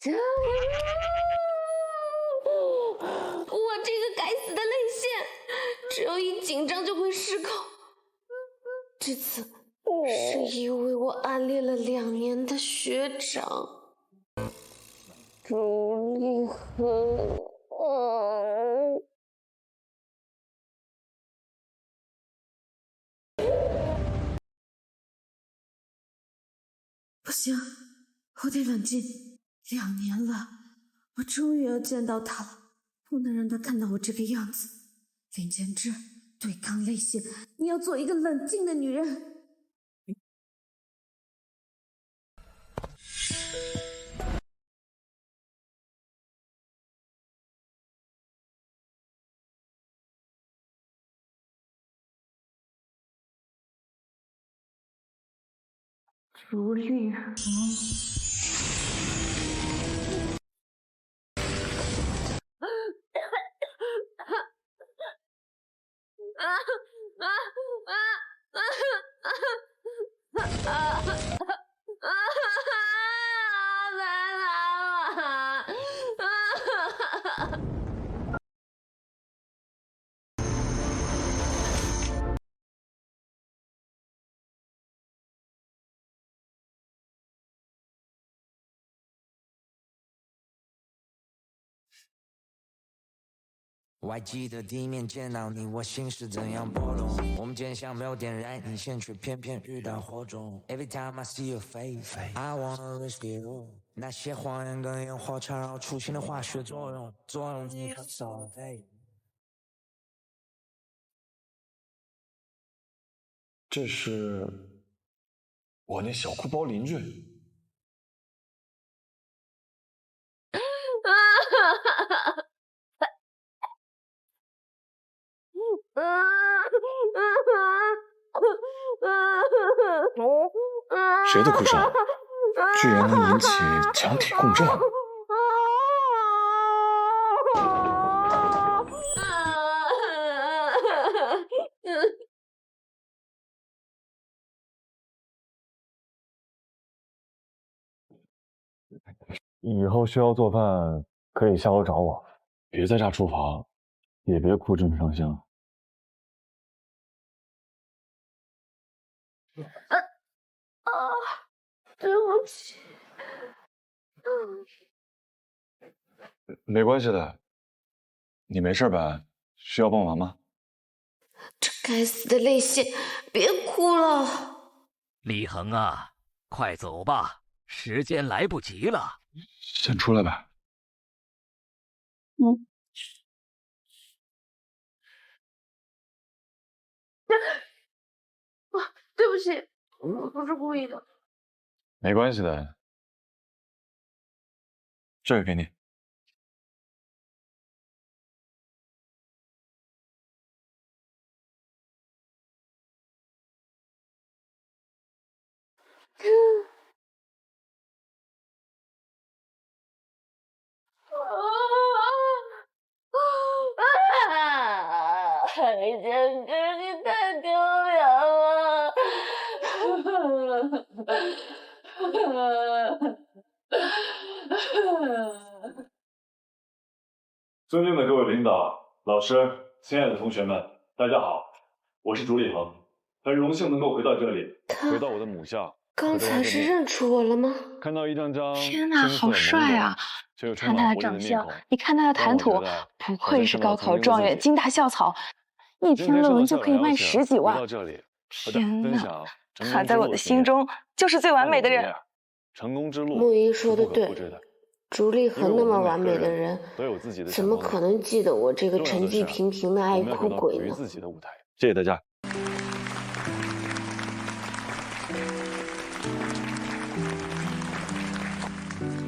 我这个该死的泪腺，只要一紧张就会失控。这次是一位我暗恋了2年的学长，朱立恒。不行，我得冷静。2年了，我终于要见到他了，不能让他看到我这个样子。林建志，对抗泪腺，你要做一个冷静的女人。朱立恒。我还记得第一面见到你，我心是怎样波动。我们间像没有点燃引线，却偏偏遇到火种。Every time I see your face, I wanna risk it all。那些谎言跟烟火缠绕出现的化学作用，作用你很少累。这是我那小哭包邻居。谁的哭声居然能引起强体共振？以后需要做饭可以下楼找我，别在家厨房，也别哭这么伤心。对不起。没关系的，你没事吧？需要帮忙吗？这该死的泪腺，别哭了。立恒啊，快走吧，时间来不及了。先出来吧。对不起，我不是故意的。没关系的，这个给你。李建志，你太丢脸了！尊敬的各位领导、老师、亲爱的同学们，大家好，我是朱立恒，很荣幸能够回到这里，回到我的母校。刚才是认出我了吗？看到一张张天哪，好帅啊！看他的长相，你看他的谈吐，不愧是高考状元、京大校草，一篇论文就可以卖10几万。天哪，他在我的心中就是最完美的人。成功之路，木一说的对，朱立恒那么完美的人，怎么可能记得我这个成绩平平的爱哭鬼呢？谢谢大家。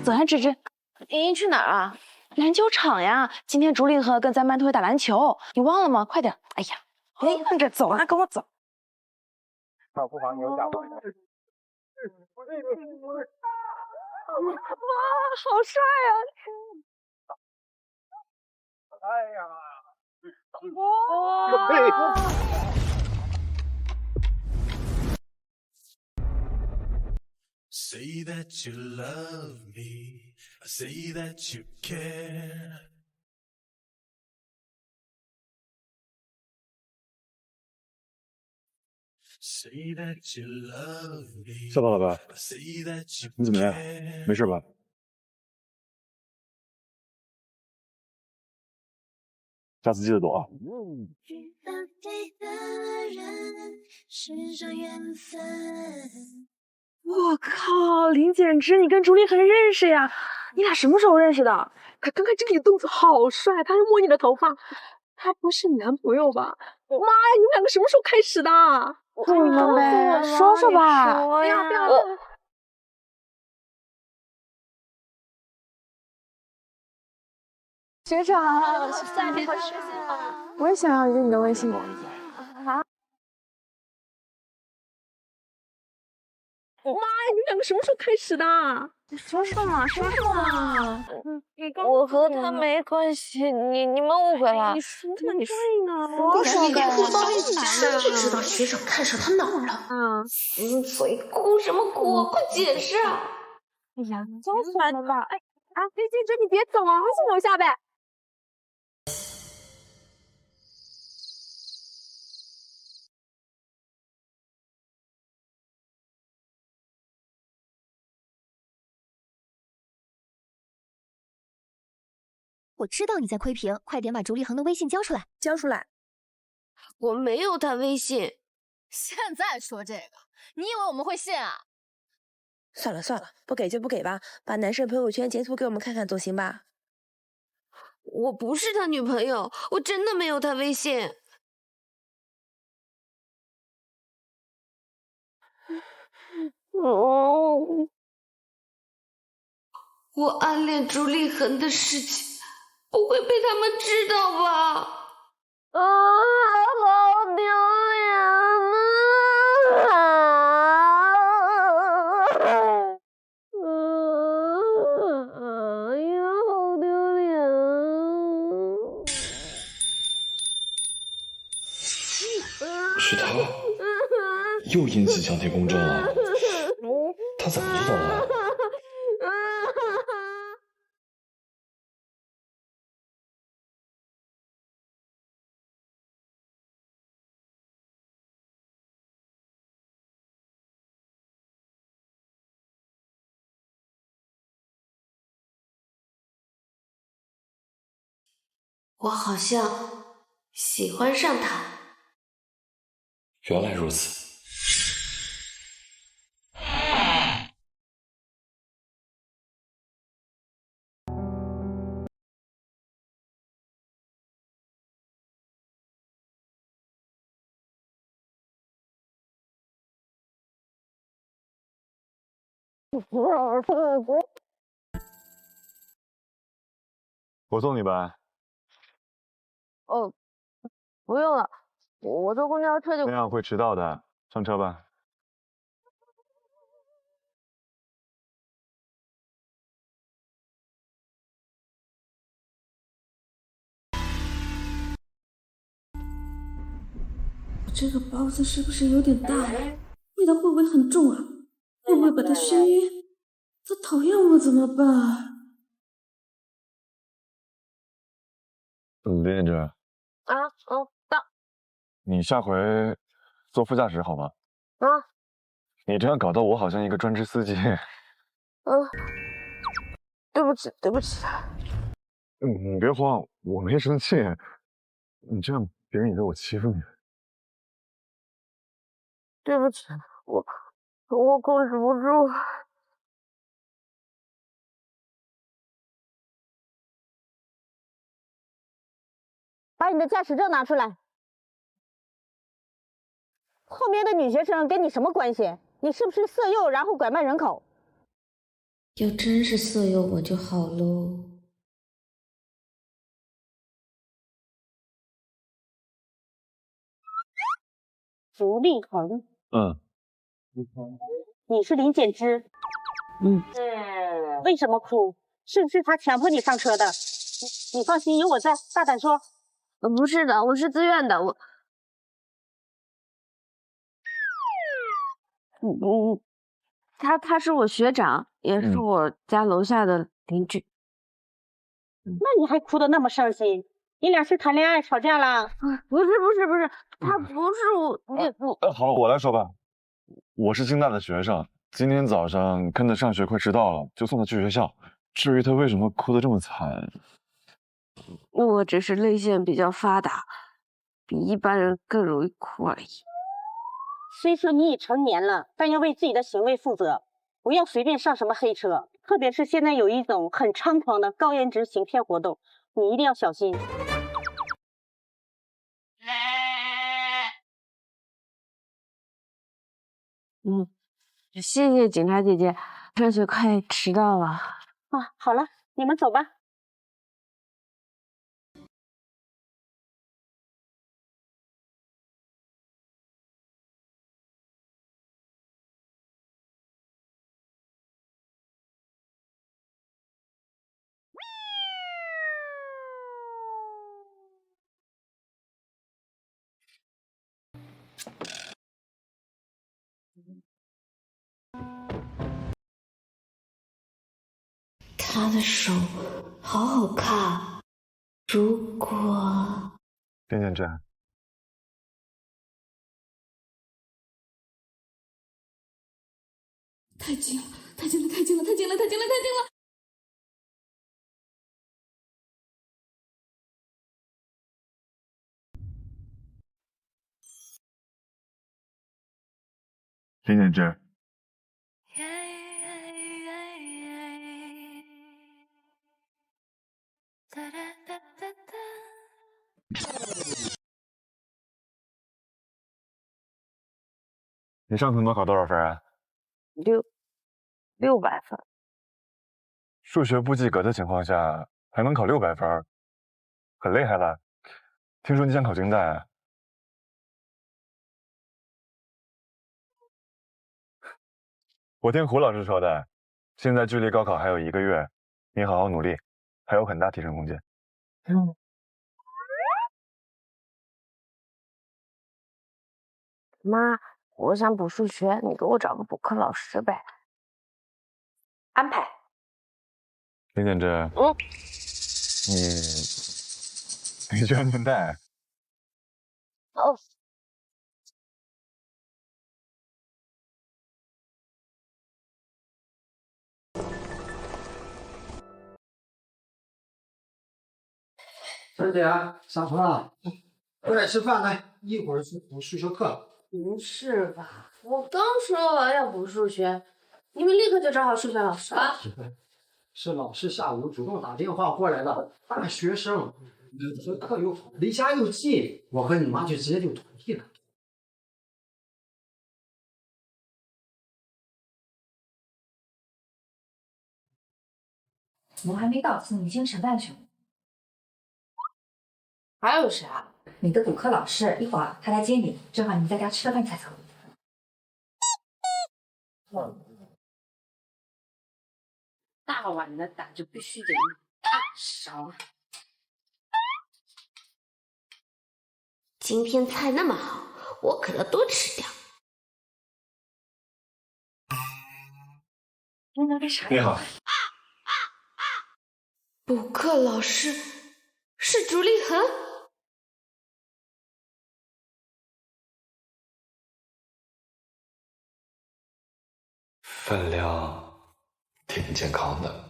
走啊，芝芝，你去哪儿啊？篮球场呀，今天竹林和跟咱班同学打篮球，你忘了吗？快点！哎呀，别愣着走啊，跟我走。少不妨你有假装。哇，好帅啊！哎呀！哇！ Say that you love me, say that you care. 校长老板，你怎么样？没事吧？下次记得躲啊。我靠，林简之，你跟朱立恒认识呀？你俩什么时候认识的？他刚刚这个动作好帅，他还摸你的头发，他不是你男朋友吧？妈呀，你们两个什么时候开始的？怎么呗？说说吧。不要不要。学长，再别回去了。我也想要一个你的微信。啊？妈呀，你们两个什么时候开始的？说说嘛，说说嘛。我和他没关系，你们误会了。你说嘛，你说呢？不是你跟我早就知道学长看上他哪儿了。嘴哭什么哭？快解释啊！哎呀，招烦了吧？哎啊，林静之，你别走啊，先留下呗。我知道你在窥屏，快点把竹立恒的微信交出来！交出来！我没有他微信。现在说这个，你以为我们会信啊？算了算了，不给就不给吧，把男生朋友圈截图给我们看看总行吧？我不是他女朋友，我真的没有他微信。我暗恋朱立恒的事情不会被他们知道吧？啊，好丢脸啊！哎呀，好丢脸啊！是他，又因此向天公证了。他怎么知道的？我好像喜欢上他。原来如此。我送你吧。哦，不用了，我坐公交车就。那样会迟到的，上车吧。我这个包子是不是有点大呀？味道会不会很重啊？会不会把他熏晕？他讨厌我怎么办？林之。到。你下回坐副驾驶好吗？啊。你这样搞得我好像一个专职司机。对不起，对不起。你别慌，我没生气。你这样别人以为我欺负你。对不起，我控制不住。把你的驾驶证拿出来。后面的女学生跟你什么关系？你是不是色诱，然后拐卖人口？要真是色诱我就好喽。竹立恒。你是林简之。为什么哭？是不是他强迫你上车的？你放心，有我在，大胆说。不是的，我是自愿的，他是我学长，也是我家楼下的邻居。那你还哭得那么伤心？你俩是谈恋爱吵架了？不是，他不是我。好，我来说吧。我是京大的学生，今天早上跟他上学快迟到了，就送他去学校。至于他为什么哭得这么惨，我只是泪腺比较发达，比一般人更容易哭而已。虽说你已成年了，但要为自己的行为负责，不要随便上什么黑车。特别是现在有一种很猖狂的高颜值行骗活动，你一定要小心。谢谢警察姐姐，上学快迟到了。好了，你们走吧。他的手好好看，如果……林建真，太近了，太近了，太近了，太近了，太近了，太近了！林建真。你上次能考多少分啊600分。数学不及格的情况下还能考600分，很厉害了。听说你想考京大？我听胡老师说的，现在距离高考还有1个月，你好好努力，还有很大提升空间。妈，我想补数学，你给我找个补课老师呗。安排。林建真，你系安全带。小姐，上床了，快点吃饭来，一会儿是补数学课。不是吧？我刚说完要补数学，你们立刻就找好数学老师了？是老师下午主动打电话过来的，大学生，这课又好，离家又近，我和你妈就直接就同意了。我还没到，请你先承担去。还有谁啊？你的补课老师，一会儿他来接你，正好你们在家吃了饭才走。大碗的胆就必须得用大勺。今天菜那么好，我可要多吃点。你好，补课老师是朱立恒。分量挺健康的。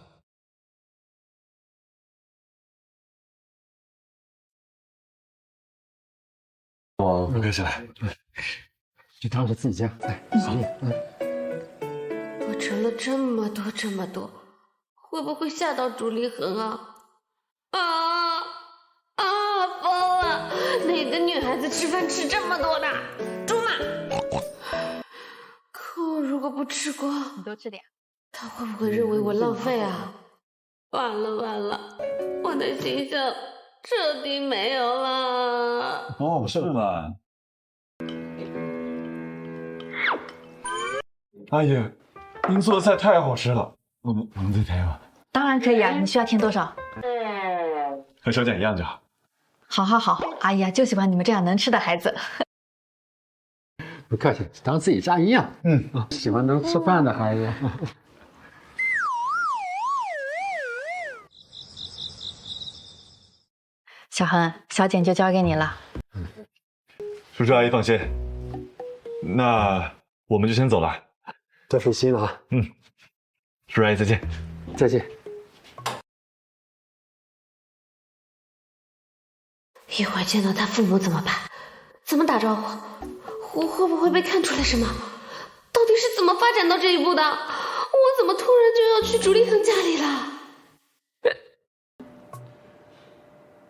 我不客气了，就当是自己家，来，洗脸。我盛了这么多，会不会吓到朱立恒啊？疯了！哪个女孩子吃饭吃这么多的？猪嘛！可我如果不吃光，你多吃点。他会不会认为我浪费啊？完了，我的形象彻底没有了。哦，是吗？阿姨，您做的菜太好吃了，我们再添吗？当然可以啊，你需要添多少？和小简一样就好。好，阿姨啊，就喜欢你们这样能吃的孩子。不客气，当自己家一样。喜欢能吃饭的孩子。小恒，小简就交给你了。叔叔阿姨放心，那我们就先走了。再费心了啊。叔叔阿姨再见。再见。一会儿见到他父母怎么办？怎么打招呼？我会不会被看出来什么？到底是怎么发展到这一步的？我怎么突然就要去竹立腾家里了？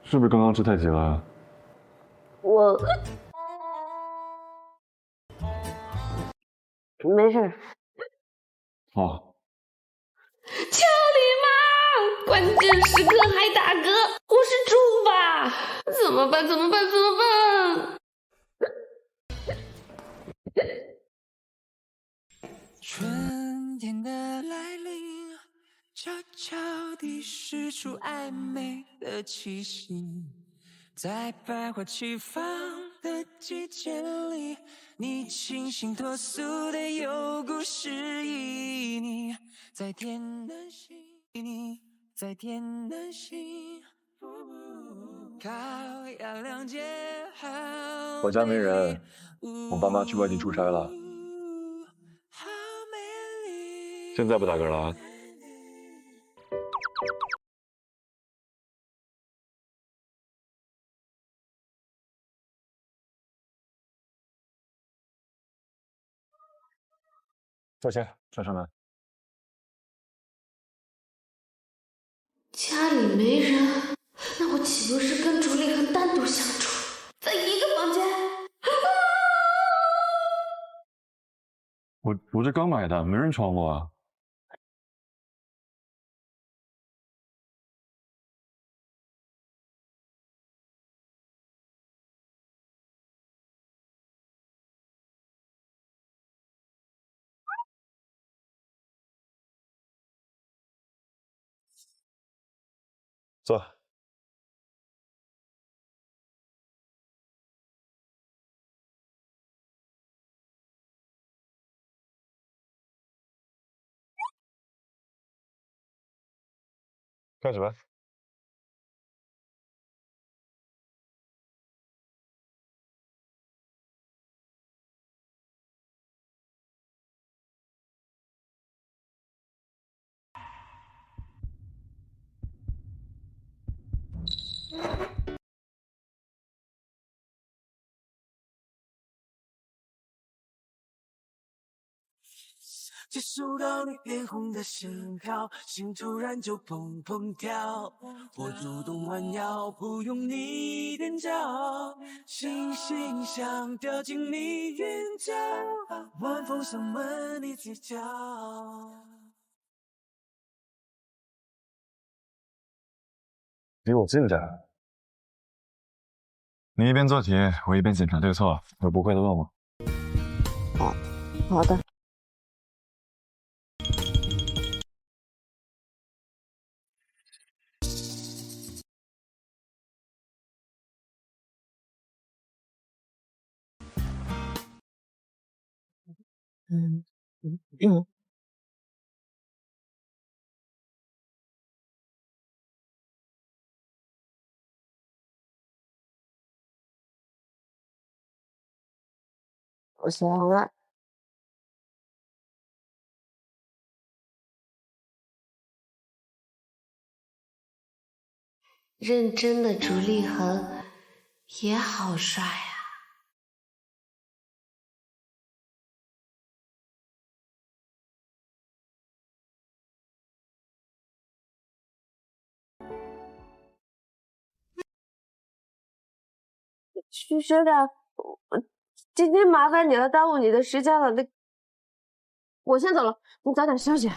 是不是刚刚吃太急了？我没事。好。乔丽妈，关键时刻还打嗝，我是猪吧？怎么办？怎么办？怎么办？春天的来临，悄悄地释出暧昧的气息，在百花齐放的季节里，你清新脱俗的有故事旖旎，在天南星，你在天南星，靠阳亮街好。我家没人，我爸妈去外地出差了。现在不打嗝了啊？赵谦，上上来。家里没人，那我岂不是跟竹立恒单独相处，在一个房间？我这刚买的，没人闯我啊。坐。开始吧。接收到你脸红的信号，心突然就砰砰跳。我主动弯腰，不用你踮脚，星星想掉进你眼角，晚风想吻你嘴角。离我近点。你一边做题，我一边检查对错，有不会的问我。好的。我写完了。认真的竹立恒也好帅啊。徐学长，今天麻烦你了，耽误你的时间了。我先走了，你早点休息。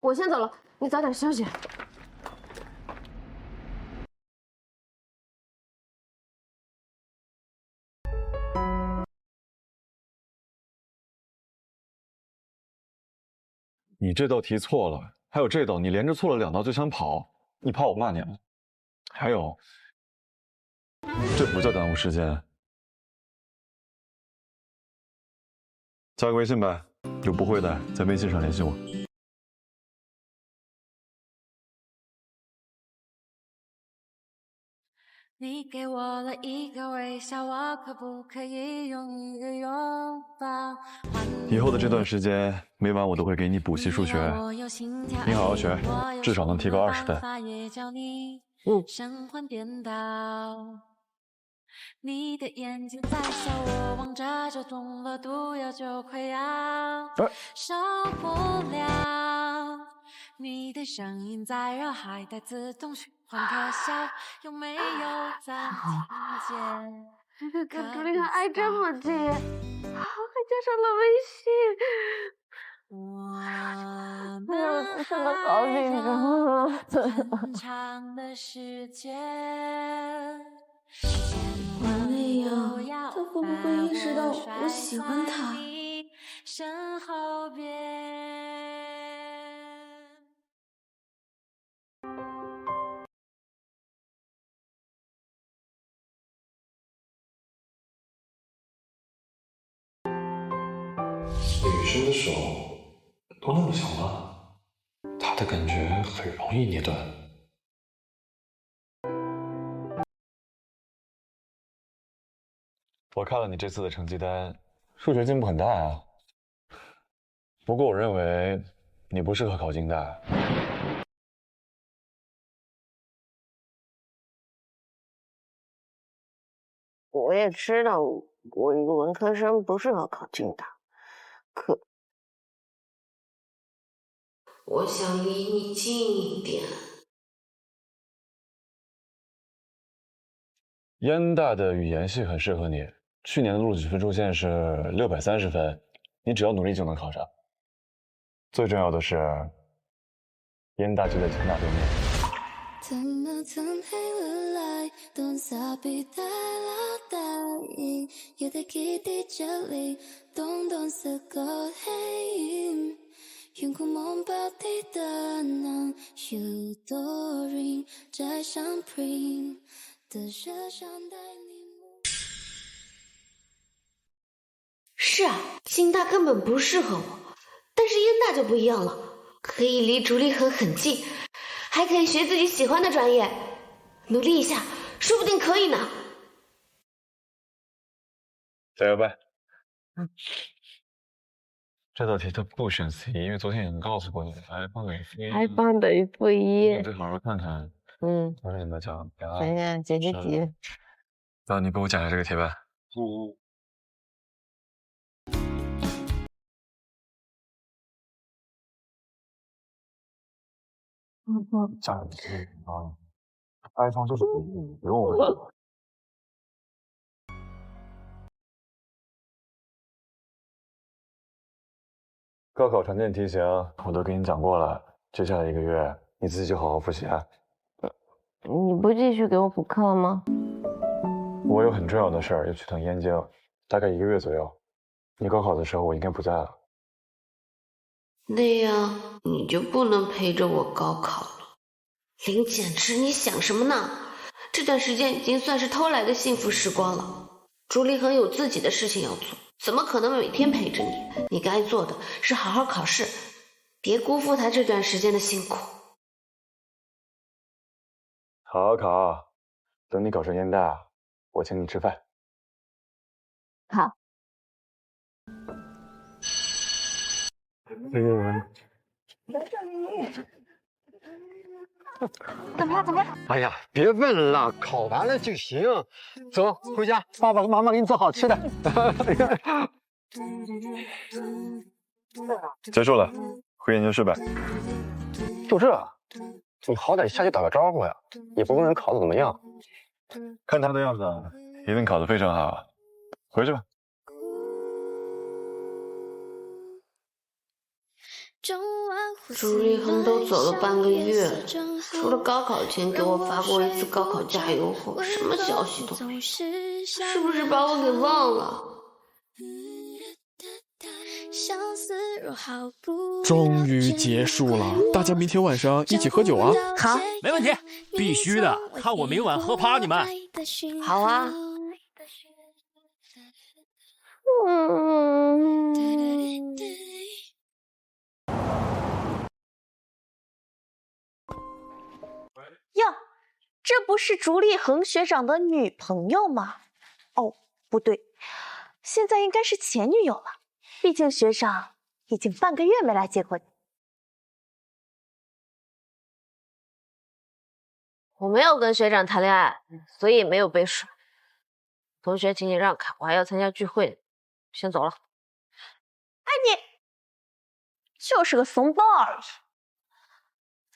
我先走了，你早点休息。你这道题错了，还有这道你连着错了2道就想跑，你怕我骂你吗？还有，这不叫耽误时间。加个微信呗，有不会的在微信上联系我。你给我了一个微笑，我可不可以用一个拥抱？以后的这段时间，每晚我都会给你补习数学，你好好学，至少能提高20分。神魂颠倒，你的眼睛在笑，我望着就中了毒药就快要受不了。你的声音在绕，还带自动循环特效，有没有暂停键？跟朱莉涵挨这么近，还加上了微信，我真的好紧张啊！很长的时间，我那样，他会不会意识到我喜欢他？身后边。女生的手都那么小吗？她的感觉很容易捏断。我看了你这次的成绩单，数学进步很大啊。不过我认为你不适合考京大。我也知道，我一个文科生不适合考京大，可我想离你近一点。燕大的语言系很适合你，去年的录取分数线是630分，你只要努力就能考上。最重要的是，燕大就在秦大对面。远古梦巴蒂的能有多远？摘上 Pring 的热上带你。是啊，京大根本不适合我，但是燕大就不一样了，可以离竹离河很近，还可以学自己喜欢的专业，努力一下，说不定可以呢。加油呗！这道题它不选 C， 因为昨天已经告诉过你 ，I 帮等于负1。I 帮等于负1。你得好好看看。昨天有没有讲？等一下，解题。那你给我讲一下这个题吧。讲题啊，I 方就是不用我。高考常见题型我都给你讲过了，接下来1个月你自己就好好复习啊。你不继续给我补课了吗？我有很重要的事儿要去趟燕京，大概1个月左右。你高考的时候我应该不在了。那样你就不能陪着我高考了。林简之，你想什么呢？这段时间已经算是偷来的幸福时光了。朱离恒有自己的事情要做，怎么可能每天陪着你？你该做的是好好考试，别辜负他这段时间的辛苦。好好考，等你考上燕大，我请你吃饭。好。怎么样？哎呀，别问了，考完了就行。走，回家，爸爸和妈妈给你做好吃的。结束了，回研究室呗。就这？你好歹下去打个招呼呀，也不问人考得怎么样。看他的样子，一定考得非常好。回去吧。朱立恒都走了半个月，除了高考前给我发过一次高考加油后，什么消息都没有，是不是把我给忘了？终于结束了，大家明天晚上一起喝酒啊！好，没问题，必须的，看我明晚喝趴你们。好啊。哟，这不是竹立恒学长的女朋友吗？哦，不对，现在应该是前女友了，毕竟学长已经半个月没来接过你。我没有跟学长谈恋爱，所以没有被甩。同学，请你让开，我还要参加聚会呢，先走了。哎，你就是个怂包而已。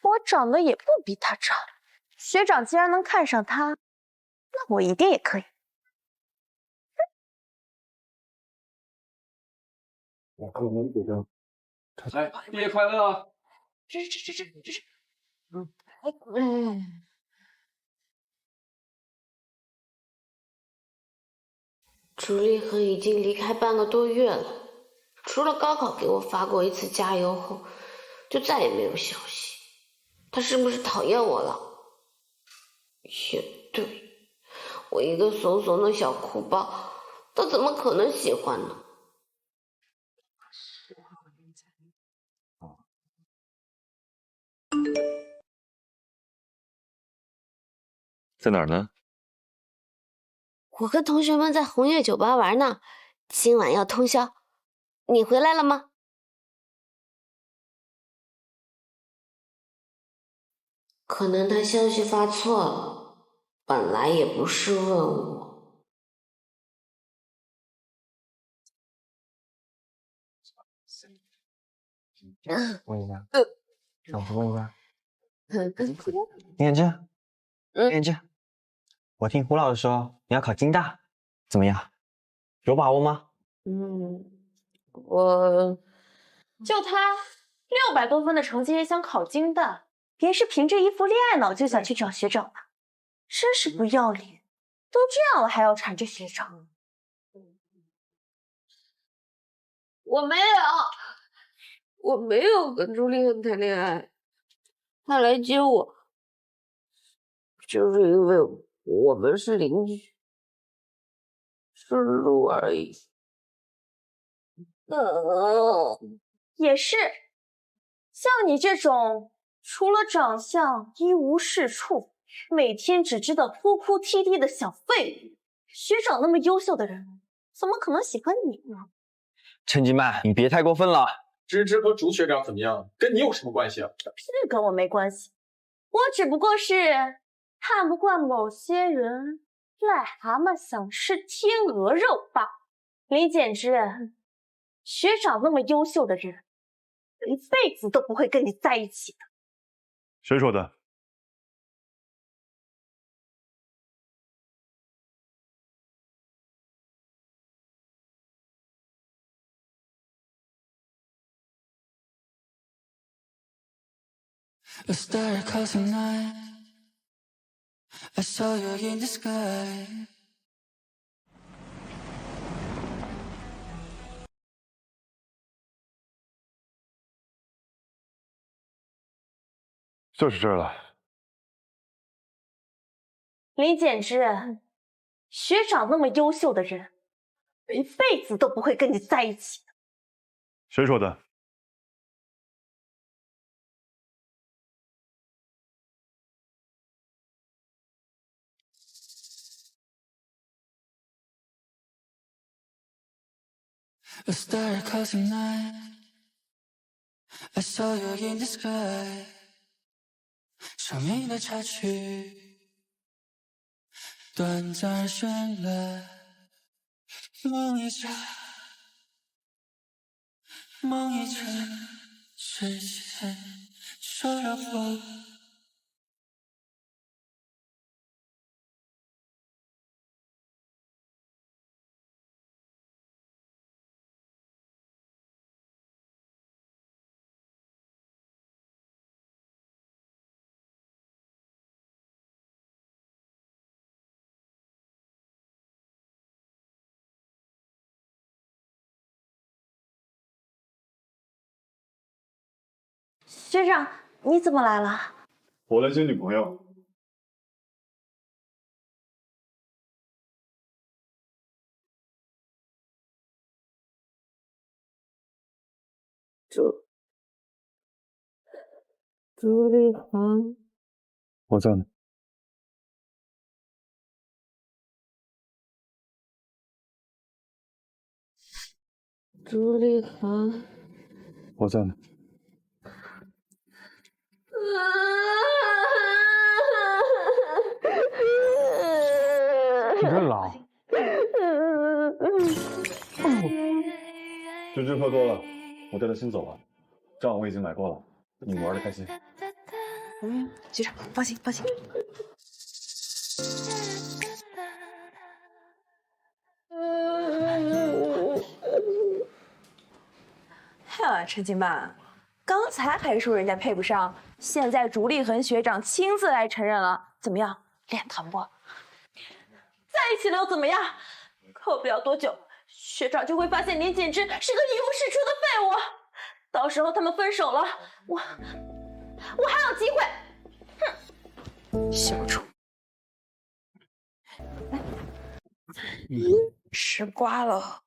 我长得也不比他差，学长既然能看上他，那我一定也可以。我和你比着，来，毕业快乐啊！这是，朱立恒已经离开半个多月了，除了高考给我发过一次加油后，就再也没有消息。他是不是讨厌我了？也对，我一个怂怂的小哭包，他怎么可能喜欢呢？在哪儿呢？我跟同学们在红叶酒吧玩呢，今晚要通宵。你回来了吗？可能他消息发错了，本来也不是问我。问一下，老师问一下，林远林远我听胡老师说你要考京大，怎么样？有把握吗？我就他600多分的成绩也想考京大，别是凭着一副恋爱脑就想去找学长吧？真是不要脸！都这样了还要缠着学长？我没有跟朱立恒谈恋爱，他来接我，就是因为我们是邻居，顺路而已。也是，像你这种除了长相一无是处，每天只知道哭哭啼啼的小废物，学长那么优秀的人，怎么可能喜欢你呢？陈吉曼，你别太过分了。芝芝和竹学长怎么样，跟你有什么关系啊？是跟我没关系，我只不过是看不惯某些人癞蛤蟆想吃天鹅肉罢了。李简之，学长那么优秀的人，一辈子都不会跟你在一起的。谁说的？A star calls tonight. I saw you in the sky. 就是这儿了。李简之，学长那么优秀的人，一辈子都不会跟你在一起的。谁说的？A star calls tonight. I saw you in the sky. 生命的插曲，短暂绚烂，梦一场，梦一场，时间说要破。学长，你怎么来了？我来接女朋友。朱立恒，我在呢。朱立恒，我在呢。你认了？芝芝喝多了，我带她先走了。账我已经买过了，你们玩的开心。局长，放心放心。哼，陈金曼，刚才还说人家配不上，现在竹立恒学长亲自来承认了，怎么样？脸疼不？在一起了又怎么样？过不了多久，学长就会发现林简之是个一无是处的废物，到时候他们分手了，我还有机会。哼，小丑。来，吃瓜了。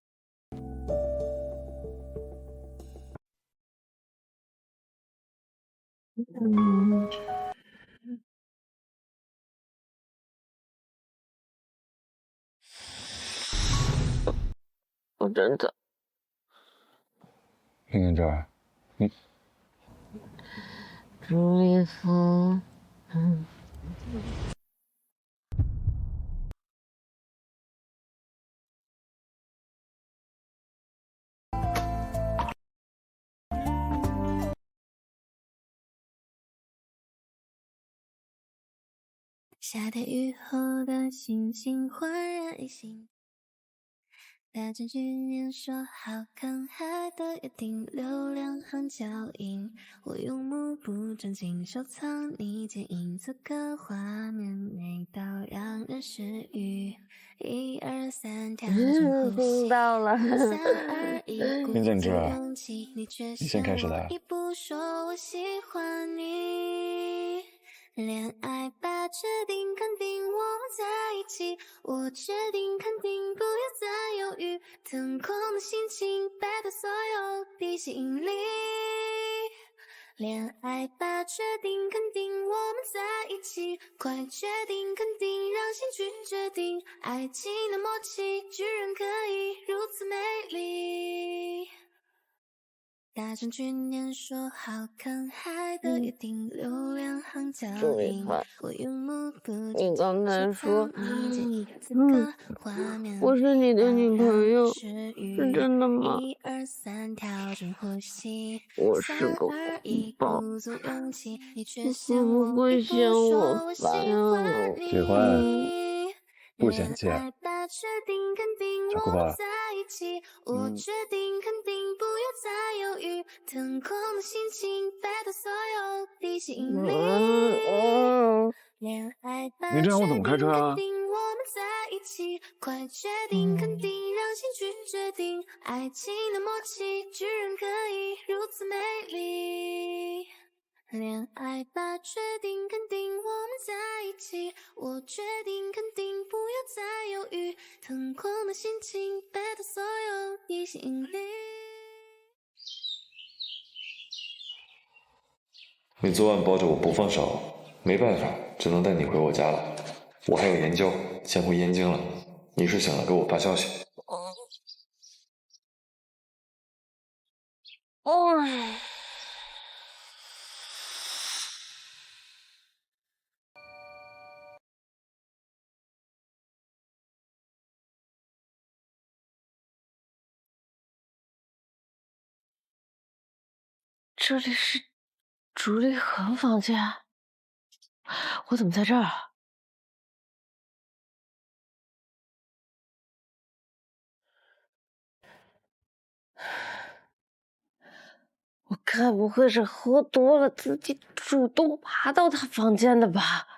我真的。林建之，你朱立恒，下点雨后的星星焕然一新，大证据念说好看海的约定，留两行脚印，我用目不转睛收藏你剪影，此刻画面美到让人失语。1、2、3，调整呼吸。听到了。3、2、1，林建之，你你先开始来。一步说我喜欢你。恋爱吧，决定肯定我们在一起，我决定肯定不要再犹豫，腾空的心情摆脱所有地心引力。恋爱吧，决定肯定我们在一起，快决定肯定让心去决定，爱情的默契居然可以如此美丽。大证据念说好看海的约定，留两行脚印，我用目不你刚才说，我是你的女朋友，是真的吗？1、2、3，调整呼吸。我是个虎豹，你会不会嫌我烦啊？喜欢，不嫌弃。小酷吧。我决定肯定不要再犹豫，腾空的心情摆脱所有地心引力。恋爱吧，你这样我怎么开车啊？我们在一起，快决定肯定让心去决定，爱情的默契居然可以如此美丽。恋爱吧，决定肯定我们在一起，我决定肯定不要再犹豫，腾空的心情摆脱所有地心引力。你昨晚抱着我不放手，没办法，只能带你回我家了。我还有研究，先回燕京了。你是醒了给我发消息。这里是竹立恒房间，我怎么在这儿？我该不会是喝多了自己主动爬到他房间的吧？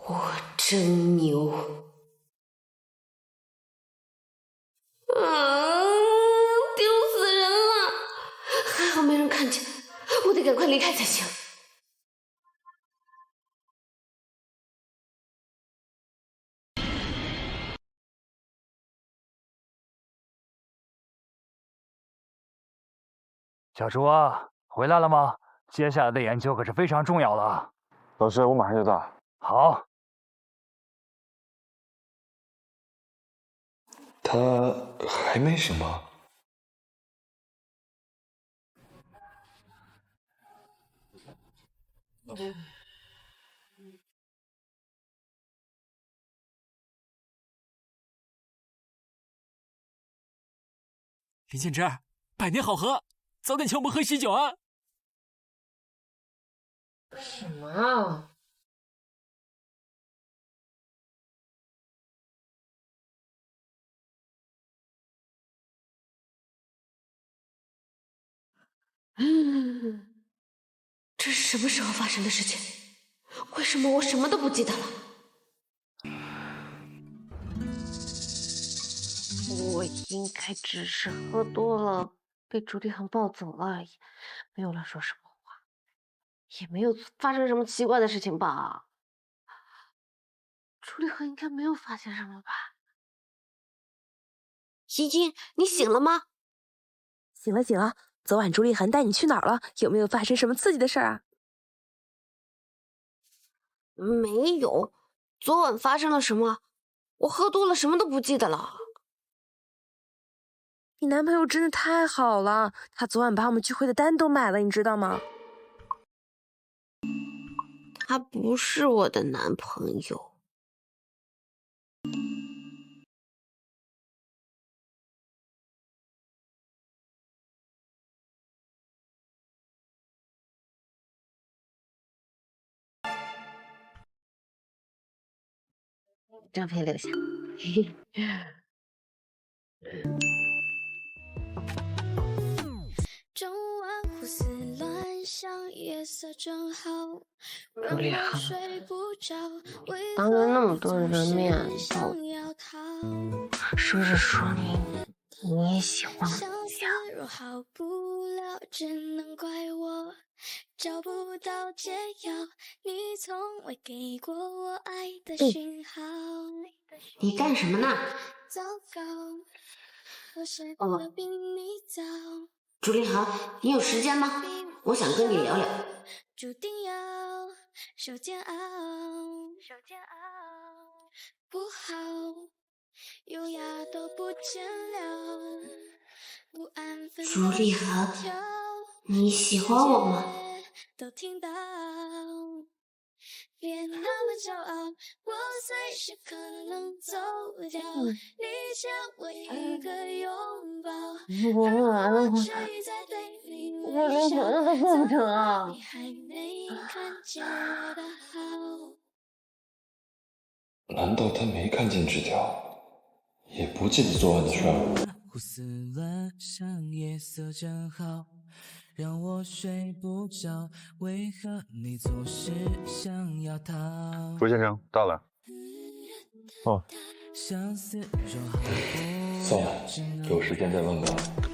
我真牛！丢死人了！还好没人看见，我得赶快离开才行。小猪啊，回来了吗？接下来的研究可是非常重要的。老师，我马上就到。好。他还没醒吗？林建之，百年好合，早点请我们喝喜酒啊！什么啊？这是什么时候发生的事情？为什么我什么都不记得了？我应该只是喝多了，被朱立恒抱走了而已，没有乱说什么话，也没有发生什么奇怪的事情吧？朱立恒应该没有发现什么吧？欣欣，你醒了吗？醒了醒了。昨晚朱立恒带你去哪儿了？有没有发生什么刺激的事儿啊？没有，昨晚发生了什么？我喝多了，什么都不记得了。你男朋友真的太好了，他昨晚把我们聚会的单都买了，你知道吗？他不是我的男朋友。照片留下。朱立恒，当着那么多人的面抱说着说你也喜欢我呀？找不到解药，你从未给过我爱的讯号。你干什么呢？朱立恒，你有时间吗？我想跟你聊聊。注定要受煎熬，不好，优雅都不见了，不安分。朱立恒，你喜欢我吗？都听到，别那么骄傲，我随时可能走掉。你欠我一个拥抱，让我睡在对你微笑。你还没看见我的好。难道他没看见纸条，也不记得昨晚的事儿？胡思乱想，夜色正好，让我睡不着，为何你总是想要逃？朱先生到了。哦，算了，有时间再问吧，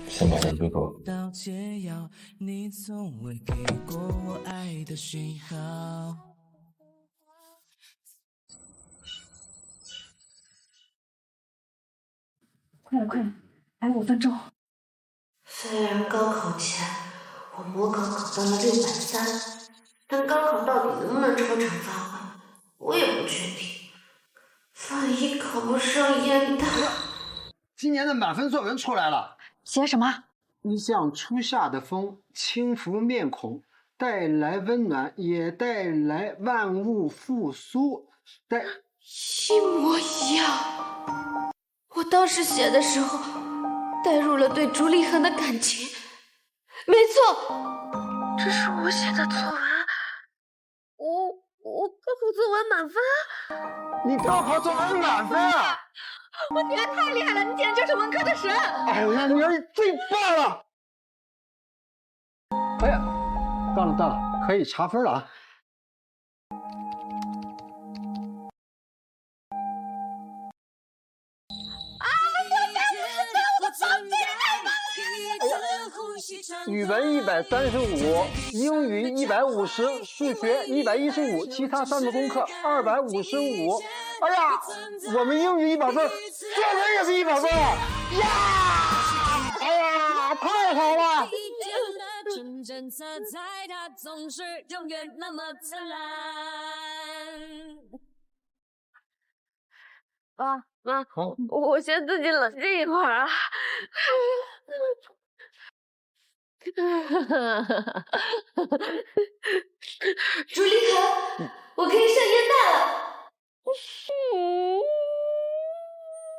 先把研究做了。你从未给过我爱的讯号。快了快了，还有5分钟。虽然高考前我模考考到了630，但高考到底能不能超常发挥，我也不确定。万一考不上燕大，今年的满分作文出来了。写什么？你像初夏的风，轻拂面孔，带来温暖，也带来万物复苏。一模一样。我当时写的时候，带入了对朱立恒的感情。没错，这是我写的作文。我高考作文满分。你高考作文满分啊！我觉得太厉害了，你简直就是文科的神！哎呀，你最棒了！哎呀，到了，可以查分了啊！语文135，英语150，数学115，其他3门功课255。哎呀，我们英语100分，作文也是100分呀！哎呀，太好了！纯真色彩，它总是永远那么灿烂。妈，我先自己冷静一会儿啊。朱立恒，我可以上烟大了。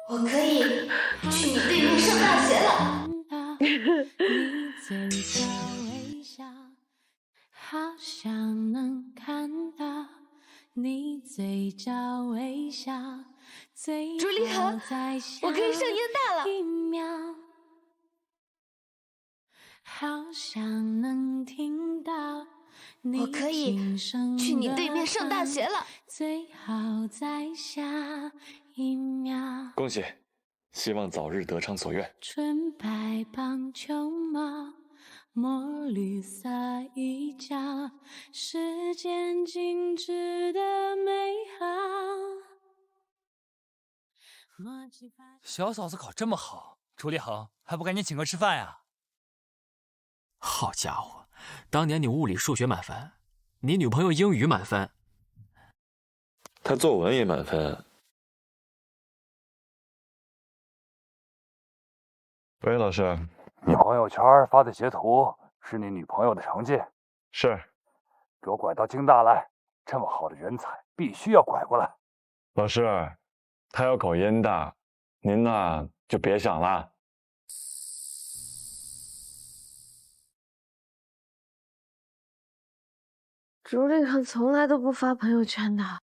我可以去你对面上大学了。你嘴角微笑，好想能看到你嘴角微笑。朱立恒，我可以上烟大了。好想能听到你我可以去你对面上大学了。最好在下一秒。恭喜，希望早日得偿所愿。纯白棒球帽，墨绿色衣角，时间静止的美好。小嫂子考这么好，朱立恒还不赶紧请客吃饭呀？好家伙，当年你物理、数学满分，你女朋友英语满分，她作文也满分。喂，老师，你朋友圈发的截图是你女朋友的成绩？是。给我拐到京大来，这么好的人才必须要拐过来。老师，她要考燕大，您呢就别想了。朱立恒从来都不发朋友圈的，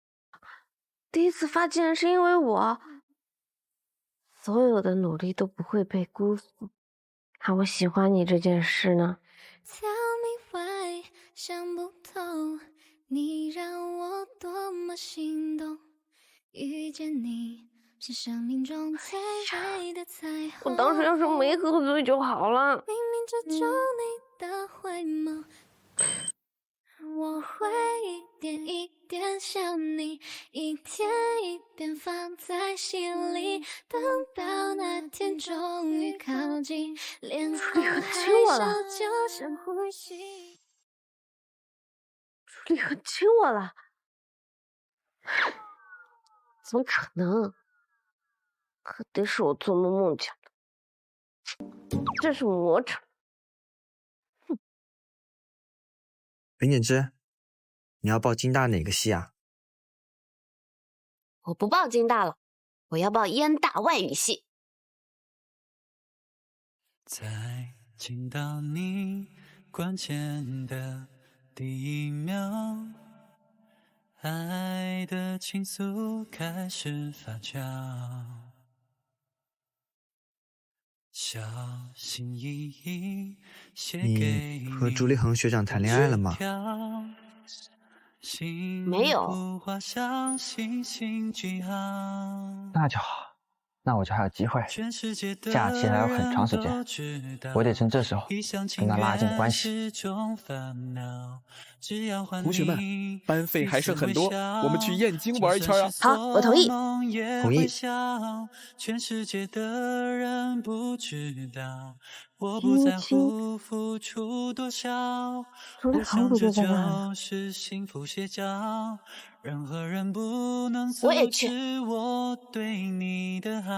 第一次发竟然是因为我。所有的努力都不会被辜负，看我喜欢你这件事呢。Tell me why， 想不通，你让我多么心动。遇见你是生命中最美的彩虹。我当时要是没喝醉就好了。明明只就你的回眸。我会一点一点想你，一天一点放在心里，等到那天终于靠近，脸红害羞就想呼吸。朱立恒亲我了？怎么可能？肯定是我做梦梦见的，这是魔场。林简之，你要报京大哪个系啊？我不报京大了，我要报燕大外语系。在见到你关键的第一秒，爱的情愫开始发酵，小心翼翼写给你和朱立恒学长谈恋爱了吗？没有。那就好，那我就还有机会。假期还有很长时间，我得趁这时候跟他拉近关系。同学们，班费还剩很多，我们去燕京玩一圈啊！好，我同意。同意。全世界的人不知道，我不在乎付出多少，我想这就是幸福写照，任何人不能阻止我对你的好。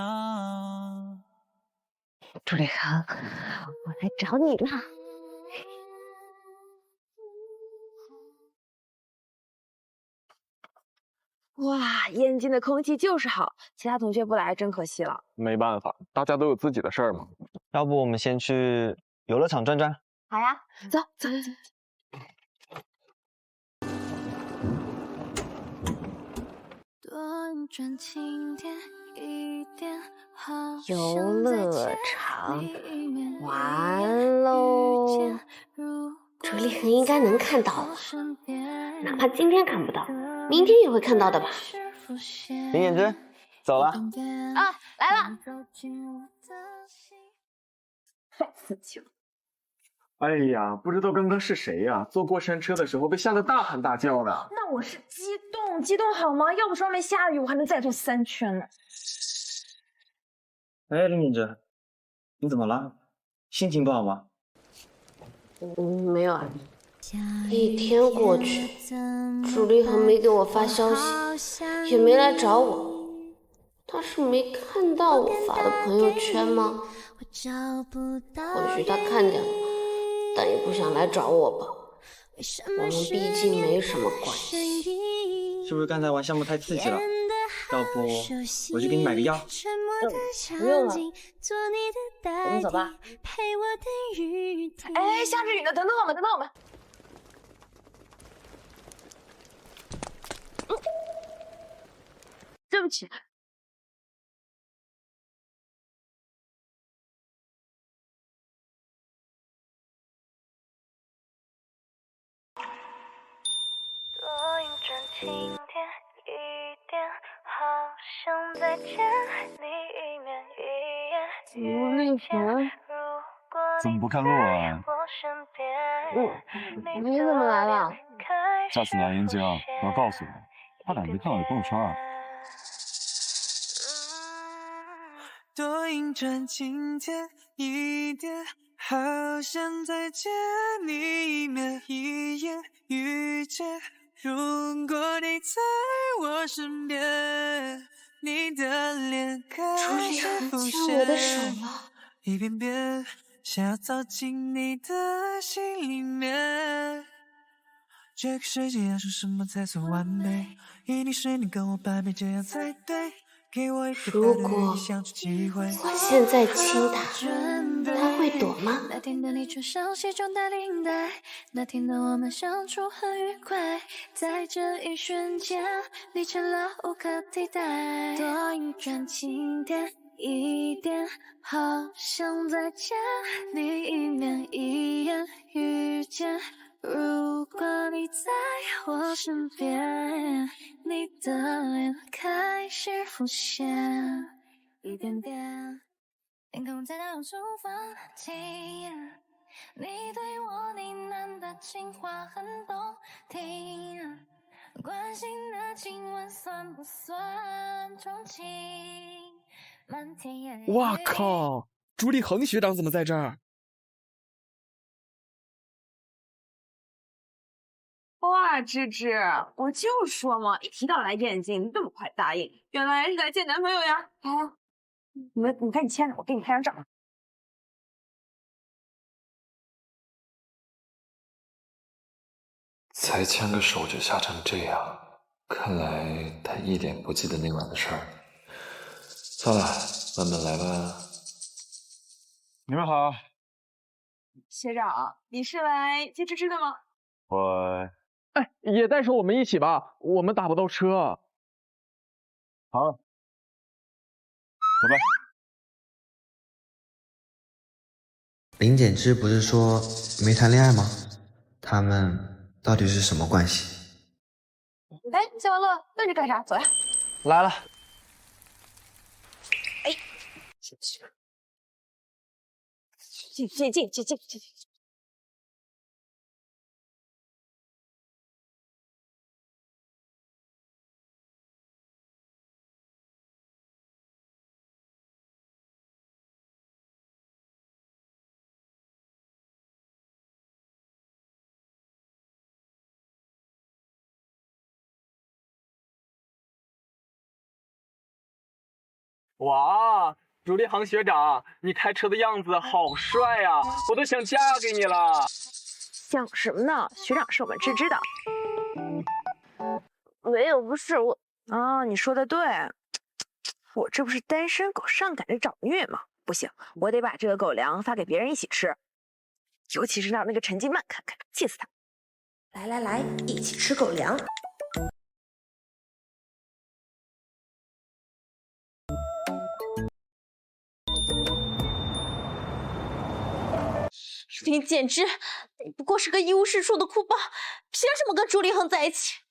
朱立恒，我来找你了。哇，燕京的空气就是好，其他同学不来真可惜了。没办法，大家都有自己的事儿嘛。要不我们先去游乐场转转？好呀，走走走。游乐场完喽，朱立恒应该能看到了，哪怕今天看不到，明天也会看到的吧。林妍之，走了。啊，来了。太刺激了。哎呀，不知道刚刚是谁呀，坐过山车的时候被吓得大喊大叫的。那我是激动好吗？要不是外面下雨，我还能再坐3圈呢。哎，林敏之，你怎么了？心情不好吗？没有啊。一天过去，朱立恒没给我发消息，也没来找我。他是没看到我发的朋友圈吗？或许他看见了，但也不想来找我吧。我们毕竟没什么关系。是不是刚才玩项目太刺激了？要不我去给你买个药？不用了，我们走吧。哎，下着雨呢，等等我们，等等我们。对不起。多云转晴天，一点，好想再见你一面一眼。朱立恒，怎么不看路啊？你怎么来了？下次来燕京，我要告诉你，他俩没看我的朋友圈啊。多云转晴天，一点，好想再见你一面一眼，遇见。如果你在我身边，你的脸开始浮现，一遍遍想要走进你的心里面。这个世界要说什么才算完美？一定是你跟我般配，这样才对。如果我现在亲他，他会躲吗？那天的你穿上西装打领带，那天的我们相处很愉快，在这一瞬间，你成了无可替代。多云转晴天，一点，好想再见你一面一眼，遇见。如果你在我身边，你的脸开始浮现，一点点，天空在倒数放晴。你对我呢喃的情话很动听，关心的亲吻算不算钟情？漫天夜。哇靠！朱立恒学长怎么在这儿？哇，芝芝，我就说嘛，一提到来燕京，你这么快答应，原来是来见男朋友呀！来呀，你赶紧牵着，我给你拍张照。才牵个手就吓成这样，看来他一点不记得那晚的事儿。算了，慢慢来吧。你们好，学长，你是来接芝芝的吗？哎，也带上我们一起吧，我们打不到车。好，走吧。林简之不是说没谈恋爱吗？他们到底是什么关系？哎，谢完乐，愣着干啥？走呀！来了。哎，进。哇，朱立航学长，你开车的样子好帅呀，我都想嫁给你了。想什么呢？学长是我们芝芝的。没有，不是我。啊，你说的对，我这不是单身狗上赶着找虐吗？不行，我得把这个狗粮发给别人一起吃，尤其是让那个陈金曼看看，气死他！来来来，一起吃狗粮。你简直不过是个一无是处的哭包，凭什么跟朱立恒在一起？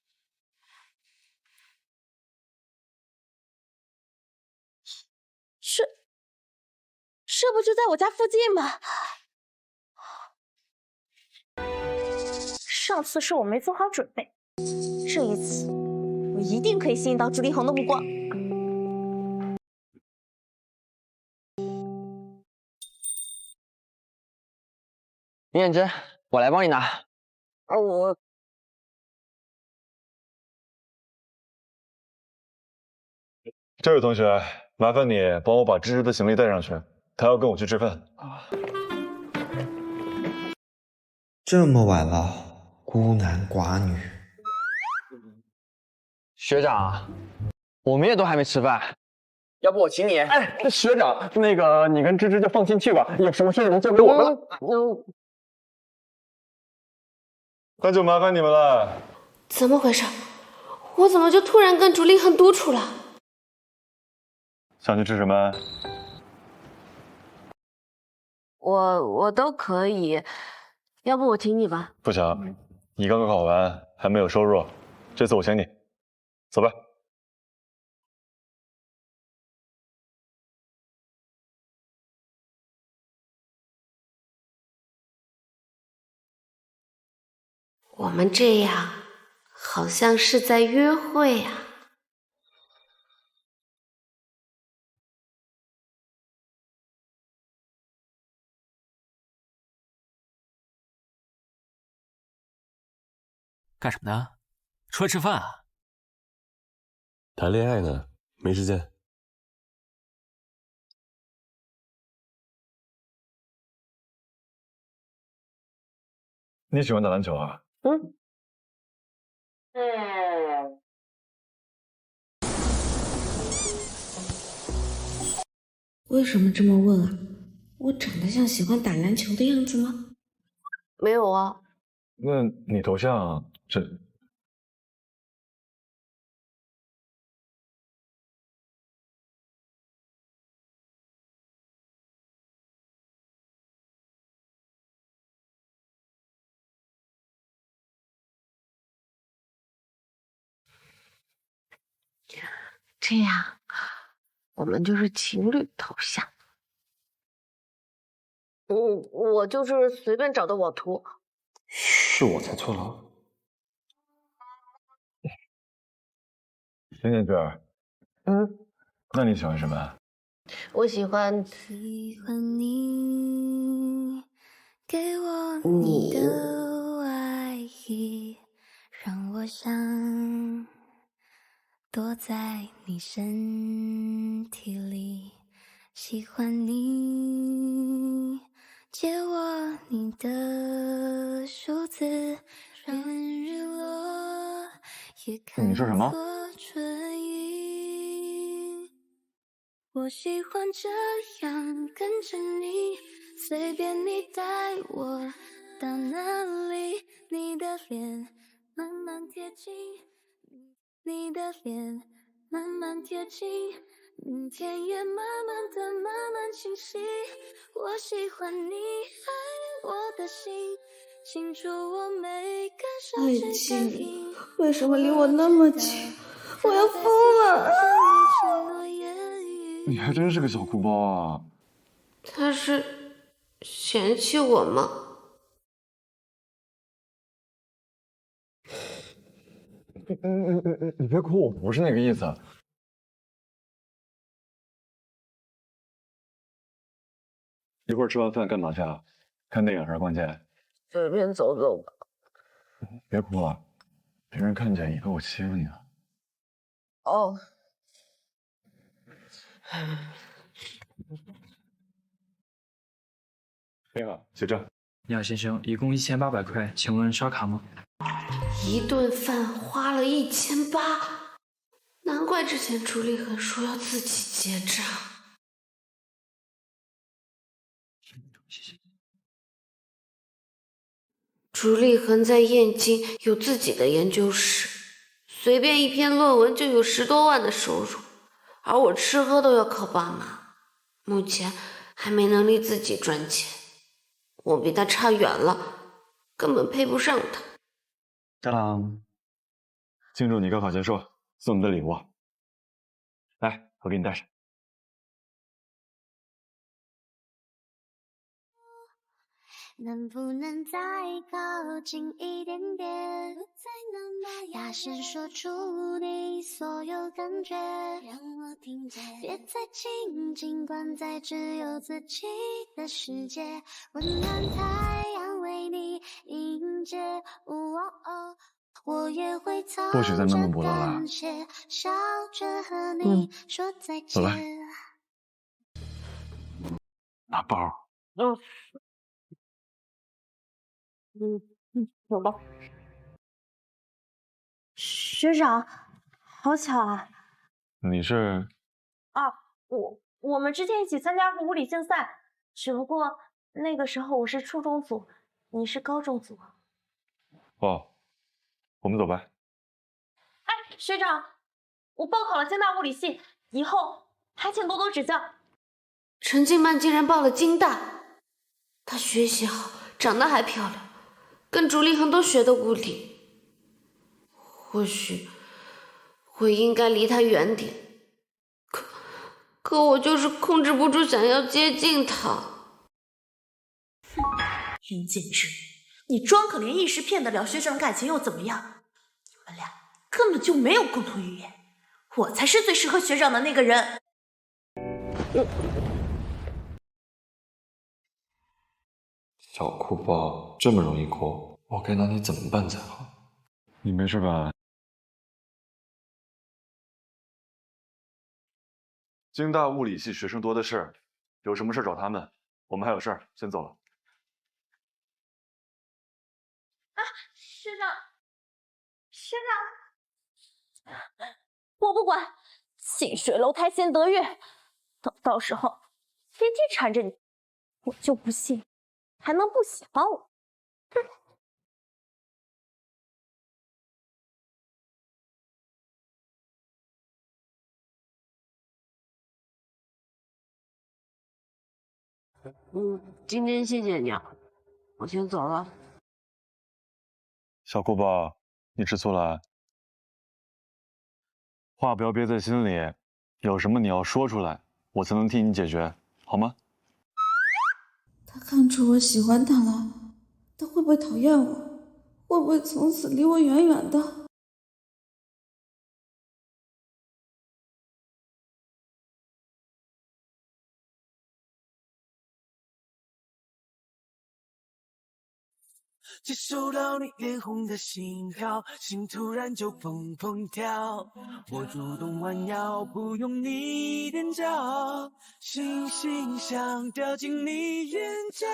这不就在我家附近吗？上次是我没做好准备，这一次我一定可以吸引到朱立恒的目光。林彦之，我来帮你拿。我这位同学，麻烦你帮我把芝芝的行李带上去，她要跟我去吃饭。这么晚了，孤男寡女。学长，我们也都还没吃饭，要不我请你？哎，学长，那个你跟芝芝就放心去吧，有什么事能交给我们了。那就麻烦你们了。怎么回事？我怎么就突然跟朱立恒独处了？想去吃什么？我都可以，要不我请你吧。不行，你刚考完还没有收入，这次我请你。走吧。我们这样好像是在约会啊。干什么呢？出来吃饭啊？谈恋爱呢，没时间。你喜欢打篮球啊？为什么这么问啊？我长得像喜欢打篮球的样子吗？没有啊。那你头像这……这样，我们就是情侣头像。我就是随便找的网图。是我猜错了。林建志，那你喜欢什么？我喜欢你给我你的爱意，让我想躲在你身体里，喜欢你借我你的数字，任日落也看你说什么？春雨。我喜欢这样跟着你，随便你带我到哪里，你的脸慢慢贴近，你的脸慢慢贴近，天也慢慢的慢慢清晰。我喜欢你爱我的心，清楚我每个手指感应。为什么离我那么近？我要疯了！你还真是个小哭包啊！他是嫌弃我吗？你别哭，我不是那个意思。一会儿吃完饭干嘛去啊？看电影还是逛街？随便走走吧。别哭了，别人看见以为我欺负你了。哦。你好，学长。你好，先生，一共1800块，请问刷卡吗？一顿饭花了1800，难怪之前朱立恒说要自己结账。朱立恒在燕京有自己的研究室，随便一篇论文就有10多万的收入，而我吃喝都要靠爸妈，目前还没能力自己赚钱，我比他差远了，根本配不上他。当当，庆祝你高考结束，送你的礼物。来，我给你带上。能不能再靠近一点点？大声说出你所有感觉，让我听见。别再紧紧关在只有自己的世界，温暖太阳为你迎接。我也会操或许再闷闷不乐了。感谢，笑着和你说再见。走来，拿包。走吧。学长，好巧啊！你是？啊，我们之前一起参加过物理竞赛，只不过那个时候我是初中组，你是高中组。哦，我们走吧。哎，学长，我报考了京大物理系，以后还请多多指教。陈静曼竟然报了京大，她学习好，长得还漂亮，跟朱立恒都学的物理。或许我应该离他远点，可我就是控制不住想要接近他。林简之，你装可怜一时骗得了学长感情又怎么样？你们俩根本就没有共同语言，我才是最适合学长的那个人。小哭包这么容易哭，我该拿你怎么办才好？你没事吧？京大物理系学生多的是，有什么事找他们。我们还有事儿，先走了。啊，学长，我不管，近水楼台先得月。等到时候天天缠着你，我就不信还能不喜欢我。今天谢谢你啊，我先走了。小哭包，你吃醋了？话不要憋在心里，有什么你要说出来，我才能替你解决，好吗？他看出我喜欢他了，他会不会讨厌我？会不会从此离我远远的？接收到你脸红的信号，心突然就砰砰跳。我主动弯腰，不用你踮脚，星星想掉进你眼角，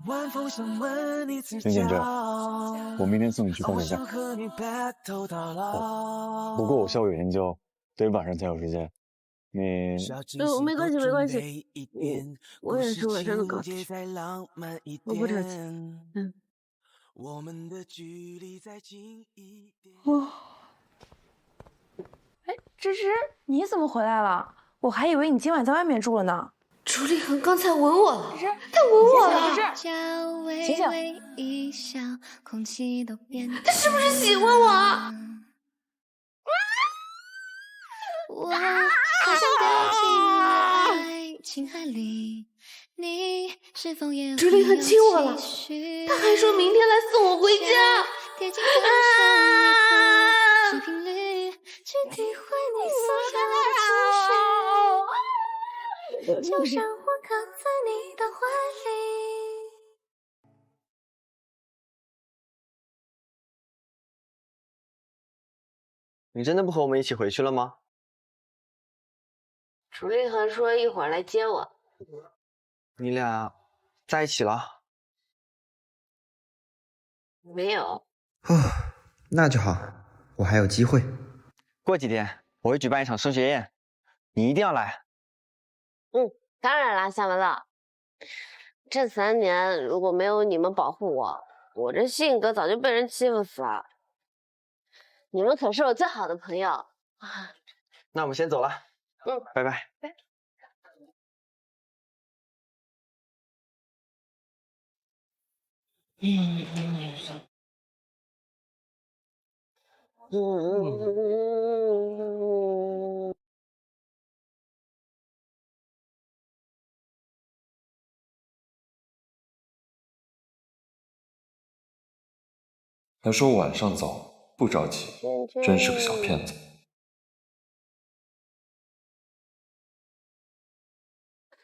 晚风想吻你嘴角。林简之，我明天送你去高检站。不过我下午有研究，得晚上才有时间。你没关系没关系，我也是晚上的高铁，我不着急。我们的距离再近一点。哎，芝芝，你怎么回来了？我还以为你今晚在外面住了呢。朱立恒刚才吻我了，芝芝，他吻我了。醒醒，他是不是喜欢我啊？我好像掉进了爱情海里，你是否也朱立恒亲我了，他还说明天来送我回家。是频率，去体会你所有的情绪，就像我靠在你的怀里。你真的不和我们一起回去了吗？朱立恒说一会儿来接我。你俩在一起了？没有。那就好，我还有机会。过几天我会举办一场升学宴，你一定要来。当然啦，夏文乐。这3年如果没有你们保护我，我这性格早就被人欺负死了。你们可是我最好的朋友。那我们先走了。拜拜。还说晚上走，不着急，真是个小骗子。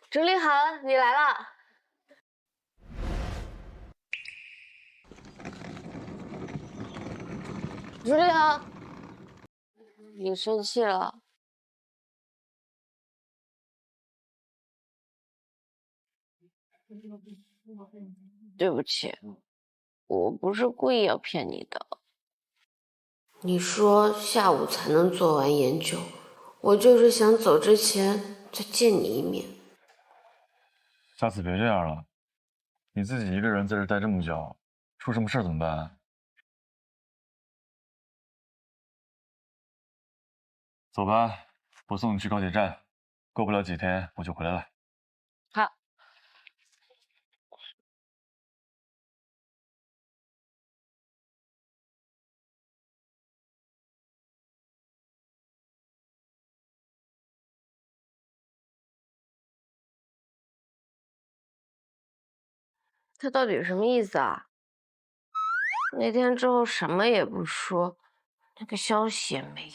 朱立恒，你来了。朱立恒，你生气了？对不起，我不是故意要骗你的。你说下午才能做完研究，我就是想走之前再见你一面。下次别这样了，你自己一个人在这待这么久，出什么事怎么办？走吧，我送你去高铁站，过不了几天我就回来了。好。他到底什么意思啊？那天之后什么也不说，那个消息也没有。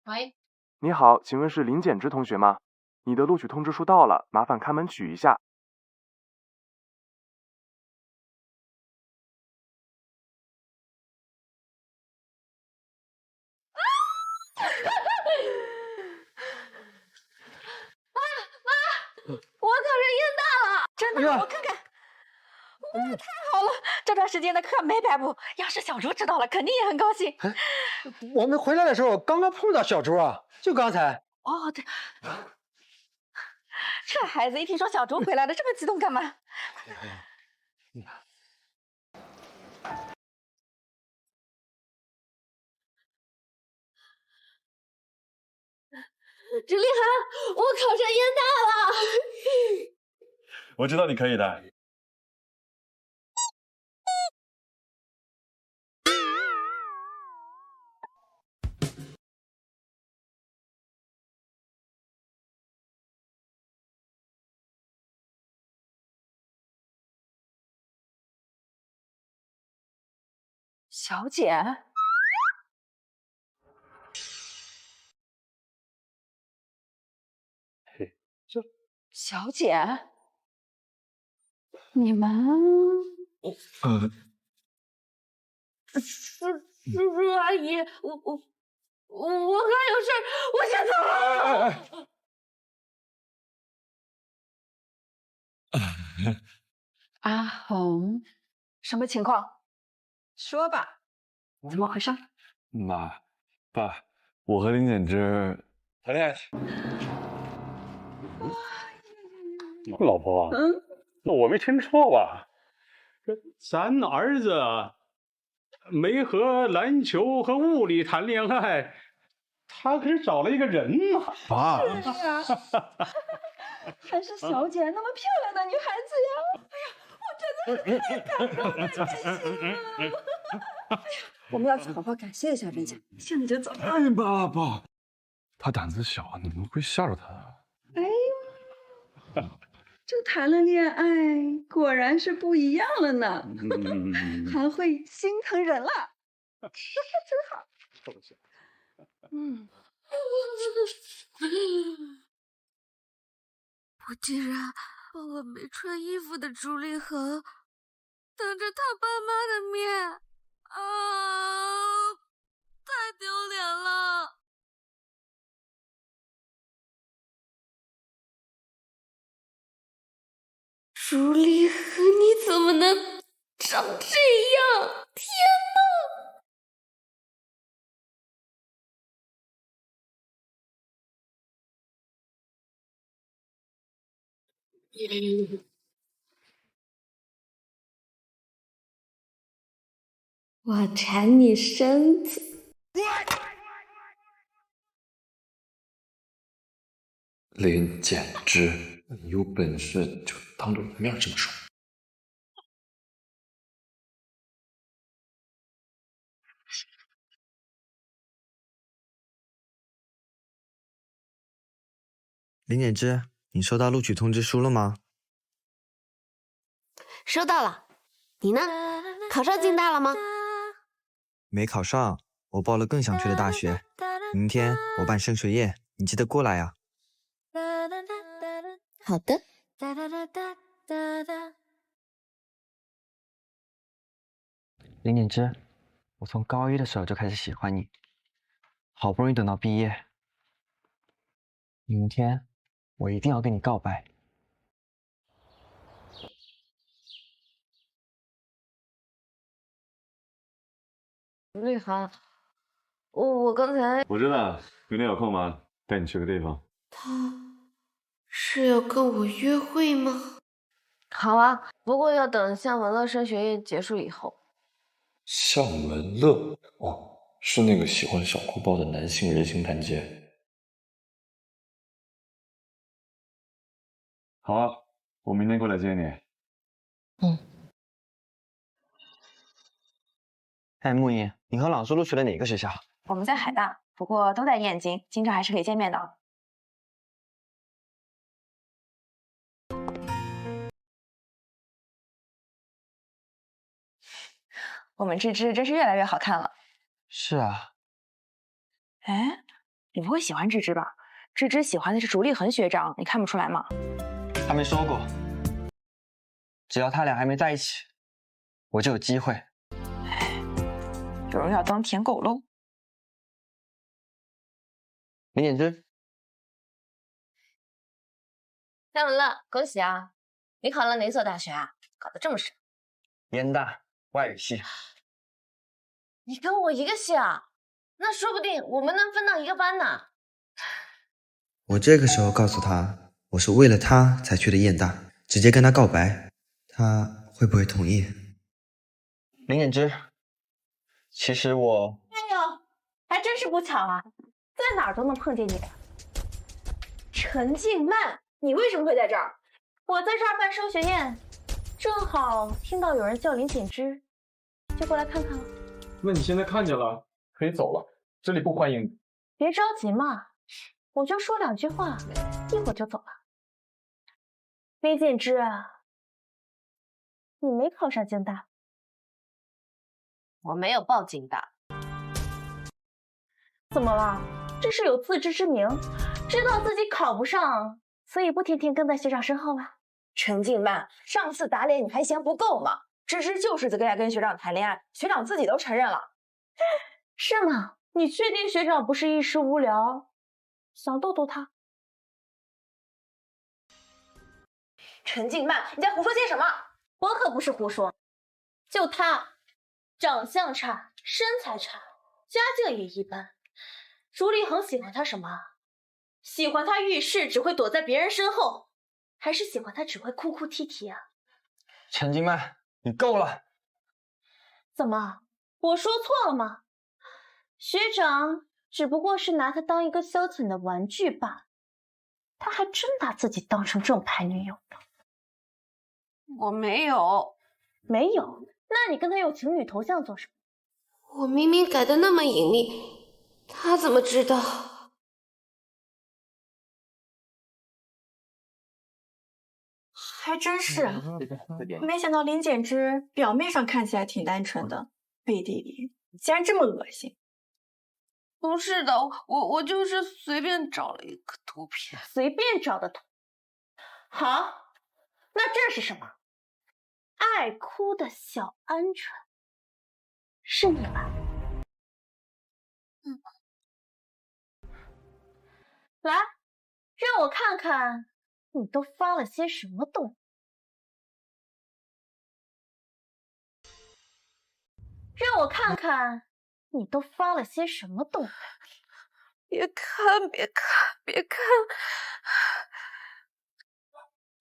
喂，你好，请问是林简之同学吗？你的录取通知书到了，麻烦开门取一下。我考上燕大了，真的，我看看，哇，太好了！这段时间的课没白补，要是小猪知道了，肯定也很高兴。我们回来的时候刚刚碰到小猪啊，就刚才。哦，对，这孩子一听说小猪回来了，这么激动干嘛？朱立涵，我考上燕大了。我知道你可以的。小姐。小姐，你们叔叔阿姨，我刚有事，我先走了。阿红，什么情况？说吧，怎么回事？妈，爸，我和林简之谈恋爱。老婆，那我没听错吧？咱儿子没和篮球和物理谈恋爱，他可是找了一个人呐，爸。是啊，还是小姐那么漂亮的女孩子呀！哎呀，我真的太感动了，真是。哎呀，我们要去好好感谢一下人家。现在就走。哎，爸，他胆子小，你们会吓着他的。哎呦，这谈了恋爱果然是不一样了呢，还会心疼人了，真好。我竟然把我没穿衣服的朱立恒当着他爸妈的面，太丢脸了。朱丽和你怎么能长这样？天呐！我馋你身子。林简之，你有本事就当着我的面这么说。林简之，你收到录取通知书了吗？收到了。你呢？考上京大了吗？没考上，我报了更想去的大学。明天我办升学宴，你记得过来呀。好的。林简之，我从高一的时候就开始喜欢你，好不容易等到毕业，明天我一定要跟你告白。厉害，我刚才我知道，明天有空吗？带你去个地方。他是要跟我约会吗？好啊，不过要等向文乐升学宴结束以后。向文乐，哦，是那个喜欢小哭包的男性人形弹街。好啊，我明天过来接你。哎，木影，你和老师录取了哪个学校？我们在海大，不过都戴眼镜，经常还是可以见面的。我们芝芝真是越来越好看了。是啊。哎，你不会喜欢芝芝吧？芝芝喜欢的是竹立恒学长，你看不出来吗？他没说过，只要他俩还没在一起，我就有机会。有人要当舔狗喽。林简之，向文乐，恭喜啊！你考了哪所大学啊？考得这么深。燕大外语系。你跟我一个系啊？那说不定我们能分到一个班呢。我这个时候告诉他，我是为了他才去的燕大，直接跟他告白，他会不会同意？林简之，其实我……哎呦，还真是不巧啊，在哪儿都能碰见你。陈静曼，你为什么会在这儿？我在这儿办升学宴，正好听到有人叫林简之，就过来看看了。那你现在看见了，可以走了，这里不欢迎你。别着急嘛，我就说2句话，一会儿就走了。林简之啊，你没考上京大。我没有报京大。怎么了？这是有自知之明，知道自己考不上，所以不天天跟在学长身后啊。陈静曼，上次打脸你还嫌不够吗？芝芝就是这个要跟学长谈恋爱，学长自己都承认了。是吗？你确定学长不是一时无聊，想逗逗他？陈静曼，你在胡说些什么？我可不是胡说，就他。长相差，身材差，家境也一般。朱立恒喜欢他什么？喜欢他遇事只会躲在别人身后，还是喜欢他只会哭哭啼啼啊？陈静曼，你够了！怎么，我说错了吗？学长只不过是拿他当一个消遣的玩具罢，他还真把自己当成正牌女友呢。我没有，没有。那你跟他用情侣头像做什么？我明明改的那么隐秘，他怎么知道？还真是，没想到林简之表面上看起来挺单纯的，背地里竟然这么恶心。不是的，我就是随便找了一个图片，随便找的图。好，那这是什么？爱哭的小鹌鹑，是你吧？来，让我看看你都发了些什么东西。让我看看你都发了些什么动态。别看，别看，别看！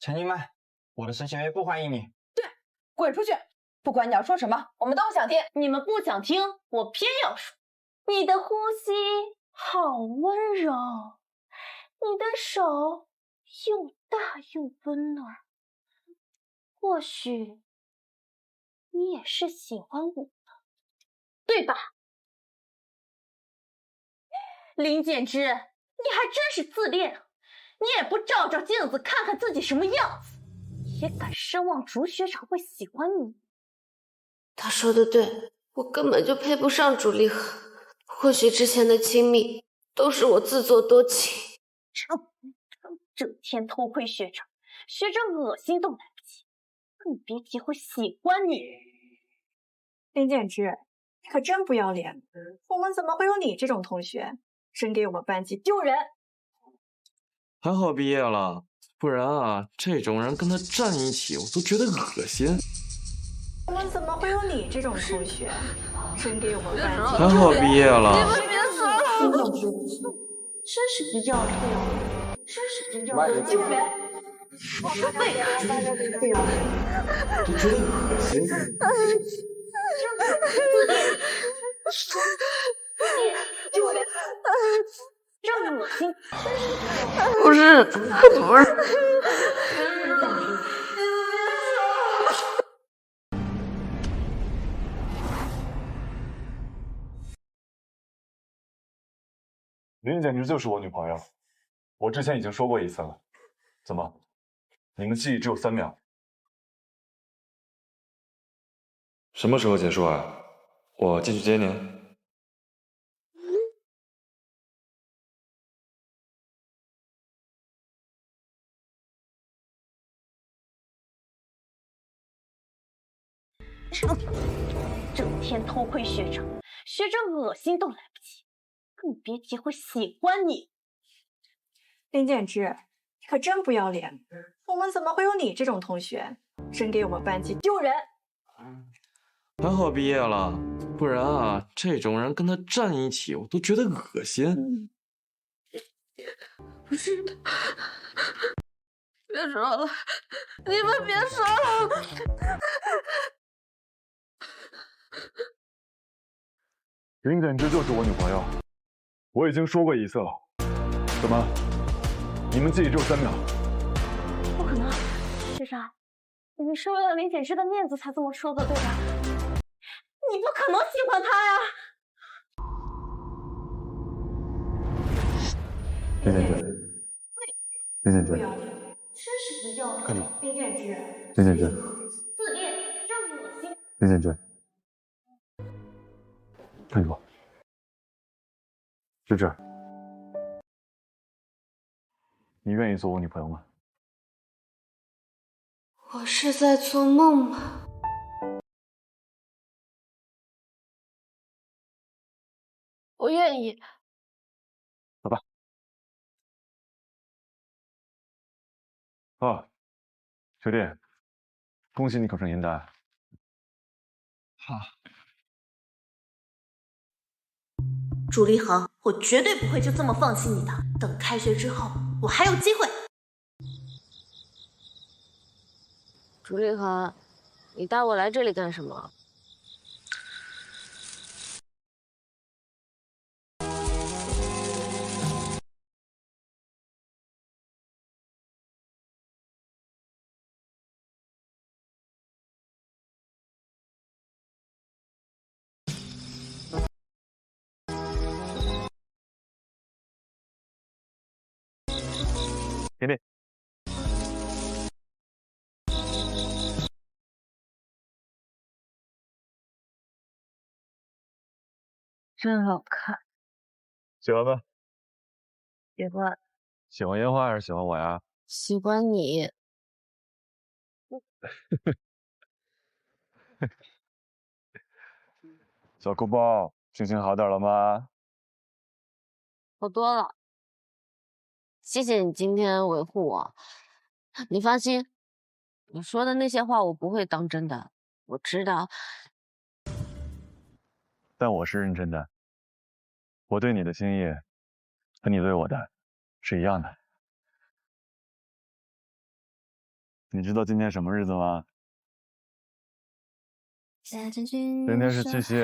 陈静曼，我的神行为不欢迎你。对，滚出去！不管你要说什么，我们都不想听。你们不想听，我偏要说。你的呼吸好温柔，你的手又大又温暖，或许你也是喜欢我的，对吧？林简之，你还真是自恋啊！你也不照照镜子看看自己什么样子，也敢奢望竹学长会喜欢你？他说的对，我根本就配不上竹离合。或许之前的亲密都是我自作多情。整天偷窥学长，学长恶心都来不及，更别提会喜欢你。林简之，你可真不要脸！我们怎么会有你这种同学？真给我们班级丢人！还好毕业了，不然啊，这种人跟他站一起，我都觉得恶心。我们怎么会有你这种同学？真给我们班级还好毕业了。你们别说了！真是不要脸！真是不要脸！丢人！我说对了，对了，都觉得恶心。丢人！真恶心！不是，不是。林简直就是我女朋友，我之前已经说过一次了。怎么，你们记忆只有3秒？什么时候结束啊？我进去接您。整天偷窥学长，学长恶心都来不及，更别提会喜欢你。林简之，你可真不要脸！我们怎么会有你这种同学？真给我们班级丢人！还好毕业了，不然啊，这种人跟他站一起，我都觉得恶心。不是的，别说了，你们别说了。林简之就是我女朋友，我已经说过一次了。怎么，你们记忆只有3秒？不可能，学长，你是为了林简之的面子才这么说的，对吧？你不可能喜欢他呀！林简之，林简之，真是不要脸！看着我，林简之，林简之，自恋，真恶心！林简之，看着我，芝芝，你愿意做我女朋友吗？我是在做梦吗？我愿意。走吧。哦，学弟，恭喜你考上燕大。好。朱立恒，我绝对不会就这么放弃你的。等开学之后，我还有机会。朱立恒，你带我来这里干什么？甜甜，真好看，喜欢吗？喜欢。喜欢烟花还是喜欢我呀？喜欢你。小哭包，心情好点了吗？好多了。谢谢你今天维护我。你放心，你说的那些话我不会当真的。我知道但我是认真的。我对你的心意，和你对我的是一样的。你知道今天什么日子吗？今天是七夕，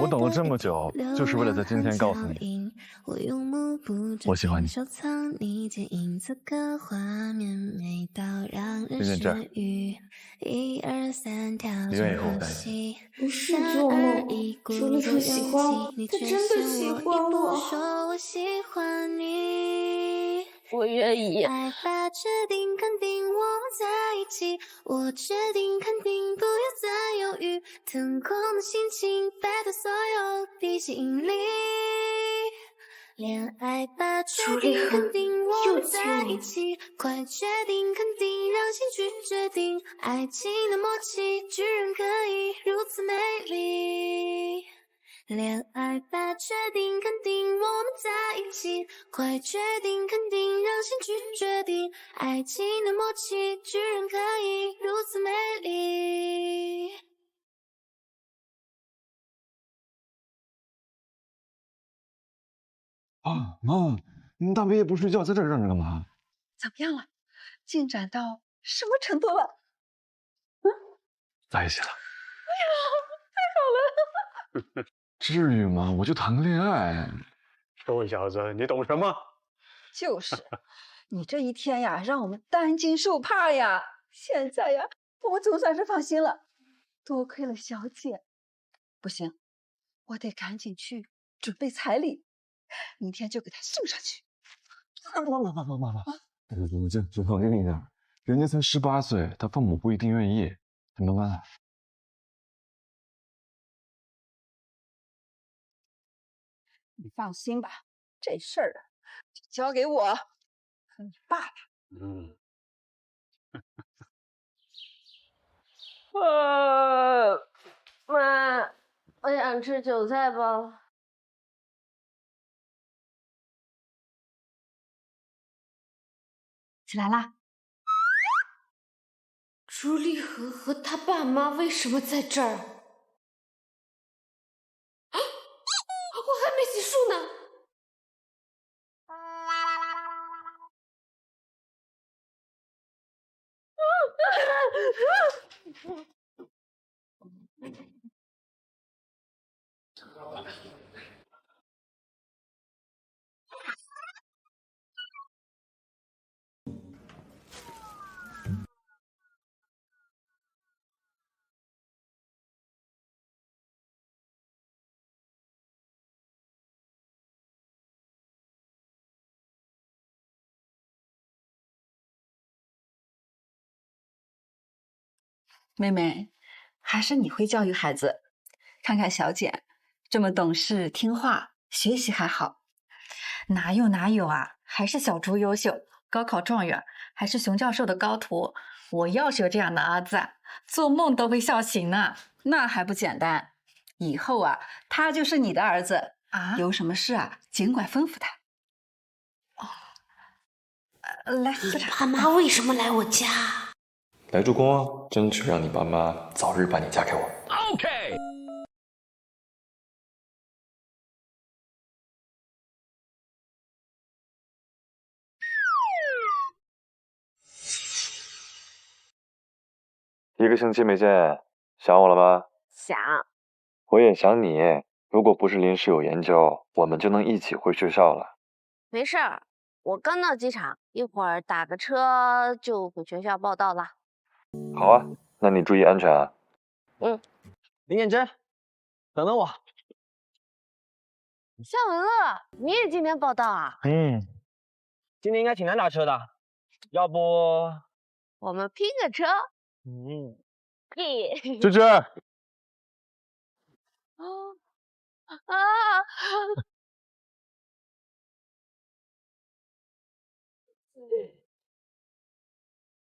我等了这么久，就是为了在今天告诉你，我喜欢你。林建志，你愿意和我在一起？不是做梦，朱莉很喜欢我，他真的喜欢我。我愿意。爱吧，决定肯定我们在一起，我决定肯定不要再犹豫，腾空的心情摆脱所有地心引力。恋爱吧，决定肯定我们在一起，快决定肯定让心去决定，爱情的默契居然可以如此美丽。恋爱吧，决定肯定我们在一起，快决定肯定让心去决定，爱情的默契居然可以如此美丽。啊，妈，你大半夜不睡觉，在这站着干嘛？怎么样了？进展到什么程度了？在一起了。哎呀，太好了！至于吗？我就谈个恋爱。臭小子，你懂什么？就是，你这一天呀，让我们担惊受怕呀。现在呀，我们总算是放心了。多亏了小姐，不行，我得赶紧去准备彩礼，明天就给她送上去。妈，这放心一点，人家才18岁，他父母不一定愿意，你慢慢来。你放心吧，这事儿啊，就交给我和你爸爸。妈，我想吃韭菜包。起来啦！朱丽禾和他爸妈为什么在这儿？我还没洗漱呢。妹妹，还是你会教育孩子。看看小简，这么懂事听话，学习还好。哪有啊，还是小猪优秀，高考状元，还是熊教授的高徒。我要是有这样的儿子，做梦都会笑醒呢。那还不简单？以后啊，他就是你的儿子啊。有什么事啊，尽管吩咐他。来，你爸妈为什么来我家？来助攻啊，争取让你爸妈早日把你嫁给我。OK。1个星期没见，想我了吗？想。我也想你。如果不是临时有研究，我们就能一起回学校了。没事儿，我刚到机场，一会儿打个车就回学校报到了。好啊，那你注意安全啊。林简之，等等我。夏文乐，你也今天报到啊？今天应该挺难打车的，要不我们拼个车？嘿。芝芝。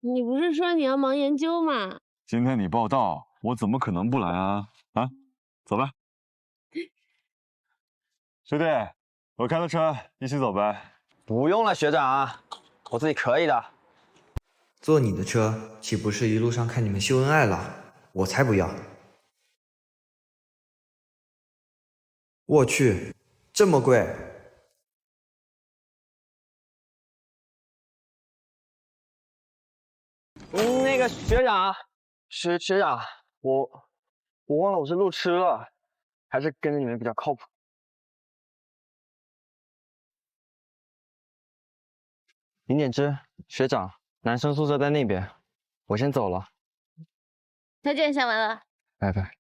你不是说你要忙研究吗？今天你报到，我怎么可能不来啊？啊，走吧。学弟，我开了车，一起走呗。不用了，学长，我自己可以的。坐你的车，岂不是一路上看你们秀恩爱了？我才不要。我去，这么贵！那个学长，学长，我忘了我是路痴了，还是跟着你们比较靠谱。林简之，学长，男生宿舍在那边，我先走了。再见，小文了。拜拜。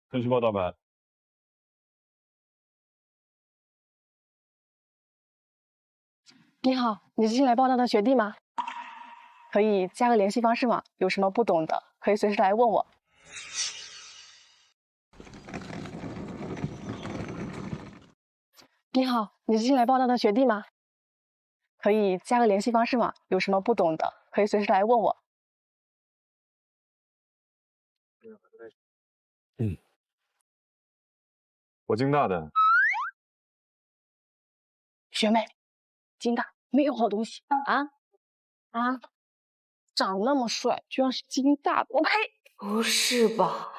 分区报道满。你好，你是新来报道的学弟吗？可以加个联系方式吗？有什么不懂的，可以随时来问我。你好，你是新来报道的学弟吗？可以加个联系方式吗？有什么不懂的，可以随时来问我。我京大的。学妹，京大没有好东西啊！长那么帅，居然是京大的，我呸！不是吧？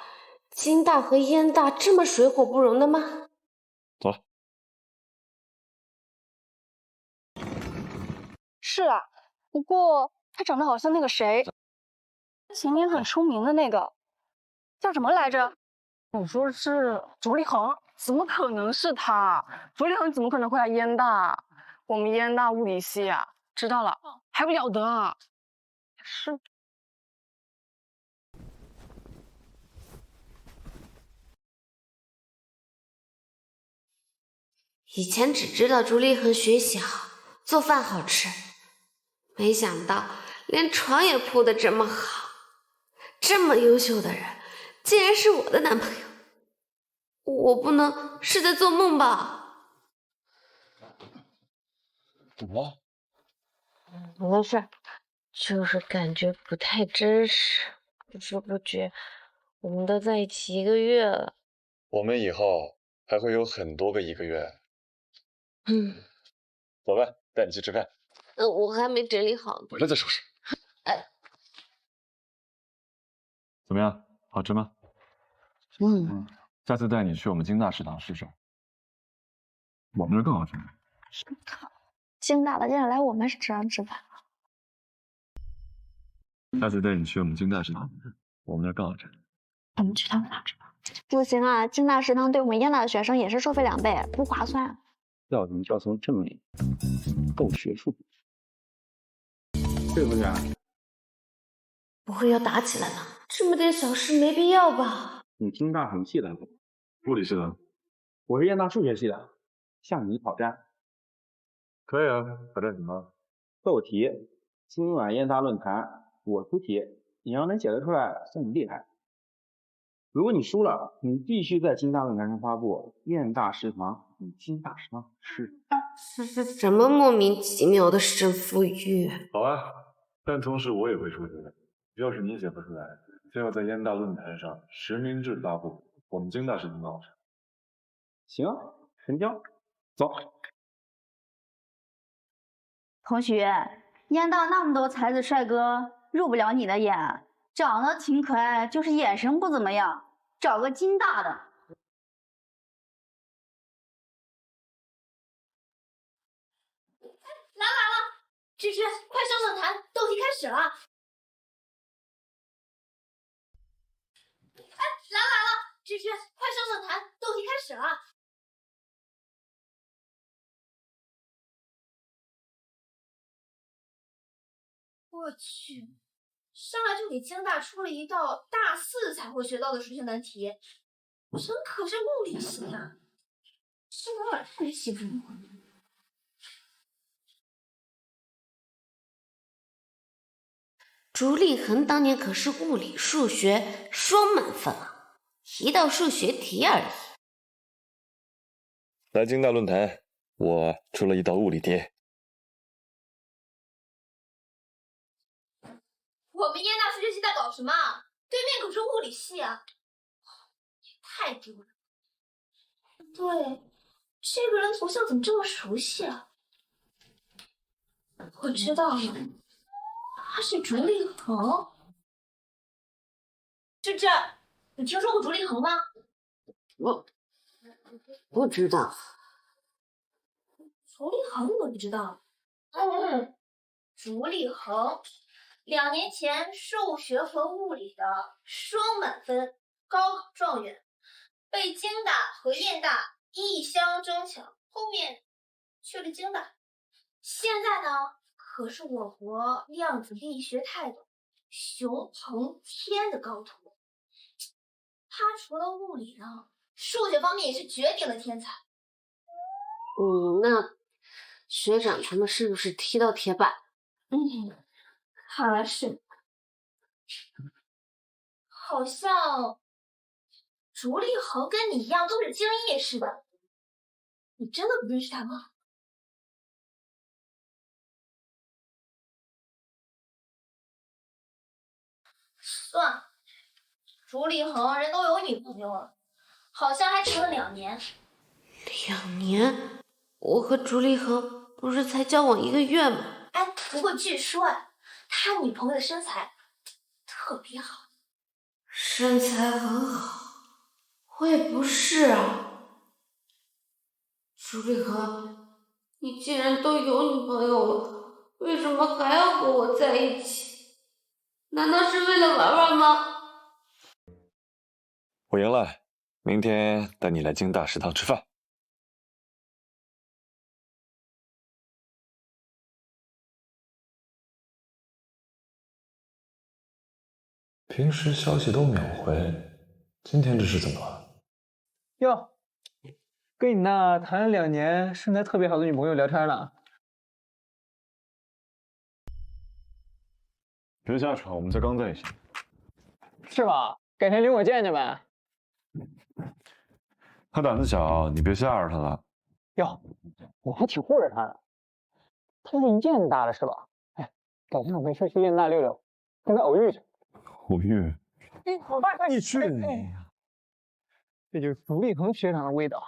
京大和燕大这么水火不容的吗？走了。是啊，不过他长得好像那个谁，前年很出名的那个，叫什么来着？我说是卓立恒，怎么可能是他？卓立恒怎么可能会来燕大？我们燕大物理系啊，知道了还不了得啊！是。以前只知道朱立恒学习好，做饭好吃，没想到连床也铺得这么好。这么优秀的人，竟然是我的男朋友，我不能是在做梦吧？怎么了？没事，就是感觉不太真实。不知不觉，我们都在一起1个月了。我们以后还会有很多个1个月。走吧，带你去吃饭。我还没整理好。回来再收拾。怎么样，好吃吗？下次带你去我们京大食堂试试，我们这更好吃。靠，京大的竟然来我们食堂吃饭。下次带你去我们京大食堂，我们那更好吃。我们去他们那吃吧。不行啊，京大食堂对我们燕大的学生也是收费2倍，不划算。叫你叫成这么够学术，对不对？不会要打起来了？这么点小事没必要吧？你京大什么系的？物理系的。我是燕大数学系的，向你挑战。可以啊，挑战什么？斗题。今晚燕大论坛，我出题，你要能解得出来，算你厉害。如果你输了，你必须在京大论坛上发布燕大食堂与京大食堂吃。是什么莫名其妙的胜负欲？好啊，但同时我也会出题的。要是你写不出来，就要在燕大论坛上实名制发布我们京大食堂的好吃。行，成交，走。同学，燕大那么多才子帅哥，入不了你的眼。长得挺可爱，就是眼神不怎么样，找个京大的。来了，芝芝，快上论坛，斗题开始了。来了，芝芝，快上论坛，斗题开始了。我去。上来就给京大出了一道大4才会学到的数学难题，真可是物理系啊！是我晚上没洗过。朱立恒当年可是物理、数学双满分啊，1道数学题而已。来京大论坛，我出了1道物理题。我们燕大数学系在搞什么？对面可是物理系啊！也太丢人了。对，这个人头像怎么这么熟悉啊？我知道了，他是竹立恒。芝芝，你听说过竹立恒吗？我不知道。竹立恒你都不知道？竹立恒2年前数学和物理的双满分，高考状元，被京大和燕大一相争抢，后面去了京大。现在呢，可是我国量子力学泰斗熊鹏天的高徒。他除了物理呢，数学方面也是绝顶的天才。那学长他们是不是踢到铁板？看来是。好像竹立恒跟你一样都是精英似的。你真的不认识他吗？算了，竹立恒人都有女朋友了，好像还处了2年。2年？我和竹立恒不是才交往1个月吗？哎，不过据说呀，他女朋友的身材特别好。身材很好，我也不是啊。竹立恒，你既然都有女朋友了，为什么还要和我在一起？难道是为了玩玩吗？我赢了，明天带你来京大食堂吃饭。平时消息都秒回，今天这是怎么了？哟，跟你那谈了2年、身材特别好的女朋友聊天呢？别瞎扯，我们才刚在一起。是吗？改天领我见见呗。他胆子小，你别吓着他了。哟，我还挺护着他的。他是燕大的是吧？哎，改天我没事去燕大溜溜，跟他偶遇去。偶遇？你去你！这就是竹立恒学长的味道。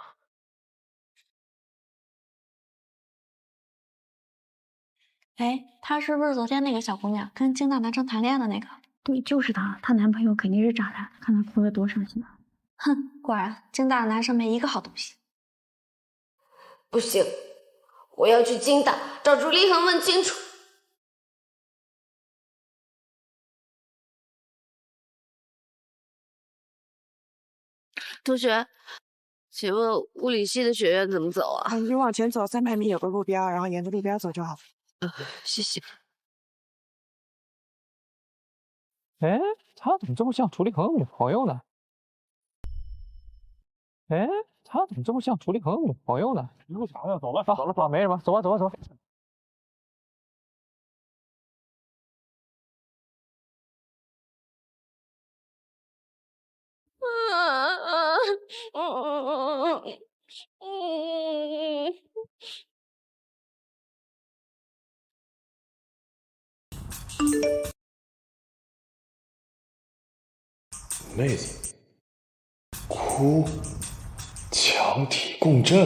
哎，她是不是昨天那个小姑娘跟京大男生谈恋爱的那个？对，就是她。她男朋友肯定是渣男，看她哭得多伤心啊！哼，果然京大的男生没一个好东西。不行，我要去京大找竹立恒问清楚。同学，请问物理系的学院怎么走啊？你往前走300米有个路标，然后沿着路标走就好。谢谢。哎，他怎么这么像竹立恒的女朋友呢？哎，他怎么这么像竹立恒的女朋友呢？录啥呀？走了，走了，没什么，走吧，走吧，走吧。妹子，哭，强体共振。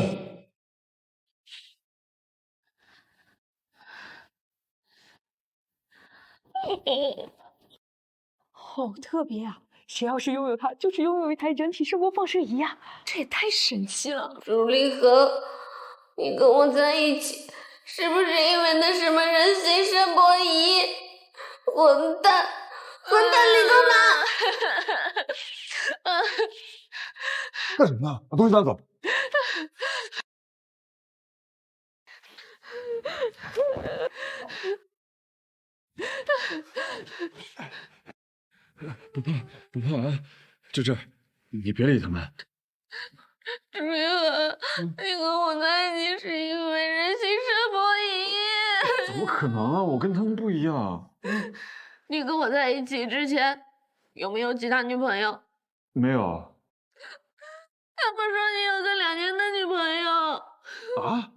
好特别啊！谁要是拥有它，就是拥有一台人体声波放射仪呀！这也太神奇了！竹立恒，你跟我在一起，是不是因为那什么人形声波仪？混蛋，混蛋李东南！干什么呢？把东西拿走。不怕完，芝芝，你别理他们。竹立恒，你跟我在一起是因为人形声波仪？怎么可能啊！我跟他们不一样。你跟我在一起之前有没有其他女朋友？没有。他们说你有个2年的女朋友。啊？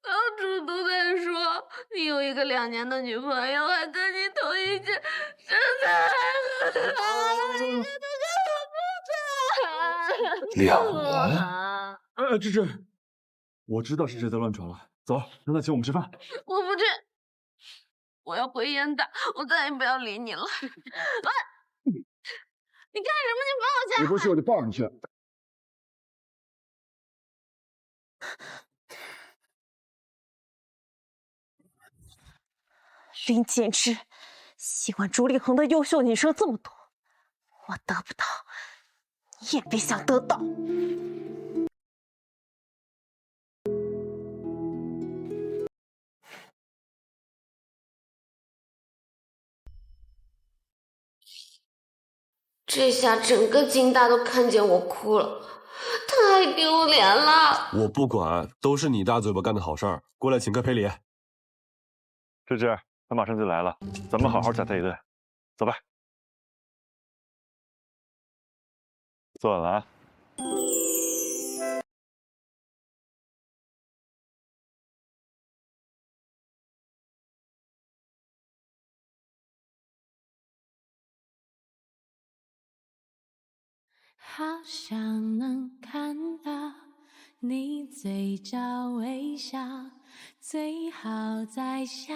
到处都在说你有一个2年的女朋友，还跟你同一间，身材还很好，一个都跟我不2年？芝芝，我知道是谁在乱传了。走，让他请我们吃饭。我不去，我要回燕大，我再也不要理你了。喂，你干什么？你放我下！你不去我就抱你去。林简之喜欢竹立恒的优秀女生这么多，我得不到，你也别想得到。这下整个金大都看见我哭了，太丢脸了！我不管，都是你大嘴巴干的好事儿，过来请客赔礼。芝芝，他马上就来了，咱们好好宰他一顿，走吧。坐稳了啊。好想能看到你嘴角微笑，最好在下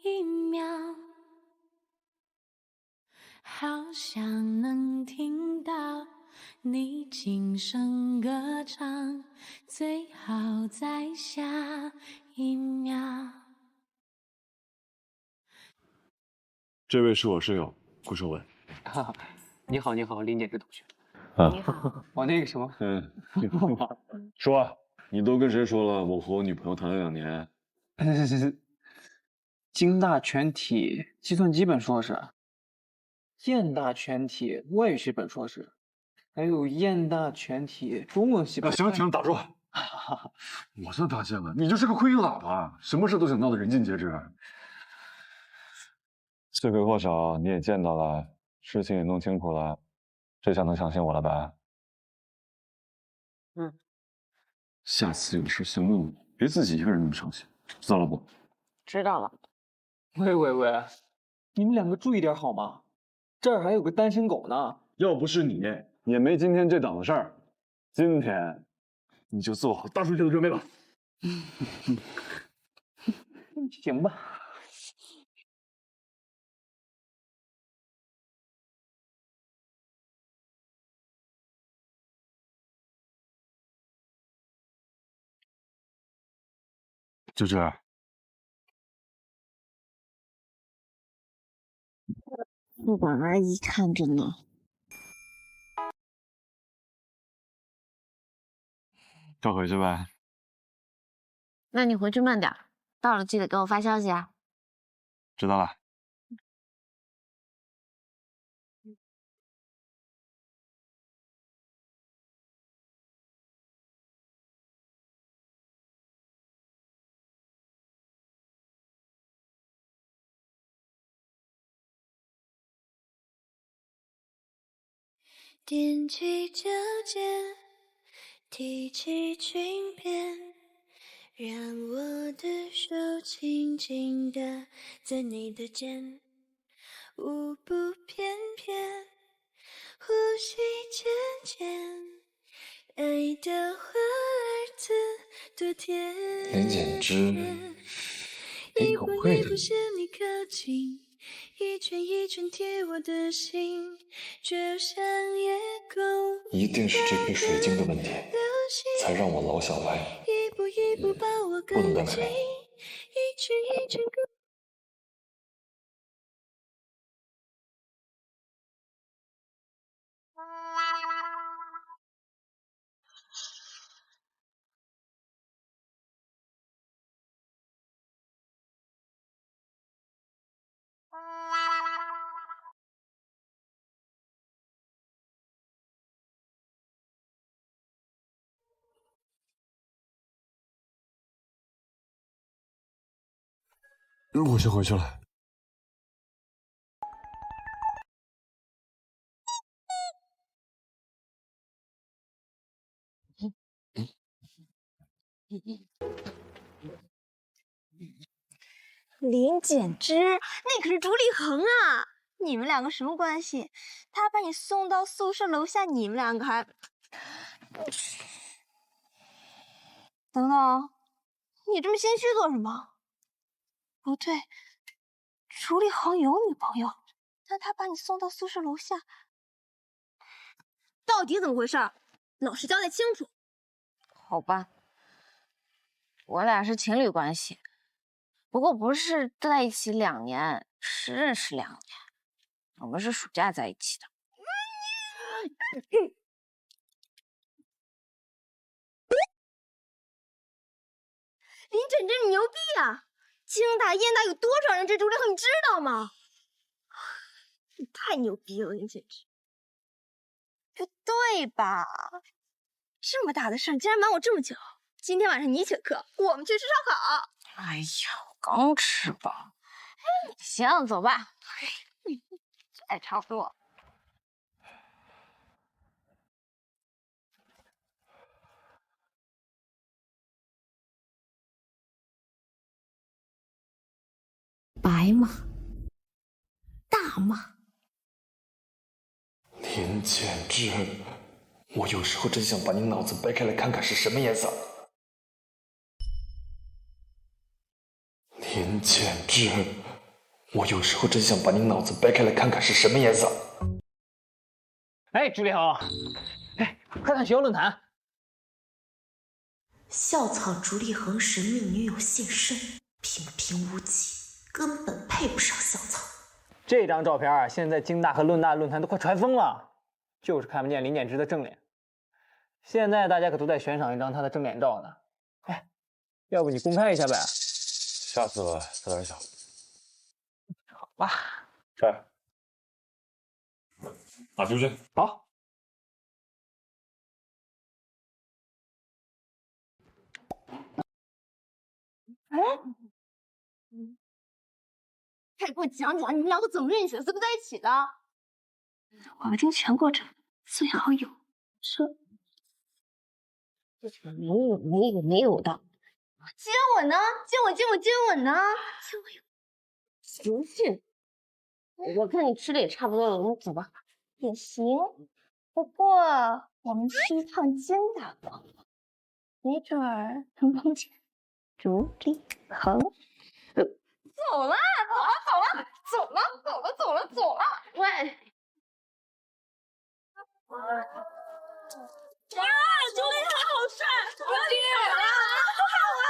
一秒。好想能听到你轻声歌唱，最好在下一秒。这位是我室友顾守文。你好，你好，林简之同学。你好，我那个什么，说，你都跟谁说了？我和我女朋友谈了2年。京大全体计算机本硕士，燕大全体外语系本硕士，还有燕大全体中文系本。行，打住！我算发现了，你就是个亏心喇叭，什么事都想闹得人尽皆知。罪魁祸首你也见到了，事情也弄清楚了，这下能相信我了吧？下次有事先问我，别自己一个人那么伤心，知道了不？知道了。喂，你们2个注意点好吗？这儿还有个单身狗呢。要不是你，也没今天这档子事儿。今天你就做好大出血的准备吧。行吧。芝芝，宿管阿姨看着呢。快回去呗。那你回去慢点，到了记得给我发消息啊。知道了。踮起脚尖，提起裙边，让我的手轻轻地在你的肩，舞步翩翩，呼吸渐渐，爱的华儿子多甜。林简之，你可会的。你靠近，一圈一圈贴我的心，就像夜空。一定是这颗水晶的问题，才让我老想歪。一步一步把我不能跟进，一圈一圈跟。我先回去了。林简之，那可是竹立恒啊！你们2个什么关系？他把你送到宿舍楼下，你们2个还……等等，你这么心虚做什么？不对，竹立恒有女朋友，但他把你送到宿舍楼下，到底怎么回事？老实交代清楚。好吧，我俩是情侣关系，不过不是在一起2年，是认识2年。我们是暑假在一起的。林芊芊，你牛逼啊！京大、燕大有多少人追朱立恒，你知道吗？你太牛逼了，林芊芊。不对吧？这么大的事，竟然瞒我这么久。今天晚上你请客，我们去吃烧烤。哎呀，我刚吃饱。行，走吧。哎，差不多。白马，大马。林简之，我有时候真想把你脑子掰开来看看是什么颜色。林简之，我有时候真想把你脑子掰开来看看是什么颜色。哎，朱立恒，哎，快看学校论坛。校草朱立恒神秘女友现身，平平无奇，根本配不上校草。这张照片啊，现在京大和论大论坛都快传疯了，就是看不见林简之的正脸。现在大家可都在悬赏一张他的正脸照呢。哎，要不你公开一下呗？下次吧，他胆小。好吧。来，拿出去。好。哎，快给我讲讲你们两个怎么认识的，怎么在一起的？我要听全过程，最好有说。没有的。接吻呢？接吻呢？接吻有。不是，我看你吃的也差不多了，我们走吧。也行，不过我们去一趟京大吧，没准儿能碰见朱立恒。走了。喂！啊，朱立恒好帅！我天啊，好好啊！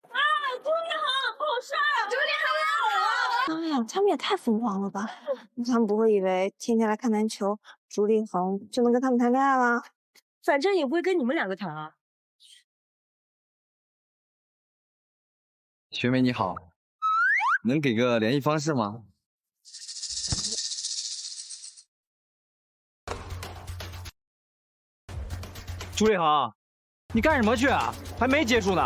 啊，朱立恒好帅！朱立恒！哎呀，他们也太疯狂了吧！他们不会以为天天来看篮球，朱立恒就能跟他们谈恋爱了？反正也不会跟你们2个谈啊。学妹你好，能给个联系方式吗？朱立恒，你干什么去啊？还没结束呢。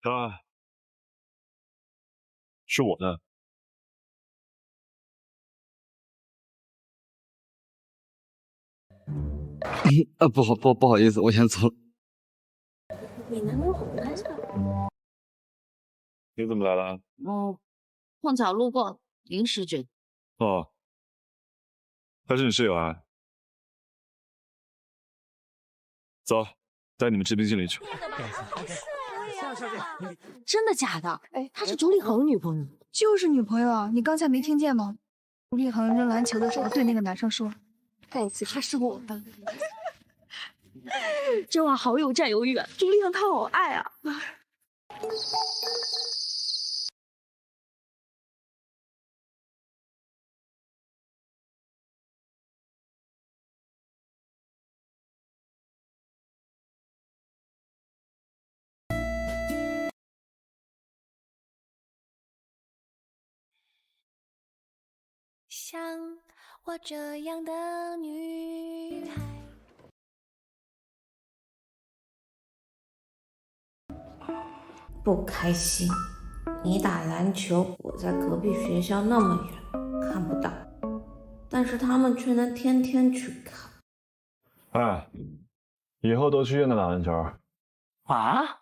他是我的。不好意思，我先走了。你能不能滚开下？你怎么来了？碰巧路过，临时决定。哦，他是你室友啊？走，带你们吃冰淇淋去。真的假的？哎，她是朱立恒女朋友。就是女朋友啊！你刚才没听见吗？朱立恒扔篮球的时候对那个男生说：“再一次，他是我的。”这话好有占有欲啊！朱立恒他好爱啊！像我这样的女孩。不开心，你打篮球，我在隔壁学校那么远，看不到，但是他们却能天天去看。哎，以后都去院大打篮球。啊？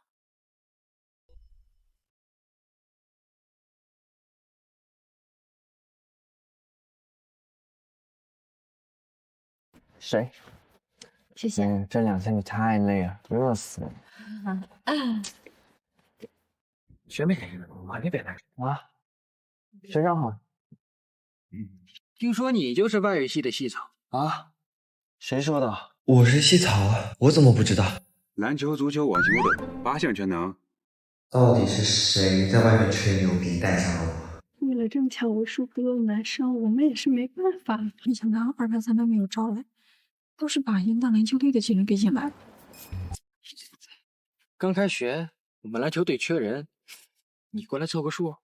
谁？谢谢。这2天你太累了，热死了。学妹，晚点别来啊。学长好。听说你就是外语系的系草啊？谁说的？我是系草，我怎么不知道？篮球、足球、网球的8项全能。到底是谁在外面吹牛逼带上了我？为了争抢武术部的男生，我们也是没办法。没想到2班、3班没有招来，都是把英大篮球队的几人给引来了。刚开学，我们篮球队缺人，你过来凑个数。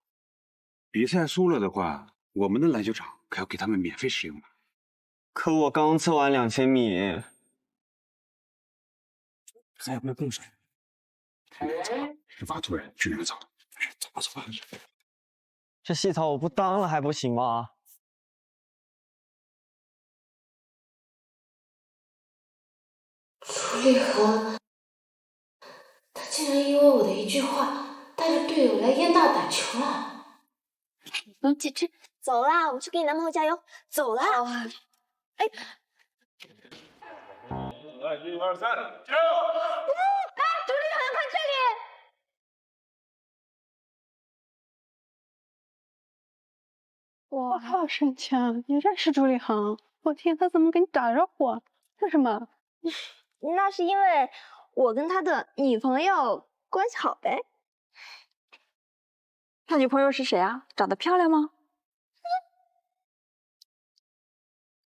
比赛输了的话，我们的篮球场可要给他们免费使用了。可我刚测完2000米，咱有没有共识？事发突然，去哪走？走吧，走吧。这系草我不当了还不行吗？朱立恒，他竟然因为我的一句话，带着队友来燕大打球了。姐姐，走啦，我们去给你男朋友加油。走啦！哎，来，1、2、3，加油！哎，朱立恒，看这里！我靠，沈强，你认识朱立恒？我天，他怎么跟你打招呼啊？为什么？那是因为我跟他的女朋友关系好呗。他女朋友是谁啊？长得漂亮吗？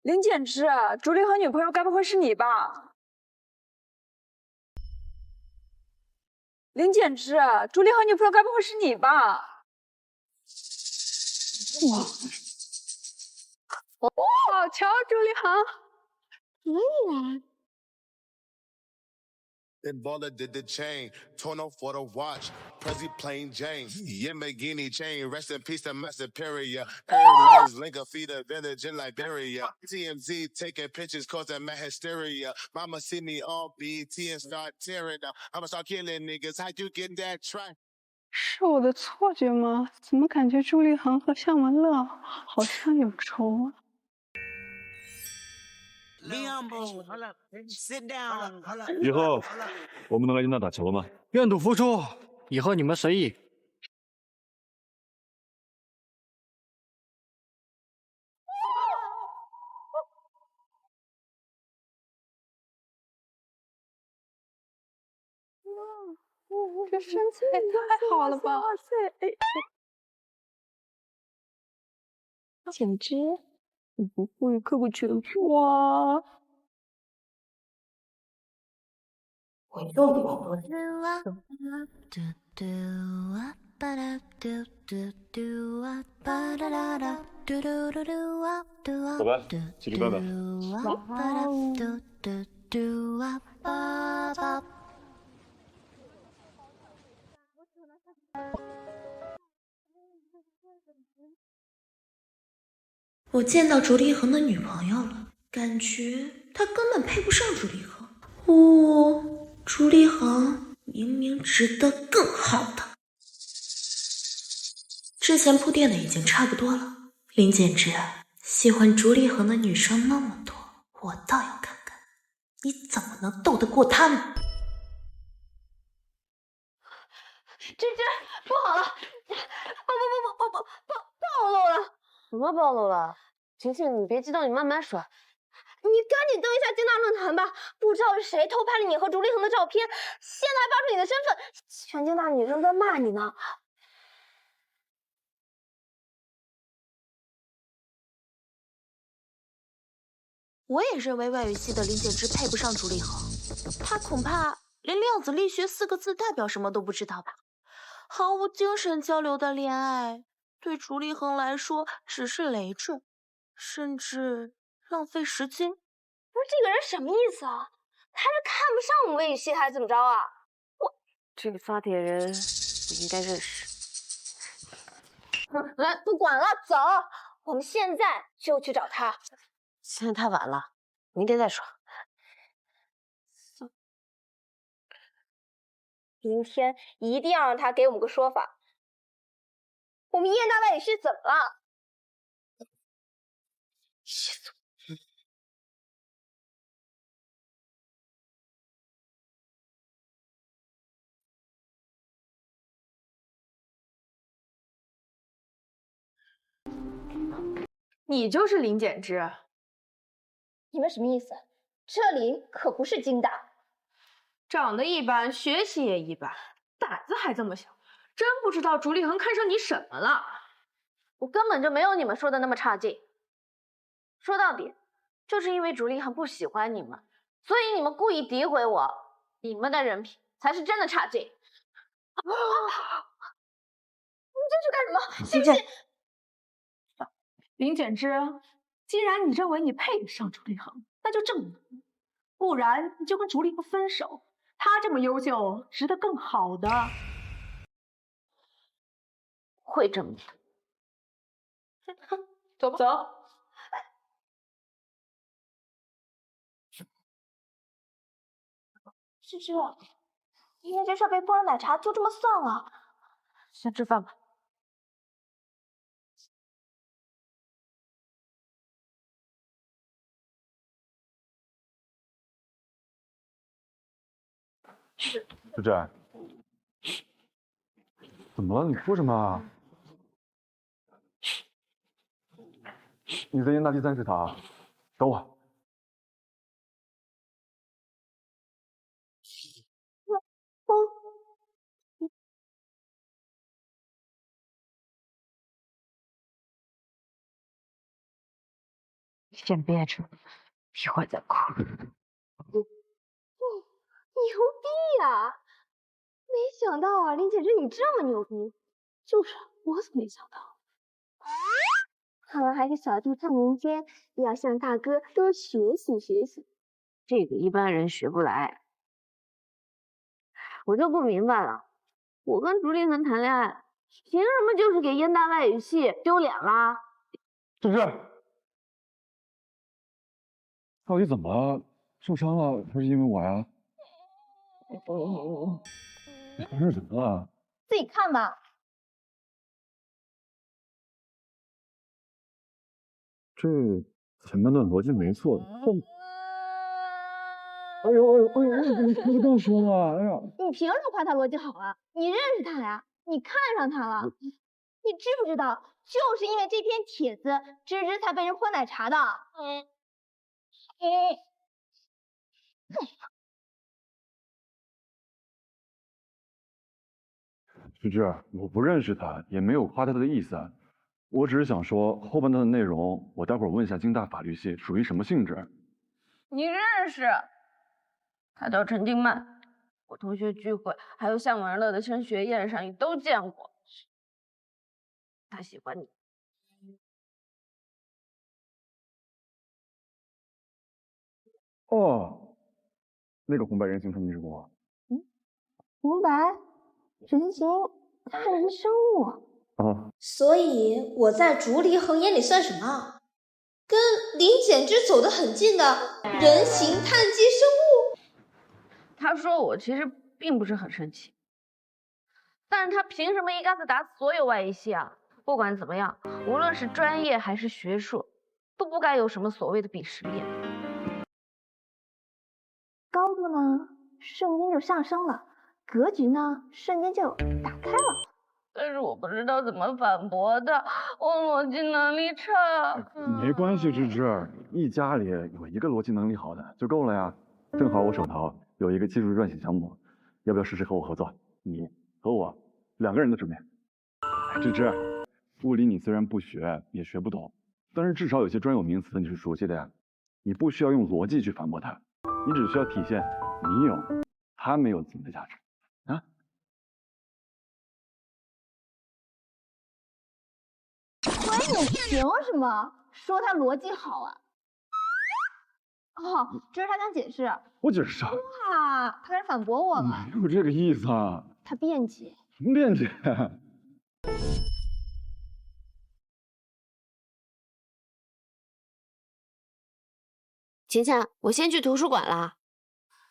林简之，朱立恒女朋友该不会是你吧？林简之，朱立恒女朋友该不会是你吧？好瞧，朱立恒，可以啊。That baller did the chain, torn off for the watch. Prezi plain Jane, Yamagini chain. Rest in peace to my superior. Paradise, Linker feed a village in Liberia. TMZ taking pictures causing my hysteria. Mama see me on BT and start tearing up. I'ma start killing niggas. How you get that track? 是我的错觉吗？怎么感觉朱立恒和向文乐好像有仇啊？以后我们能来燕大打球吗？愿赌服输，以后你们随意。这身材也太好了吧！哇塞，简直，你不会刻过拳哇！我又跑不了。走吧，去吃饭吧。我见到朱立恒的女朋友了，感觉他根本配不上朱立恒。朱立恒明明值得更好的。之前铺垫的已经差不多了，林简之，喜欢朱立恒的女生那么多，我倒要看看你怎么能斗得过他们。芝，不好了！暴露了！什么暴露了？晴晴，你别激动，你慢慢说。你赶紧登一下金大论坛吧，不知道是谁偷拍了你和朱立恒的照片，现在还爆出你的身份，全京大女生在骂你呢。我也认为外语系的林简之配不上朱立恒，他恐怕连量子力学4个字代表什么都不知道吧。毫无精神交流的恋爱，对朱立恒来说只是累赘，甚至浪费时间。不是这个人什么意思啊？他是看不上我们外语系还是怎么着啊？这个发帖人我应该认识。来，不管了，走，我们现在就去找他。现在太晚了，明天再说。明天一定要让他给我们个说法。我们燕大外语系怎么了？气死我！你就是林简之。你们什么意思？这里可不是京大。长得一般，学习也一般，胆子还这么小，真不知道竹立恒看上你什么了。我根本就没有你们说的那么差劲。说到底，就是因为竹立恒不喜欢你们，所以你们故意诋毁我。你们的人品才是真的差劲。你这是干什么？信不信？林简之，既然你认为你配得上竹立恒，那就证明，不然你就跟竹立恒分手。他这么优秀，值得更好的。会证明。走吧，走。芝芝，因为这事被泼了奶茶，就这么算了。先吃饭吧。芝芝，怎么了？你哭什么啊？你在燕大第3食堂，等我。先憋着，一会儿再哭。牛逼呀！没想到啊，林简之你这么牛逼。就是我怎么没想到？看来还是小弟看人间，要向大哥多学习学习。这个一般人学不来。我就不明白了，我跟竹立恒谈恋爱，凭什么就是给燕大外语系丢脸啦？芝芝，到底怎么了？受伤了还是因为我呀？你发生什么了？自己看吧。这前半段逻辑没错，哎呦，你这么说呢？哎呀，你凭什么夸他逻辑好啊？你认识他呀？你看上他了？你知不知道，就是因为这篇帖子，芝芝才被人泼奶茶的。芝芝，我不认识他，也没有夸他的意思，我只是想说后半段的内容，我待会儿问一下京大法律系属于什么性质。你认识？他叫陈静曼，我同学聚会还有厦门儿乐的升学宴上你都见过。他喜欢你。哦，那个红白人形成你是我。红白人形他人生物。啊，所以我在竹离恒眼里算什么？跟林简之走得很近的人形碳基生物。他说我其实并不是很生气，但是他凭什么一竿子打死所有外语系啊？不管怎么样，无论是专业还是学术，都不该有什么所谓的鄙视链。高度呢，瞬间就上升了；格局呢，瞬间就打开了。但是我不知道怎么反驳他，我逻辑能力差。没关系，芝芝，一家里有一个逻辑能力好的就够了呀。正好我手头有一个技术撰写项目，要不要试试和我合作？你和我2个人的水平。芝芝，物理你虽然不学也学不懂，但是至少有些专有名词你是熟悉的呀。你不需要用逻辑去反驳他，你只需要体现你有他没有自己的价值啊。喂，你凭什么说他逻辑好啊？哦，这是他想解释。我解释啥？哇，他开始反驳我了。没有这个意思啊。他辩解。什么辩解？晴晴，我先去图书馆了。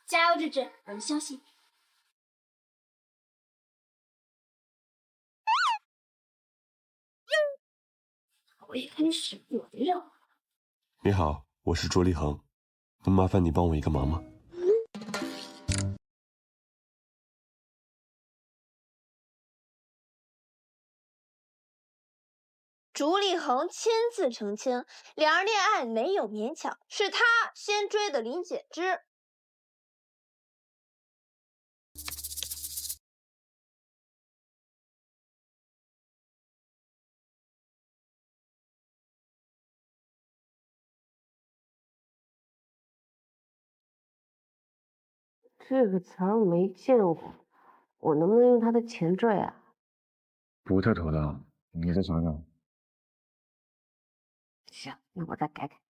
加油，芝芝，我们相信。我一开始以为让我。你好，我是卓立恒，能麻烦你帮我一个忙吗？竹立恒亲自澄清，两人恋爱没有勉强，是他先追的林简之。这个词儿我没见过，我能不能用它的前缀啊？不太妥当，你再想想。行，那我再改改。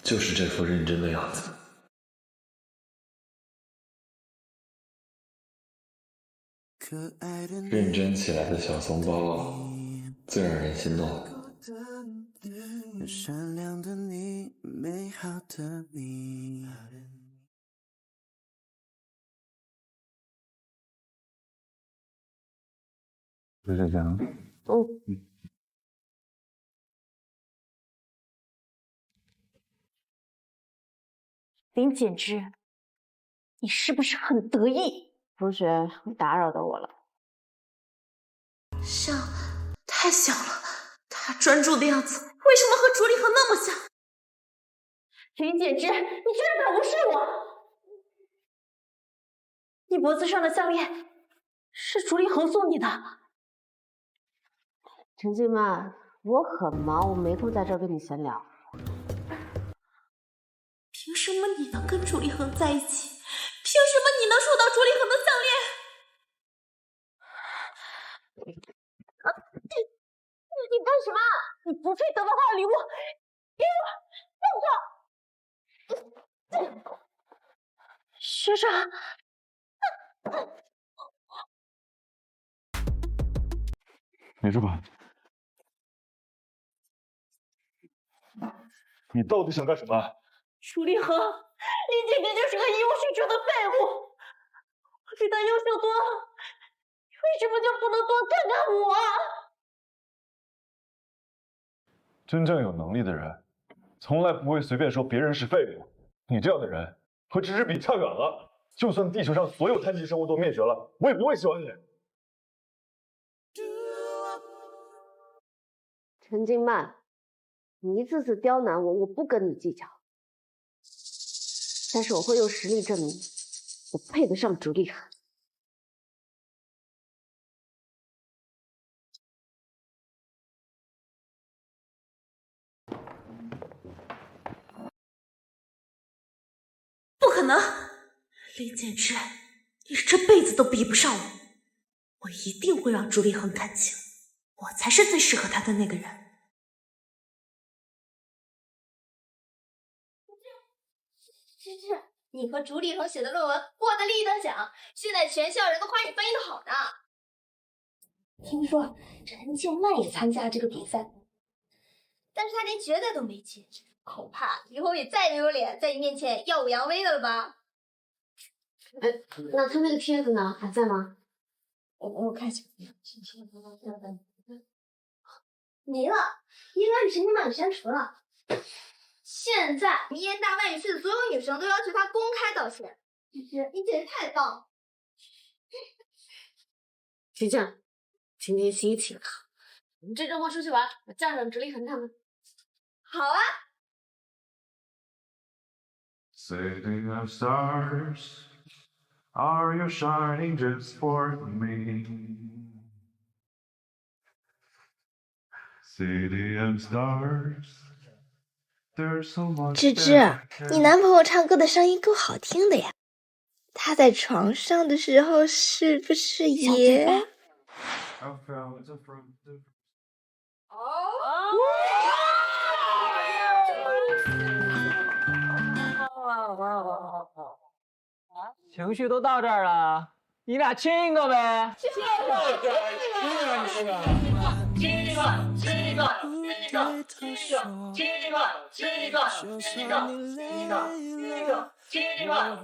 就是这副认真的样子。认真起来的小怂包，最让人心动。善良的你，美好的你。刘小强，林简之，你是不是很得意？同学，你打扰到我了。像，太像了。他专注的样子，为什么和竹立恒那么像？林简之，你居然敢无视我！你脖子上的项链是竹立恒送你的。陈静曼，我很忙，我没空在这儿跟你闲聊。凭什么你能跟竹立恒在一起？凭什么你能收到竹立恒的项链？你干什么？你不配得到他的礼物！给我，放手！学长，没事吧？你到底想干什么？竹立恒，林姐姐就是个一无是处的废物，我比她优秀多了，为什么就不能多看看我？真正有能力的人，从来不会随便说别人是废物。你这样的人和纸质笔差远了。就算地球上所有碳基生物都灭绝了，我也不会喜欢你。陈静曼，你一次次刁难我，我不跟你计较，但是我会用实力证明，我配得上竹立恒。不可能，林简之，你这辈子都比不上我。我一定会让竹立恒看清，我才是最适合他的那个人。芝芝，你和竹立恒写的论文获得了1等奖，现在全校人都夸你翻译的好呢。听说陈静曼也参加这个比赛，但是她连决赛都没进，恐怕以后也再没有脸在你面前耀武扬威的了吧？哎，那他那个帖子呢？还在吗？我看一下，没了，应该是陈静曼给删除了。现在名言大外语系的所有女生都要求她公开道歉，芝芝，你简直太棒了！就这样，今天心情好，我们这周末出去玩，我叫上竹立恒他们。好啊。City of stars, are you shining just for me? City of stars, there's so much. 芝芝，你男朋友唱歌的声音够好听的呀，他在床上的时候是不是也？情绪都到这儿了，你俩亲一个呗。亲一个，亲一个，亲一个，亲一个，亲一个，亲一个，亲一个，亲一个，亲一个，亲一个，亲一个，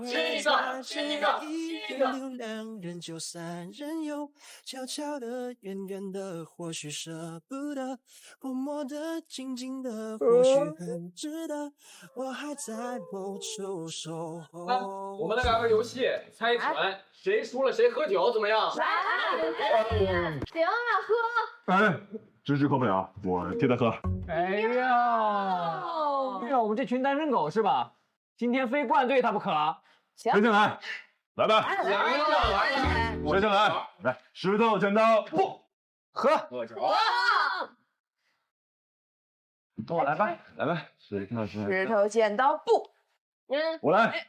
亲一个，亲一个，一人留2人就3人游，悄悄的，远远的，或许舍不得，默默握得紧紧的，或许很值得，我还在某处守候。我们来玩个游戏，猜拳，谁输了谁喝酒，怎么样？行啊，喝。哎，芝芝喝不了，我替他喝。哎呀，遇到我们这群单身狗是吧？今天非灌醉他不可。谁先来？来吧，来，谁先来？来，石头剪刀布，喝酒。跟我来吧，来吧，石头剪刀布。我来。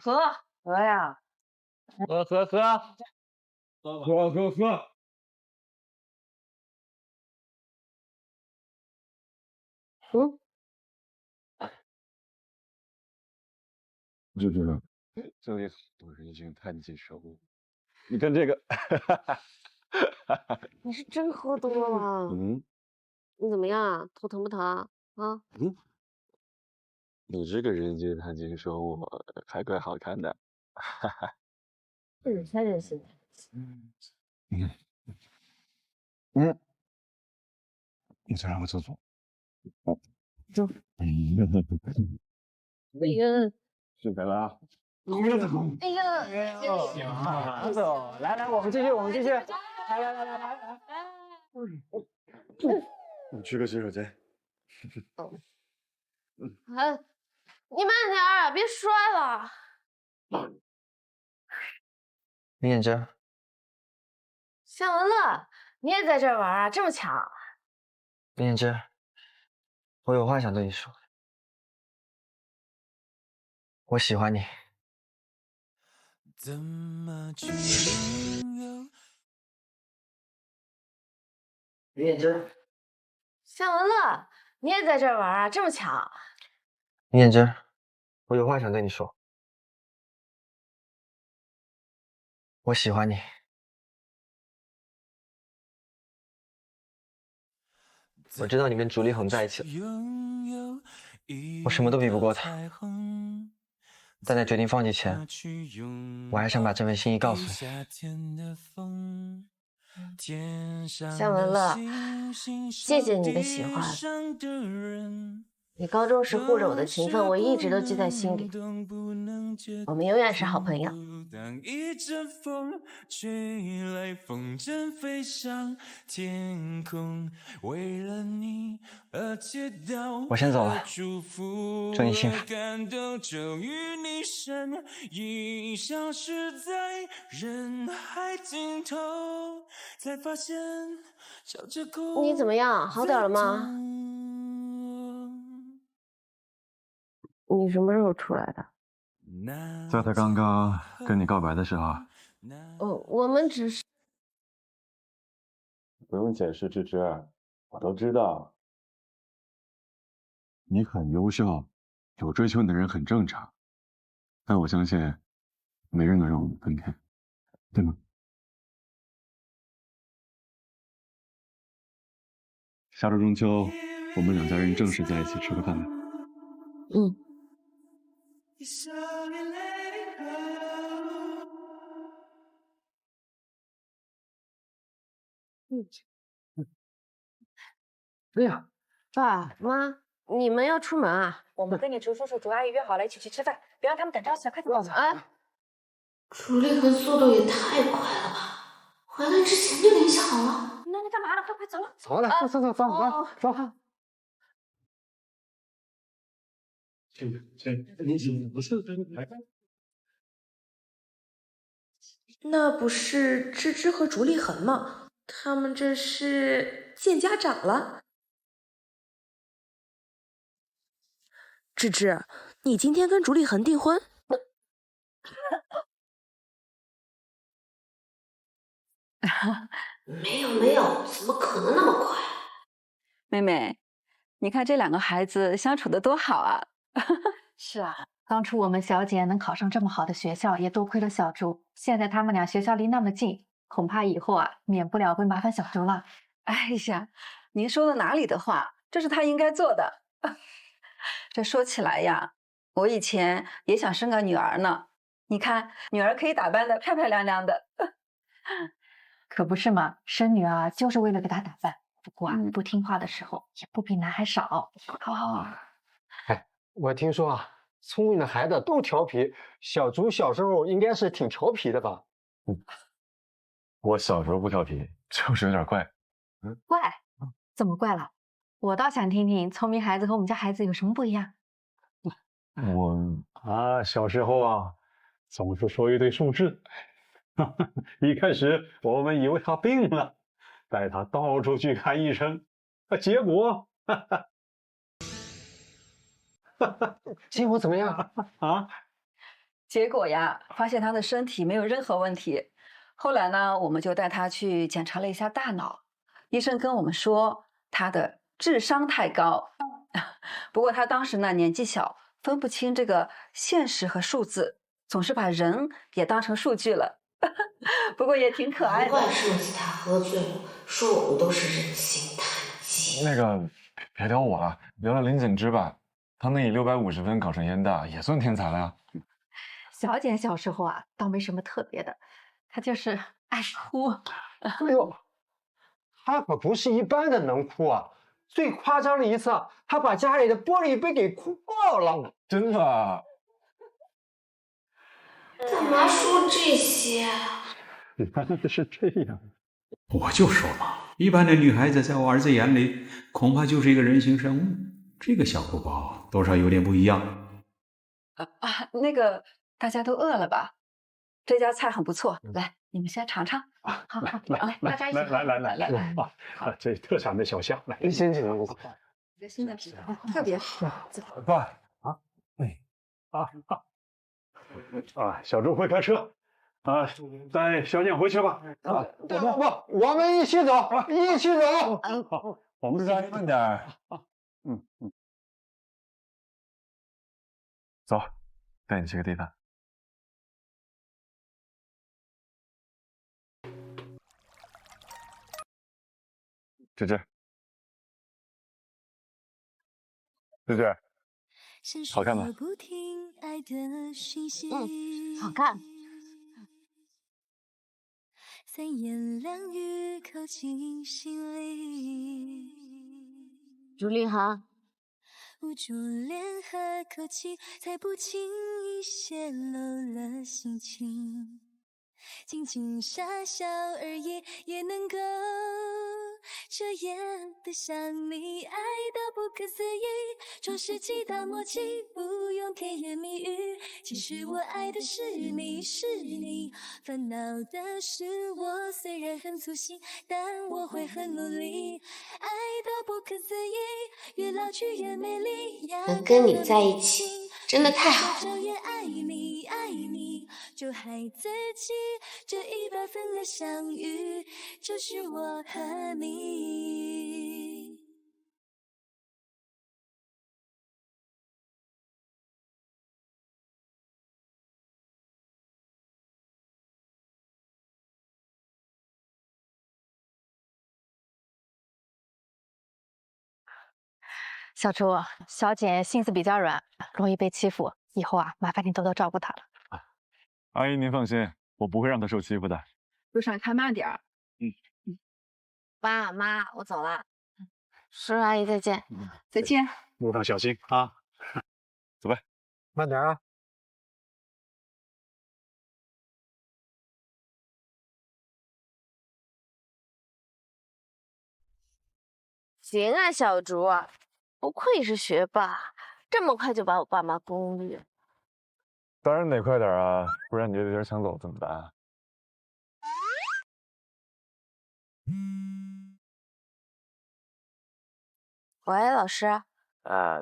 喝，来，喝呀，喝。芝芝，这里很多人已经谈及生物，你看这个，你是真喝多了。你怎么样？头疼不疼啊？你这个人间谈情说物还怪好看的，你才人心。你再让我厕所。走。哎呀，是来了啊！哎呀，行，走，来，我们继续，来。我去个洗手间。你慢点儿，别摔了。林妍之，夏文乐，你也在这玩啊？这么巧？林妍之，我有话想对你说。我喜欢你。怎么去拥有？林妍之，夏文乐，你也在这玩啊？这么巧？林妍之，我有话想对你说。我喜欢你。我知道你跟竹立恒在一起了，我什么都比不过他，但在决定放弃前，我还想把这份心意告诉你。夏文乐，谢谢你的喜欢。你高中时护着我的情分，我一直都记在心里。我们永远是好朋友。当一阵风吹来，风筝飞上天空，为了你而祈祷。我先走了，祝你幸福。感动终于你身影消失在人海尽头，才发现笑着哭。你怎么样？好点了吗？你什么时候出来的？在他刚刚跟你告白的时候。我们只是……不用解释，芝芝，我都知道。你很优秀，有追求你的人很正常，但我相信，没人能让我们分开，对吗？下周中秋，我们两家人正式在一起吃个饭吧。对呀，爸妈，你们要出门啊？我们跟你竹叔叔、竹阿姨约好了一起去吃饭，别让他们等着急，快走！哎，楚立恒速度也太快了吧！回来之前就联系好了。那你干嘛呢？快走！走了，走。你不是来？那不是芝芝和竹立恒吗？他们这是见家长了。芝芝，你今天跟竹立恒订婚？没有，怎么可能那么快？妹妹，你看这两个孩子相处的多好啊！是啊，当初我们小姐能考上这么好的学校，也多亏了小竹。现在他们俩学校离那么近，恐怕以后啊，免不了会麻烦小竹了。哎呀，您说的哪里的话，这是他应该做的。这说起来呀，我以前也想生个女儿呢，你看，女儿可以打扮的漂漂亮亮的。可不是嘛，生女儿就是为了给她打扮。不过啊，不听话的时候也不比男孩少。好。哎，我听说啊，聪明的孩子都调皮，小竹小时候应该是挺调皮的吧？我小时候不调皮，就是有点怪。怪？怎么怪了？我倒想听听聪明孩子和我们家孩子有什么不一样。小时候啊，总是说一堆数字。一开始我们以为他病了，带他到处去看医生，结果，结果怎么样啊？结果呀，发现他的身体没有任何问题。后来呢，我们就带他去检查了一下大脑，医生跟我们说他的智商太高。不过他当时呢年纪小，分不清这个现实和数字，总是把人也当成数据了。不过也挺可爱的。难怪上次他喝醉了，说我们都是人心太急。那个，别聊我了，聊聊林简之吧。他能以650分考上燕大，也算天才了呀。小简小时候啊，倒没什么特别的，她就是爱哭。哎呦，他可不是一般的能哭啊！最夸张的一次，他把家里的玻璃杯给哭爆了。真的啊？干嘛说这些啊？原来是这样。我就说嘛，一般的女孩子在我儿子眼里，恐怕就是一个人形生物。这个小哭包多少有点不一样。那个大家都饿了吧？这家菜很不错，来，你们先尝尝。好，大家一起来啊！这特产的小虾，来，先请我。一个新的品种，特别爸啊，小猪会开车啊，带小简回去吧。不，我们一起走，一起走。好，我们再慢点。走，带你去个地方。芝芝，好看吗？好看。朱立航，捂住脸和口气，才不轻易泄露了心情。尽情傻笑而已，也能够这样的想你，爱到不可思议，装饰几道默契，不用甜言蜜语。其实我爱的是你，是你，烦恼的是我，虽然很粗心，但我会很努力。爱到不可思议，越老去越美丽。能跟你在一起，真的太好了。爱你，爱你，就害自己。这100分的相遇，就是我和你。小朱，小简性子比较软，容易被欺负，以后啊，麻烦你多多照顾她了。阿姨您放心，我不会让她受欺负的。路上开慢点儿。爸妈，我走了。叔叔阿姨再见。再见。路上小心啊！走呗，慢点啊。行啊，小竹，不愧是学霸，这么快就把我爸妈攻略。当然得快点啊，不然你这别人抢走怎么办？喂，老师。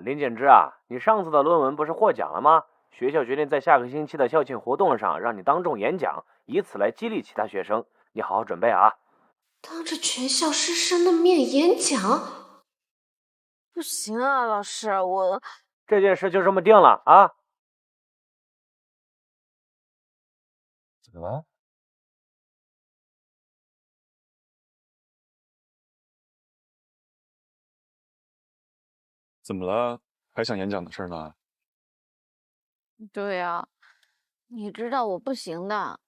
林简之啊，你上次的论文不是获奖了吗？学校决定在下个星期的校庆活动上让你当众演讲，以此来激励其他学生。你好好准备啊！当着全校师生的面演讲？不行啊，老师，我这件事就这么定了啊！怎么了？怎么了？还想演讲的事呢？对呀，你知道我不行的，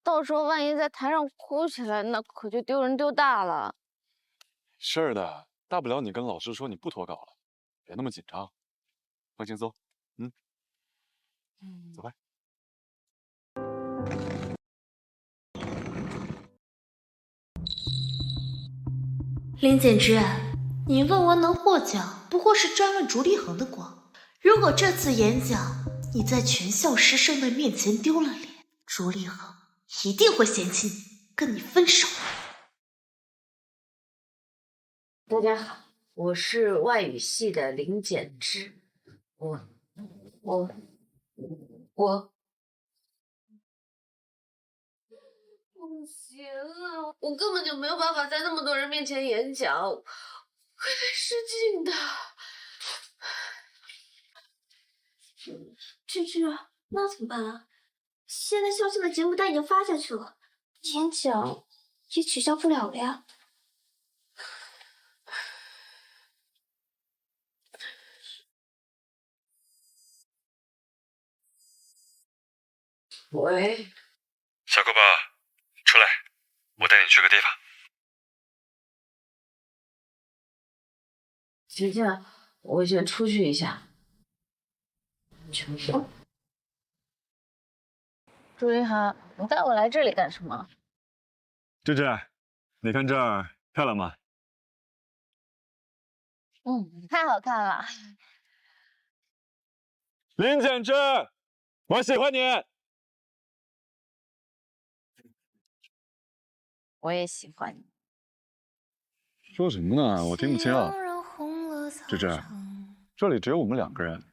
到时候万一在台上哭起来，那可就丢人丢大了。事儿的，大不了你跟老师说你不脱稿了，别那么紧张，放轻松。走吧。林简之，你论文能获奖，不过是沾了竹立衡的光。如果这次演讲你在全校师生的面前丢了脸，竹立衡一定会嫌弃你，跟你分手。大家好，我是外语系的林简之，我不行啊，我根本就没有办法在那么多人面前演讲，会被失禁的。芝芝，那怎么办啊？现在校庆的节目单已经发下去了，演讲也取消不了了呀。喂，小胳膊，出来，我带你去个地方。晴晴，我先出去一下。朱一涵，你带我来这里干什么？芝芝，你看这儿漂亮吗？太好看了。林简之，我喜欢你。我也喜欢你。说什么呢？我听不清啊。芝芝，这里只有我们2个人，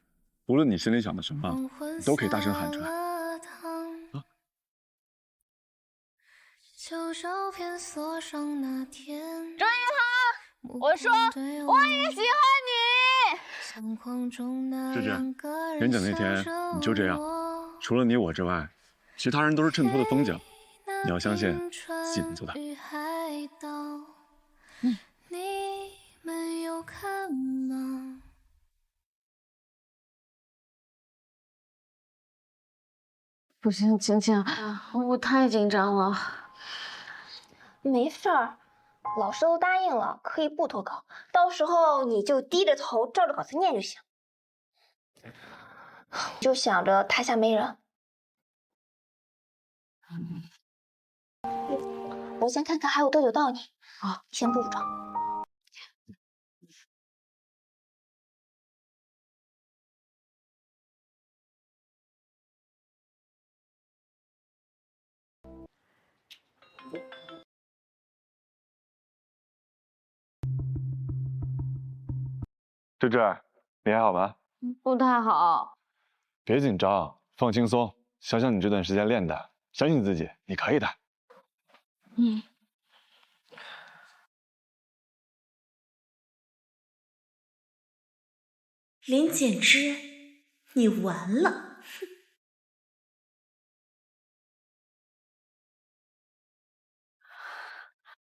无论你心里想的什么，你都可以大声喊出来。啊！周一航，我说我也喜欢你。芝芝，演讲那天你就这样，除了你我之外，其他人都是衬托的风景。你要相信自己能做到。不行，晴晴，我太紧张了。没事儿，老师都答应了，可以不脱稿，到时候你就低着头照着稿子念就行。就想着台下没人。我先看看还有多久到你。好，先不补妆。芝芝，你还好吗？不太好。别紧张，放轻松，想想你这段时间练的，相信自己，你可以的。林简之，你完了！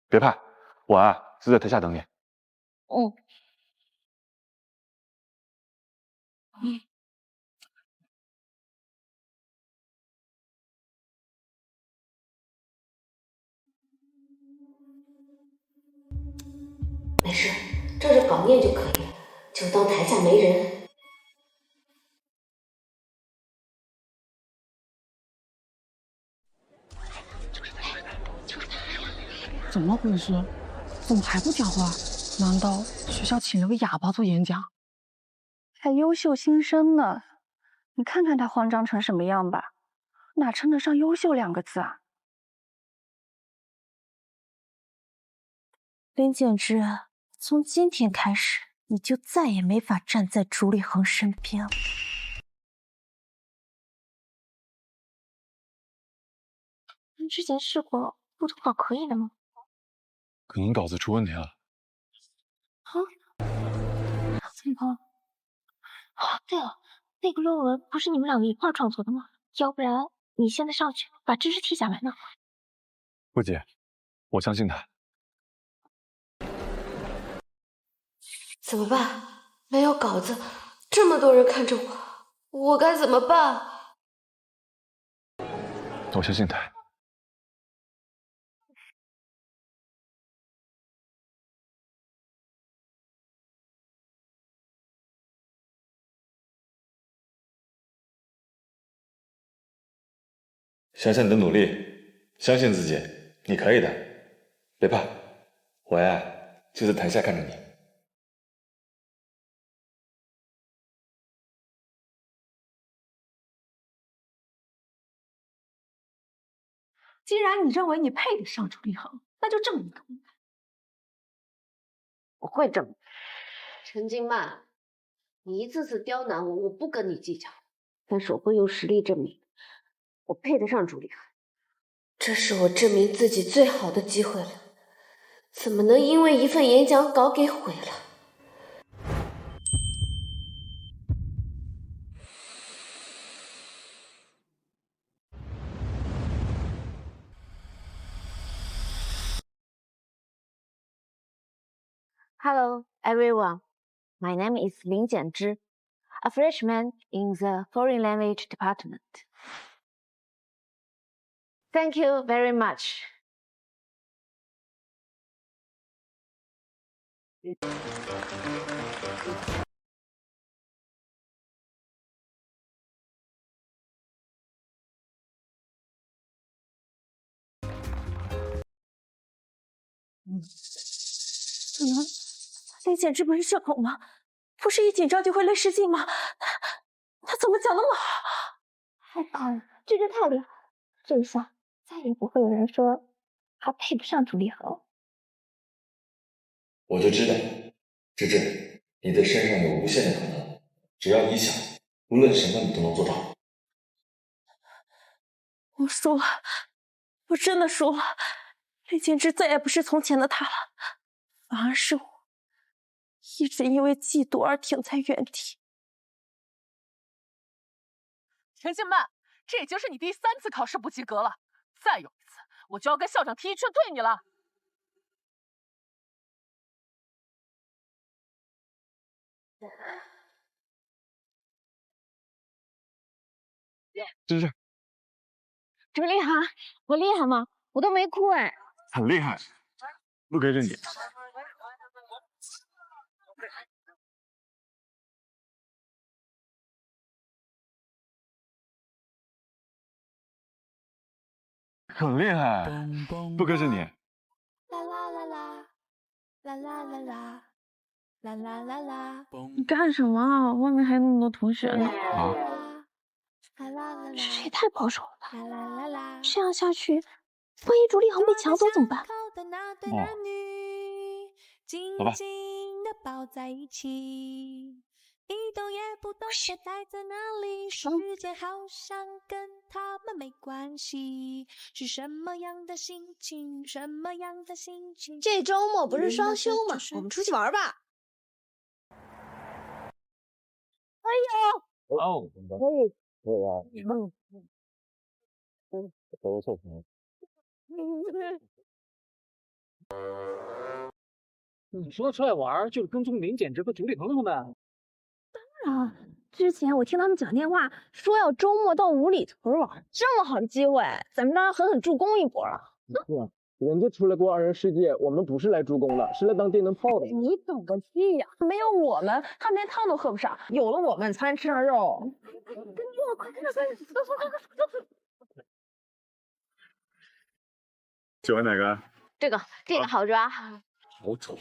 别怕，我啊就在台下等你。没事，照着稿念就可以了，就当台下没人。怎么回事？怎么还不讲话？难道学校请了个哑巴做演讲？还优秀新生呢，你看看他慌张成什么样吧，哪称得上优秀2个字啊？林简之，从今天开始，你就再也没法站在竹立衡身边了。你之前试过不脱稿可以的吗？可能稿子出问题了。怎么了？对了，那个论文不是你们2个一块创作的吗？要不然你现在上去把芝芝替下来呢？不急，我相信他。怎么办？没有稿子，这么多人看着我，我该怎么办？我相信他。想想你的努力，相信自己，你可以的，别怕，我呀就在台下看着你。既然你认为你配得上朱立恒，那就证明给我看。我会证明。陈静曼，你一次次刁难我，我不跟你计较，但是我会用实力证明，我配得上朱立恒。这是我证明自己最好的机会了，怎么能因为一份演讲稿给毁了？Hello, everyone. My name is Lin Jianzhi, a freshman in the foreign language department. Thank you very much. 怎么？林简之不是社恐吗？不是一紧张就会泪失禁吗？他怎么讲那么好？太棒了，这就太厉害了！这一下再也不会有人说他配不上朱立恒。我就知道，芝芝，你的身上有无限的可能，只要你想，无论什么你都能做到。我输了，我真的输了。林简之再也不是从前的他了，反而是我，一直因为嫉妒而停在原地。陈静曼，这已经是你第3次考试不及格了，再有一次，我就要跟校长提议劝退你了。芝芝，朱立恒，我厉害吗？我都没哭哎。很厉害，不愧是你。很厉害，不愧是你。啦啦啦啦，啦啦啦啦，啦啦啦啦。你干什么啊？外面还有那么多同学呢。啊！这也太保守了吧！这样下去，万一朱立恒被抢走怎么办？走吧。抱在一起，一动也不动的待在那里，世界好像跟他们没关系，是什么样的心情？什么样的心情？这周末不是双休吗？我们出去玩吧。哎呦！哦，可以啊。都错评。你说出来玩就是跟踪林简之和朱立恒他们？当然，之前我听他们讲电话说要周末到五里屯玩，这么好的机会，咱们当然狠狠助攻一波了。是啊，人家出来过2人世界，我们不是来助攻的，是来当电灯泡的。你懂个屁呀！没有我们，他们连汤都喝不上；有了我们，才能吃上肉。跟着我，快跟着，快！喜欢哪个？这个好抓。好丑。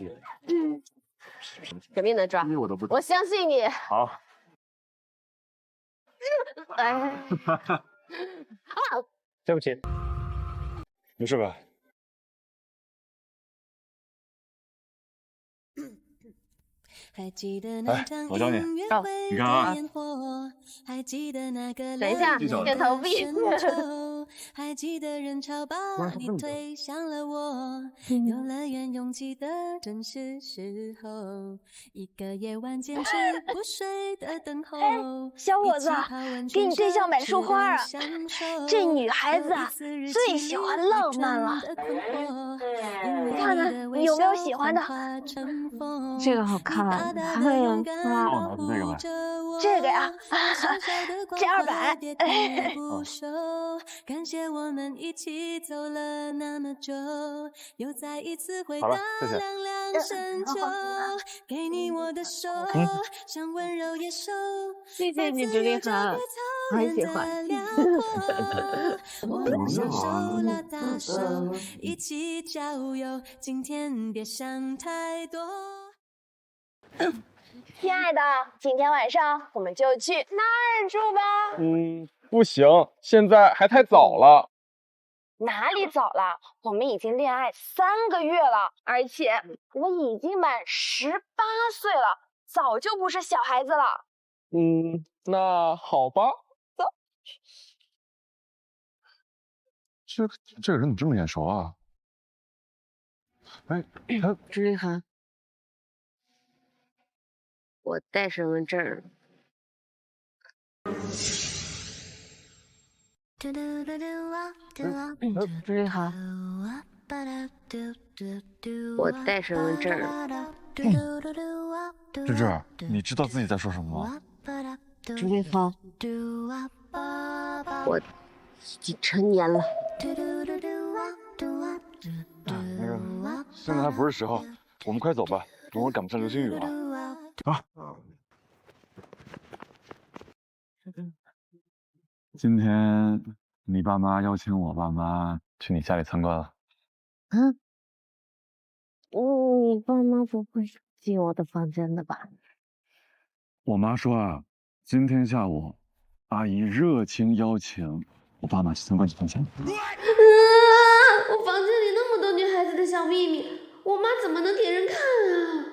肯定能抓。我都不。我相信你。好。哎。啊！对不起。没事吧？还记得那场我教你，你看啊。等一下，先投币。还记得人潮把你推向了我，游乐园拥挤的正是时候，一个夜晚坚持不睡的等候。小伙子，给你对象买束花啊！这女孩子啊，最喜欢浪漫了。看看你有没有喜欢的？这个好看，还有那我拿这个呗。这个呀，这200。感谢我们一起走了那么久，又再一次回到好了，谢谢。凉凉深秋。给你我的手，像温柔野兽。谢谢你，直立恒，我很喜欢。我们享受了大手，一起郊游。今天别想太多。亲爱的，今天晚上我们就去那儿住吧。不行，现在还太早了。哪里早了？我们已经恋爱3个月了，而且我已经满18岁了，早就不是小孩子了。那好吧。走。这个人怎么这么眼熟啊？哎，他直立恒，我带身份证了。直立恒，我带身份证了。芝芝，你知道自己在说什么吗？直立恒，我已经成年了。没事，现在还不是时候，我们快走吧，等会儿赶不上流星雨了。啊！今天你爸妈邀请我爸妈去你家里参观了。你爸妈不会进我的房间的吧？我妈说啊，今天下午阿姨热情邀请我爸妈去参观你房间。我房间里那么多女孩子的小秘密，我妈怎么能给人看啊？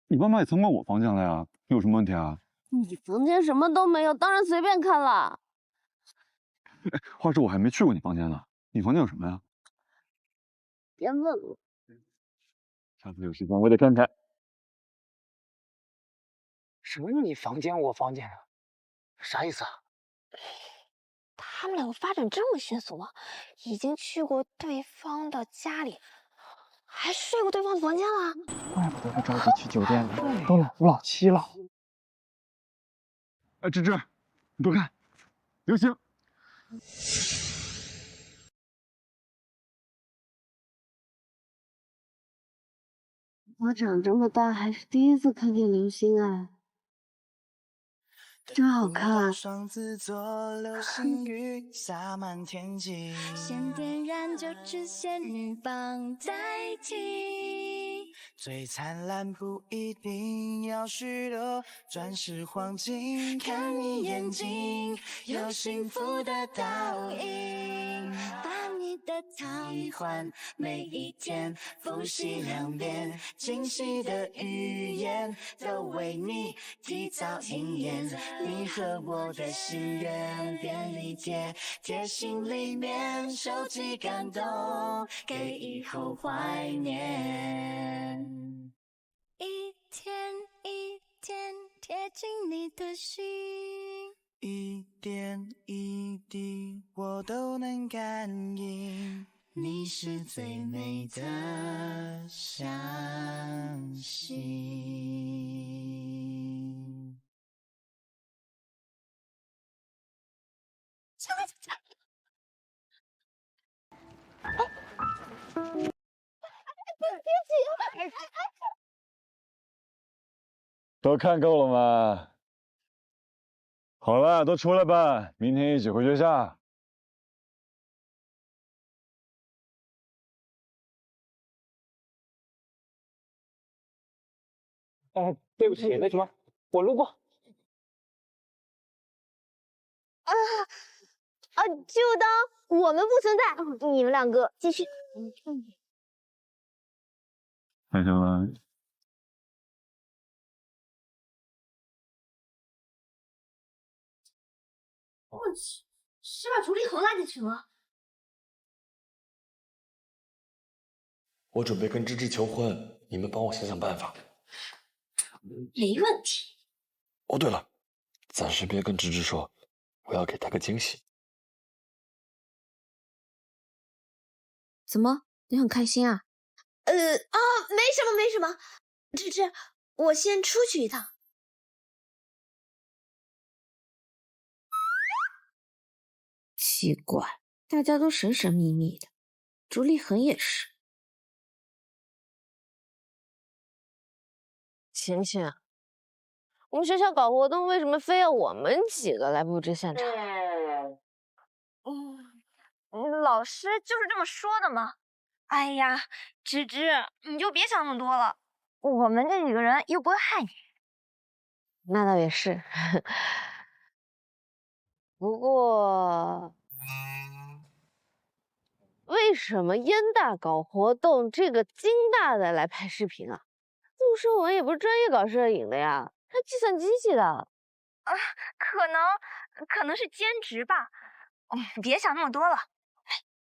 你爸妈也参观我房间了呀，有什么问题啊？你房间什么都没有，当然随便看了。话说我还没去过你房间呢，你房间有什么呀？别问了。下次有时间我得看看。什么你房间我房间啊？啥意思啊？他们两个发展这么迅速吗？已经去过对方的家里，还睡过对方的房间了。怪不得他着急去酒店呢，都老夫老妻了。哎，芝芝，你多看，流星。我长这么大还是第一次看见流星啊，真好看。双子座流星雨洒满天际，先点燃就只仙女棒代替。最灿烂不一定要许多钻石黄金，看你眼睛有幸福的倒影，把你的喜欢每一天复习2遍，惊喜的语言都为你提早应验，你和我的心愿便利贴，贴心里面收集感动，给以后怀念。一天一天贴近你的心，一点一滴我都能感应，你是最美的相信。都看够了吗？好了，都出来吧，明天一起回学校。对不起，那什么，我路过。就当我们不存在，你们两个继续。害羞了。我去，是把竹立恒拉进去了。我准备跟芝芝求婚，你们帮我想想办法。没问题。哦，对了，暂时别跟芝芝说，我要给她个惊喜。怎么，你很开心啊？没什么没什么，芝芝，我先出去一趟。奇怪，大家都神神秘秘的，朱立恒也是。晴晴，我们学校搞活动，为什么非要我们几个来布置现场？老师就是这么说的嘛。哎呀，芝芝，你就别想那么多了，我们这几个人又不会害你。那倒也是，不过，为什么燕大搞活动，这个金大的来拍视频啊？陆胜文也不是专业搞摄影的呀，他计算机系的。可能是兼职吧。别想那么多了。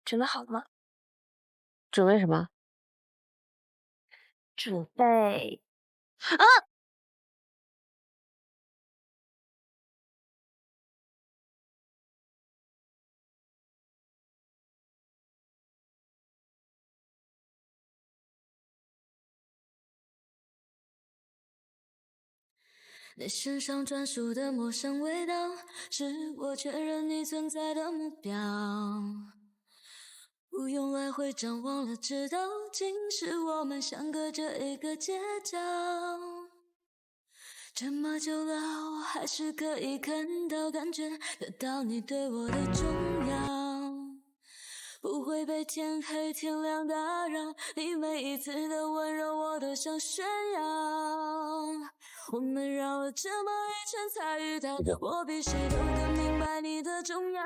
准备好了吗？准备什么？准备啊！你身上专属的陌生味道，是我确认你存在的目标。不用来回张望了，知道竟是我们相隔着一个街角。这么久了，我还是可以看到、感觉得到你对我的重要。不会被天黑天亮打扰，你每一次的温柔我都想炫耀。我们绕了这么一圈才遇到，我比谁都更明白你的重要。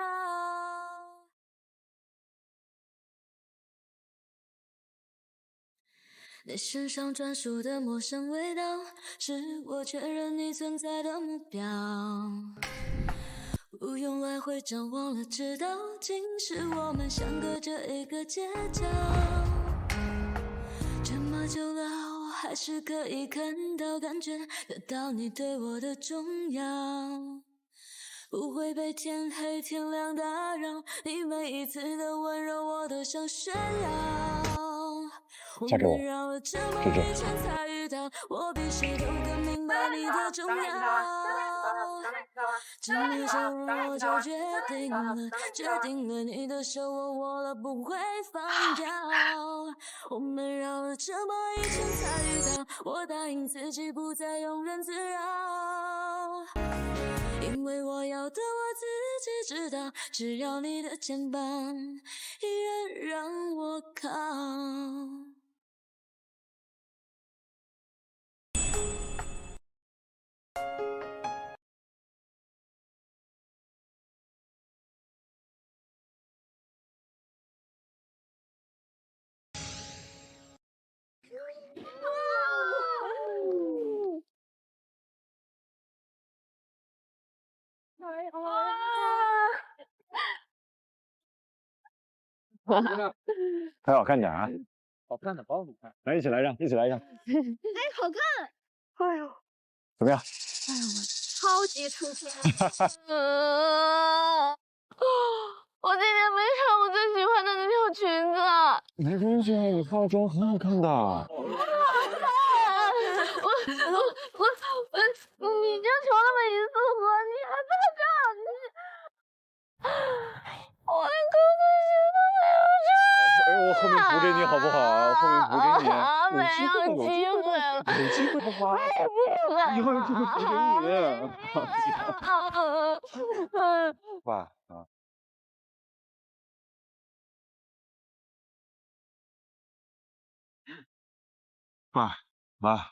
你身上专属的陌生味道，是我确认你存在的目标。不用来回张望了，知道竟是我们相隔着一个街角。这么久了，我还是可以看到、感觉得到你对我的重要。不会被天黑天亮打扰，你每一次的温柔我都想炫耀。嫁给我，芝芝。我比谁都更明白你的重要。这一首我就决定了，你的手我握了不会放掉。我们绕了这么一圈才遇到，我答应自己不再庸人自扰。因为我要的我自己知道，只要你的肩膀依然让我靠。拍好看点啊！好看的包你看，来，一起来一张，一起来一张。哎，好看！哎呦，怎么样？哎呦，超级出片！我今天没穿我最喜欢的那条裙子。没关系啊，你化妆很好看的。你就求那么一次合，你还在这儿，我连高跟鞋都没有穿。我后面补给你好不好？后面补给你。没有机会了，有机会的话，以后有机会补给你的。爸啊。爸妈。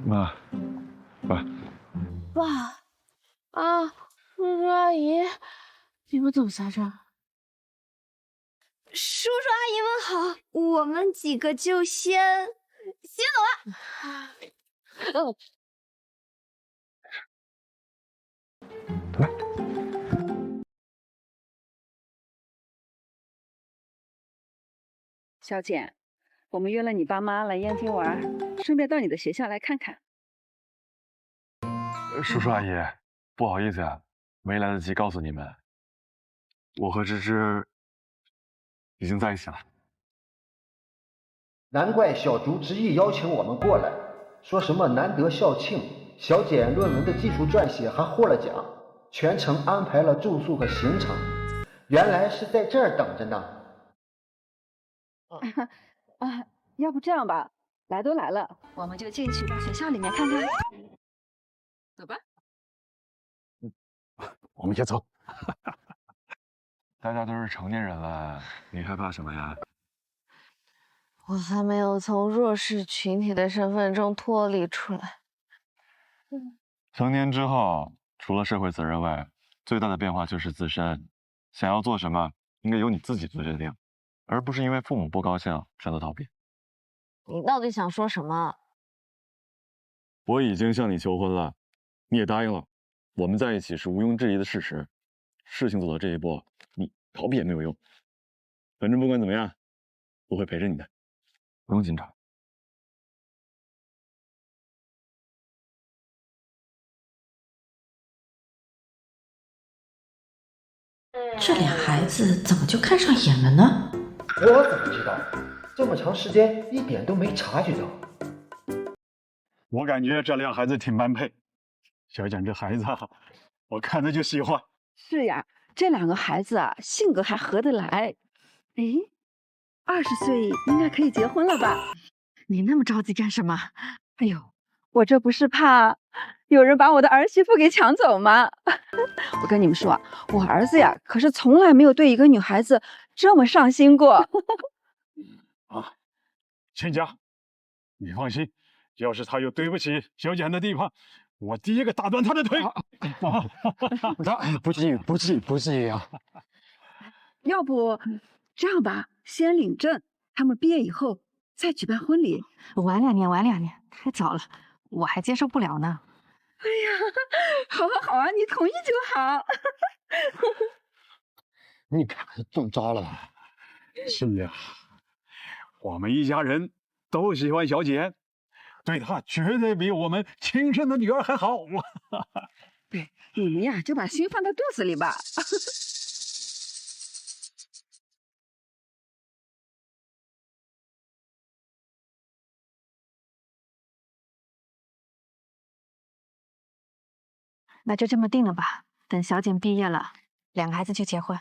妈，爸，爸，啊，叔叔阿姨，你们怎么在这儿？叔叔阿姨们好，我们几个就先走了。小简，我们约了你爸妈来燕京玩，顺便到你的学校来看看。叔叔阿姨，不好意思啊，没来得及告诉你们，我和芝芝已经在一起了。难怪小竹执意邀请我们过来，说什么难得校庆，小简论文的技术撰写还获了奖，全程安排了住宿和行程，原来是在这儿等着呢。要不这样吧，来都来了，我们就进去到学校里面看看。走吧。我们也走。大家都是成年人了，你害怕什么呀？我还没有从弱势群体的身份中脱离出来。成年之后，除了社会责任外，最大的变化就是自身。想要做什么，应该由你自己做决定，而不是因为父母不高兴选择逃避。你到底想说什么？我已经向你求婚了，你也答应了，我们在一起是毋庸置疑的事实。事情走到这一步，你逃避也没有用。反正不管怎么样，我会陪着你的，不用紧张。这俩孩子怎么就看上眼了呢？我怎么知道？这么长时间一点都没察觉到。我感觉这俩孩子挺般配。小简这孩子啊，我看着就喜欢。是呀，这两个孩子啊，性格还合得来。诶，20岁应该可以结婚了吧？你那么着急干什么？哎呦，我这不是怕有人把我的儿媳妇给抢走吗？我跟你们说啊，我儿子呀，可是从来没有对一个女孩子这么上心过。啊，亲家，你放心，要是他有对不起小简的地方，我第一个打断他的腿。不至于啊！要不这样吧，先领证，他们毕业以后再举办婚礼。晚2年，晚2年，太早了，我还接受不了呢。哎呀，好啊，你同意就好。你看中招了。是呀，我们一家人都喜欢小简，对她绝对比我们亲生的女儿还好。对，你们呀就把心放在肚子里吧。那就这么定了吧，等小简毕业了，2个孩子就结婚。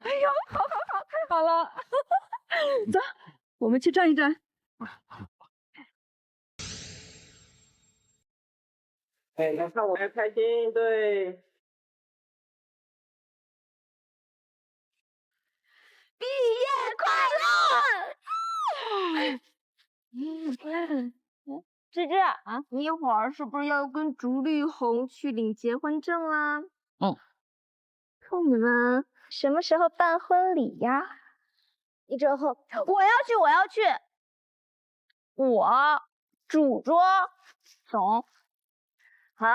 哎呦，好，太好了！走，我们去转一转。哎，来看我们开心，对。毕业快乐！芝芝啊，你一会儿是不是要跟竹立红去领结婚证啦？那你们什么时候办婚礼呀？1周后。我要去。我主桌走。好。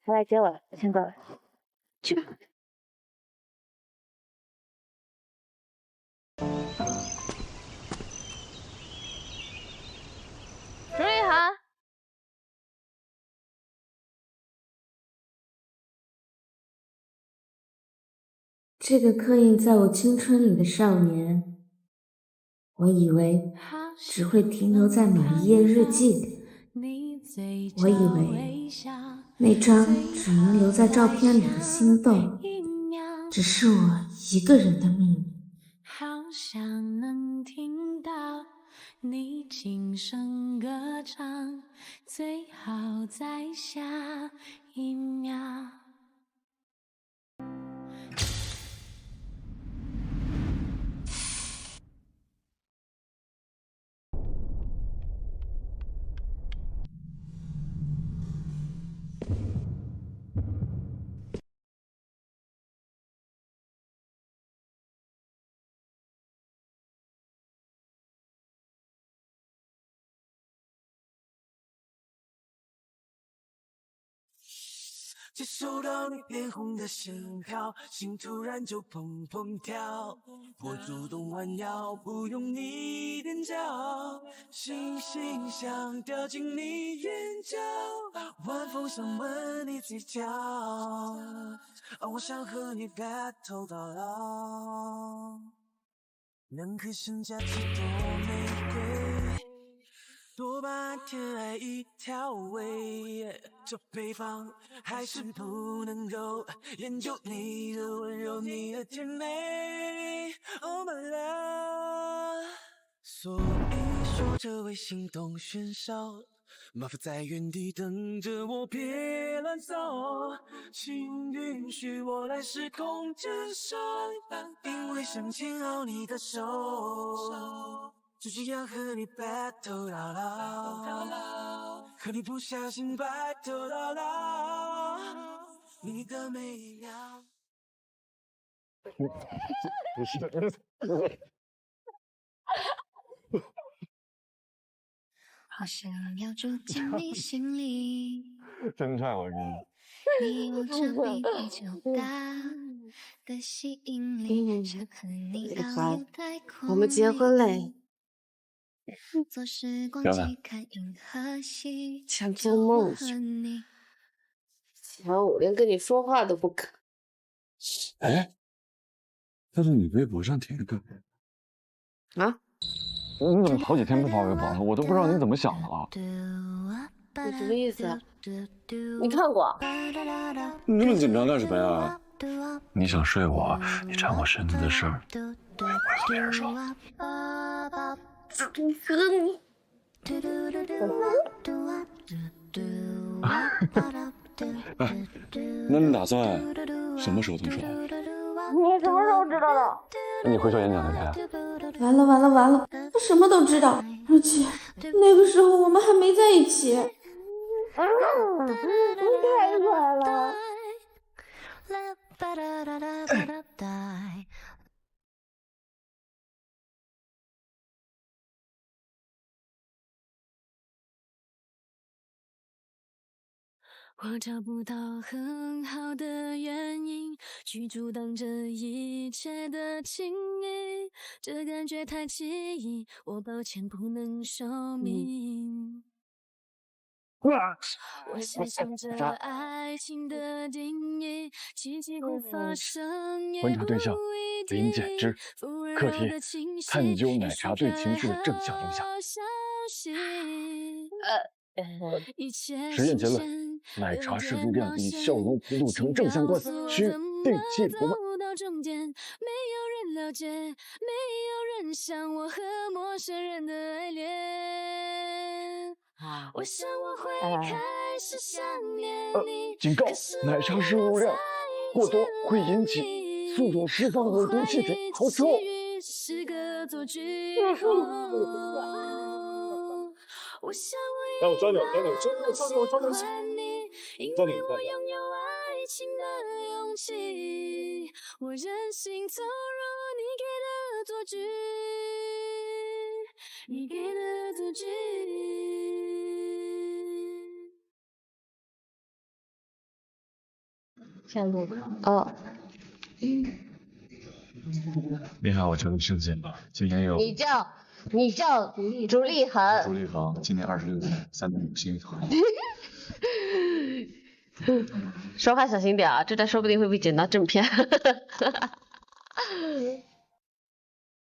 他来接我了，我先走了。去吧。竹立涵，这个刻印在我青春里的少年，我以为只会停留在某一页日记里，我以为那张只能留在照片里的心动，只是我一个人的秘密。好想能听到你轻声歌唱，最好在下一秒。接收到你脸红的信号，心突然就砰砰跳。我主动弯腰，不用你踮脚，星星想掉进你眼角，晚风想吻你嘴角。我想和你 battle 到老，两颗身价几朵玫瑰，多半天爱一条尾。这配方还是不能够研究你的温柔，你的甜美。Oh my love， 所以说这位心动选手，麻烦在原地等着我，别乱走，请允许我来时空接受，因为想牵好你的手，就这样和你 battle 到老，和你不小心 battle 到老，你的每一秒。好想要住进你心里，真踹我你有着比地球大的吸引力，想和你遨游太空。我们结婚嘞！坐时光机看银河系，想做梦去。瞧我连跟你说话都不肯。哎，在你微博上填个啊？你怎么好几天不发微博了？我都不知道你怎么想的了。你什么意思啊？你看过？你那么紧张干什么呀？你想睡我，你缠我身子的事儿，我也不让别人说。和你。哎，那你打算什么时候动手？你什么时候知道的？你回校演讲那天。完了，他什么都知道，而且那个时候我们还没在一起。你太坏了。我找不到很好的原因去阻挡这一切的情谊，这感觉太奇异，我抱歉不能说明。我想象着爱情的定义，奇迹会发生也不观察对象林简之，课题探究奶茶对情绪的正向影响。实验结论：奶茶摄入量与笑容幅度成正相关，需定期服用。没有人了解，没有人像我和陌生人的爱恋。我想我会开始想念你。警告：奶茶摄入量过多会引起宿主释放有毒气体，好吃哦。是个做句我想让我抓你，抓你，因为我拥有爱情的勇气，我任性走入你给的做句，你给的做句。下路哦。你好，我叫李世锦，今年有。你叫朱立恒。朱立恒，今年26岁，3点5星。说话小心点啊，这段说不定会被剪到正片。